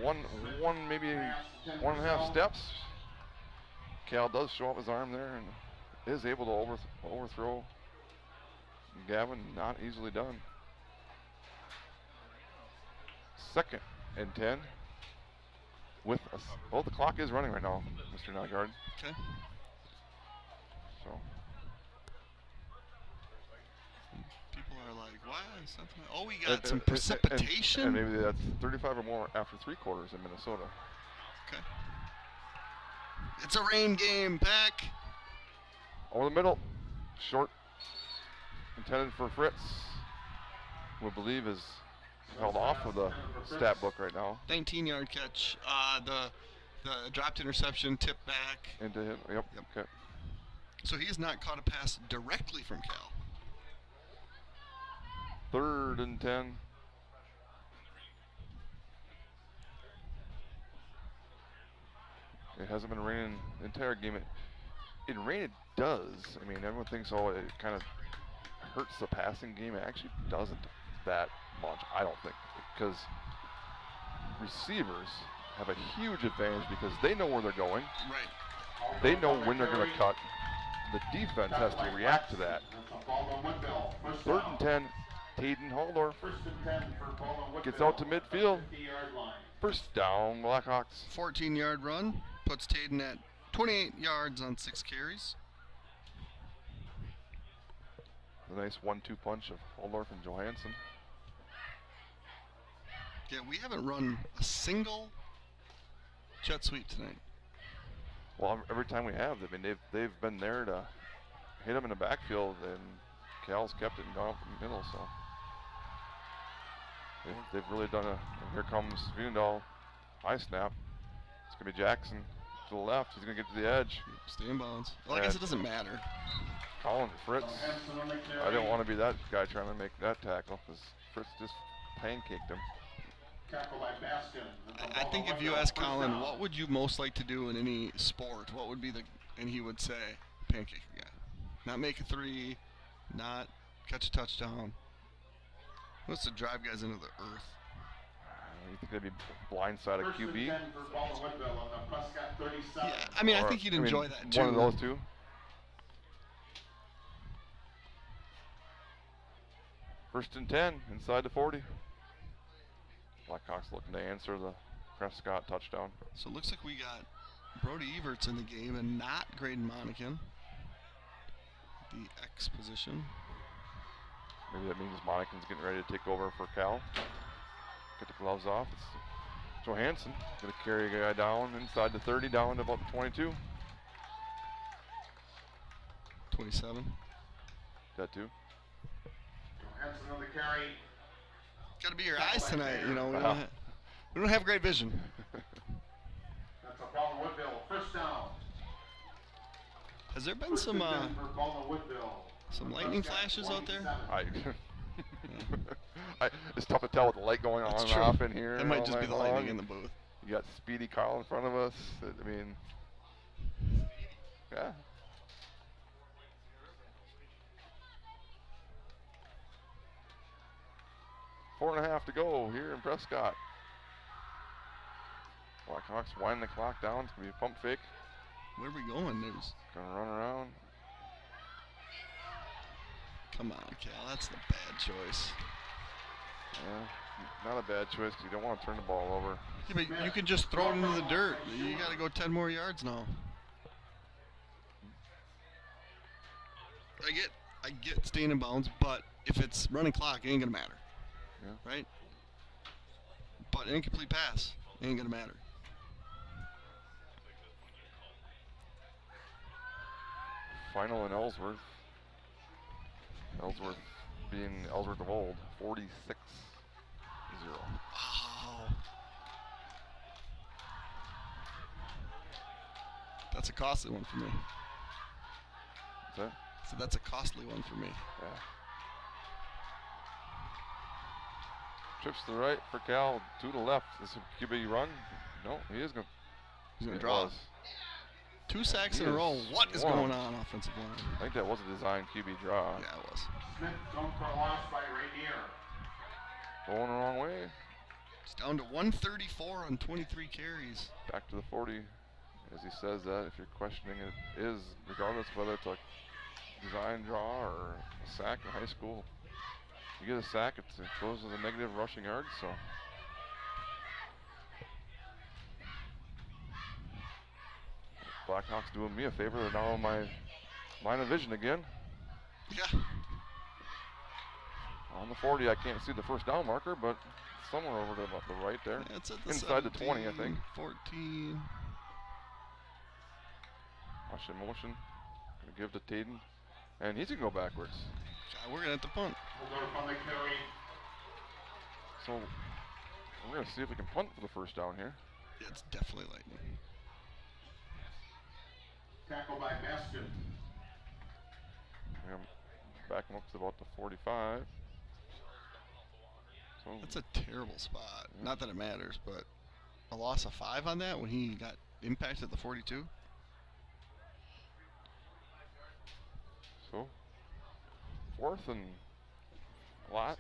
maybe 1.5 steps. Cal does show up his arm there and is able to overthrow Gavin. Not easily done. 2nd and 10. With the clock is running right now, Mr. Nygaard. Okay. So people are like, why? Something? Oh, we got some precipitation. And maybe that's 35 or more after 3 quarters in Minnesota. Okay. It's a rain game, Pack. Over the middle, short, intended for Fritz, who I believe is held off of the stat book right now. 19-yard catch. The dropped interception, tip back. Into him. Yep. Okay. So he has not caught a pass directly from Cal. 3rd and 10. It hasn't been raining the entire game. In rain, it does. I mean, everyone thinks, it kind of hurts the passing game. It actually doesn't that much, I don't think, because receivers have a huge advantage because they know where they're going. Right. They know when they're going to cut. The defense has to react to that. 3rd and 10, Tayden Haldorf gets out to midfield. 1st down, Blackhawks. 14-yard run puts Tayden at 28 yards on 6 carries. A nice 1-2 punch of Haldorf and Johansson. Yeah, we haven't run a single jet sweep tonight. Well, every time we have, I mean, they've been there to hit him in the backfield, and Cal's kept it and gone up the middle. So they've really done and here comes Viendal. High snap. It's gonna be Jackson to the left. He's gonna get to the edge. Stay in bounds. Well, I guess it doesn't matter. Colin Fritz. I didn't want to be that guy trying to make that tackle because Fritz just pancaked him. I think if you ask Colin, what would you most like to do in any sport, what would be and he would say, pancake a guy. Not make a 3, not catch a touchdown. What's to drive guys into the earth? You think they'd be blindside of First and QB? 10 for Baldwin-Woodville on the Prescott 37. Yeah, I mean, I Or, think you'd enjoy that too. One of those two. First and 10 inside the 40. Blackhawks looking to answer the Prescott touchdown. So it looks like we got Brody Everts in the game and not Graydon Monahan. The X position. Maybe that means Monahan's getting ready to take over for Cal. Get the gloves off. It's Johansson going to carry a guy down inside the 30, down to about the 22. 27. That too. Johansson on the carry. Got to be your eyes tonight, you know. Uh-huh. We don't have great vision. That's a Baldwin-Woodville. First down. Has there been First some and 10 for Baldwin-Woodville. lightning flashes out there? It's tough to tell with the light going on That's and true. off in here. That might all just be night the lightning long. in the booth. You got Speedy Kyle in front of us. I mean, yeah. Four and a half to go here in Prescott. Blackhawks winding the clock down. It's going to be a pump fake. Where are we going? There's. Going to run around. Come on, Cal. That's the bad choice. Yeah, not a bad choice because you don't want to turn the ball over. Yeah, but you can just throw it into the dirt. You got to go 10 more yards now. I get staying in bounds, but if it's running clock, it ain't gonna matter. Yeah. Right? But an incomplete pass ain't gonna matter. Final in Ellsworth. Ellsworth being Ellsworth of old, 46-0. Wow. That's a costly one for me. What's that? So that's a costly one for me. Yeah. Trips to the right for Cal, to the left. Is a QB run? No, he is going to. He's going to draw. 2 sacks in a row. What is going on offensive line? I think that was a design QB draw. Yeah, it was. Smith thrown for a loss by Rainier. Going the wrong way. It's down to 134 on 23 carries. Back to the 40. As he says that, if you're questioning it, is regardless of whether it's a design draw or a sack in high school. You get a sack, it goes as a negative rushing yard, so. Blackhawks doing me a favor. They're now on my line of vision again. Yeah. On the 40, I can't see the first down marker, but somewhere over to the right there. Yeah, it's at the inside 17, the 20, I think. 14. Watch in motion. Gonna give to Taden. And he's gonna go backwards. God, we're gonna have to punt. We'll go to punt carry. So we're gonna see if we can punt for the first down here. Yeah, it's definitely lightning. Tackle by Baskin. I'm backing up to about the 45. So That's a terrible spot. Not that it matters, but a loss of 5 on that when he got impacted at the 42. So 4th and a lot.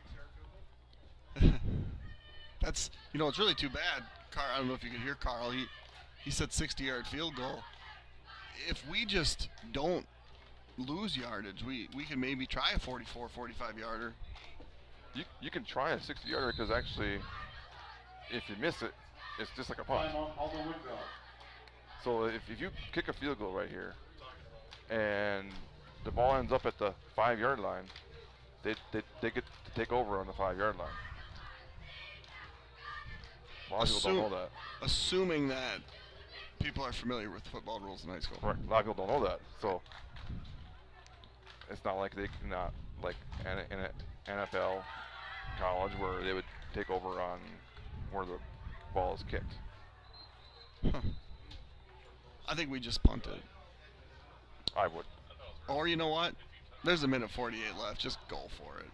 That's, it's really too bad. I don't know if you could hear Carl. He said 60-yard field goal. If we just don't lose yardage, we can maybe try a 44, 45-yarder. You can try a 60-yarder because actually, if you miss it, it's just like a punt. So if you kick a field goal right here, and the ball ends up at the 5-yard line, they get to take over on the 5-yard line. A lot of people don't know that. Assuming that people are familiar with football rules in high school. Right. A lot of people don't know that. So it's not like they cannot, like in an NFL, college, where they would take over on where the ball is kicked. Huh. I think we just punted. I would. Or you know what? There's a minute 48 left. Just go for it.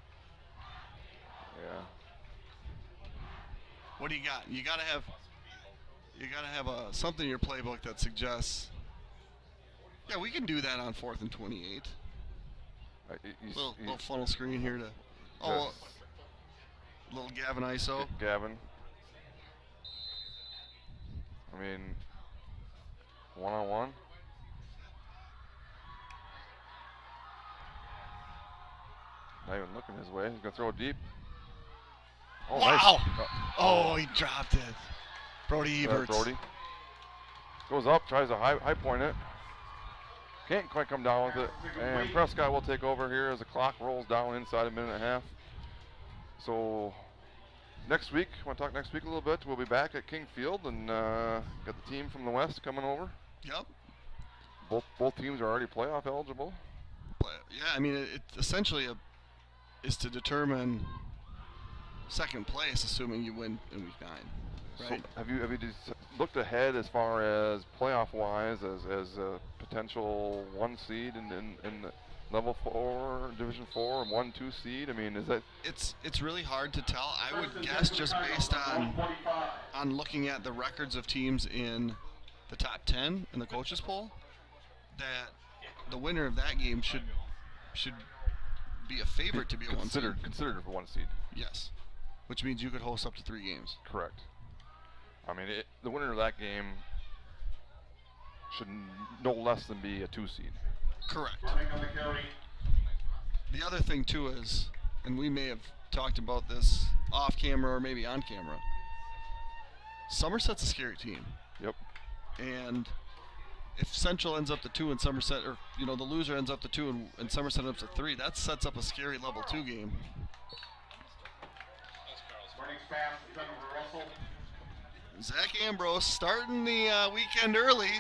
Yeah. What do you got? You gotta have something in your playbook that suggests. Yeah, we can do that on 4th and 28. Little funnel screen here to. Oh, little Gavin ISO. Gavin. I mean, one-on-one. Not even looking his way. He's going to throw it deep. Oh, wow! Nice. Oh, he dropped it. Brody Everts. Brody. Goes up, tries to high point it. Can't quite come down with it. And Prescott will take over here as the clock rolls down inside a minute and a half. So next week, I want to talk next week a little bit. We'll be back at King Field and got the team from the West coming over. Yep. Both teams are already playoff eligible. Yeah, I mean, it essentially is to determine second place, assuming you win in week 9. Right. So have you just looked ahead as far as playoff wise as a potential 1 seed in level 4, Division 4, and 1-2 seed? I mean, is that? It's really hard to tell. I would guess just based on looking at the records of teams in the top 10 in the coaches poll, that the winner of that game should be a favorite to be a 1 seed. Considered for 1 seed. Yes, which means you could host up to 3 games. Correct. I mean, the winner of that game should no less than be a 2 seed. Correct. The other thing too is, and we may have talked about this off camera or maybe on camera, Somerset's a scary team. Yep. And if Central ends up to 2 and Somerset, or the loser ends up to 2 and Somerset ends up to 3, that sets up a scary level 2 game. Zach Ambrose starting the weekend early,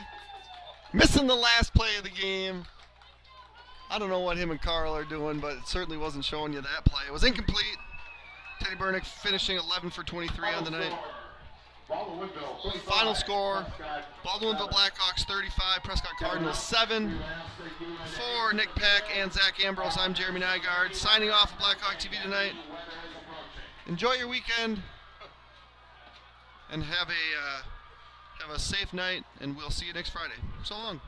missing the last play of the game. I don't know what him and Carl are doing, but it certainly wasn't showing you that play. It was incomplete. Teddy Burnick finishing 11 for 23 on the night. Final score, Baldwin-Woodville Blackhawks 35, Prescott Cardinals 7. For Nick Peck and Zach Ambrose, I'm Jeremy Nygaard, signing off of Blackhawk TV tonight. Enjoy your weekend, and have a safe night, and we'll see you next Friday. So long.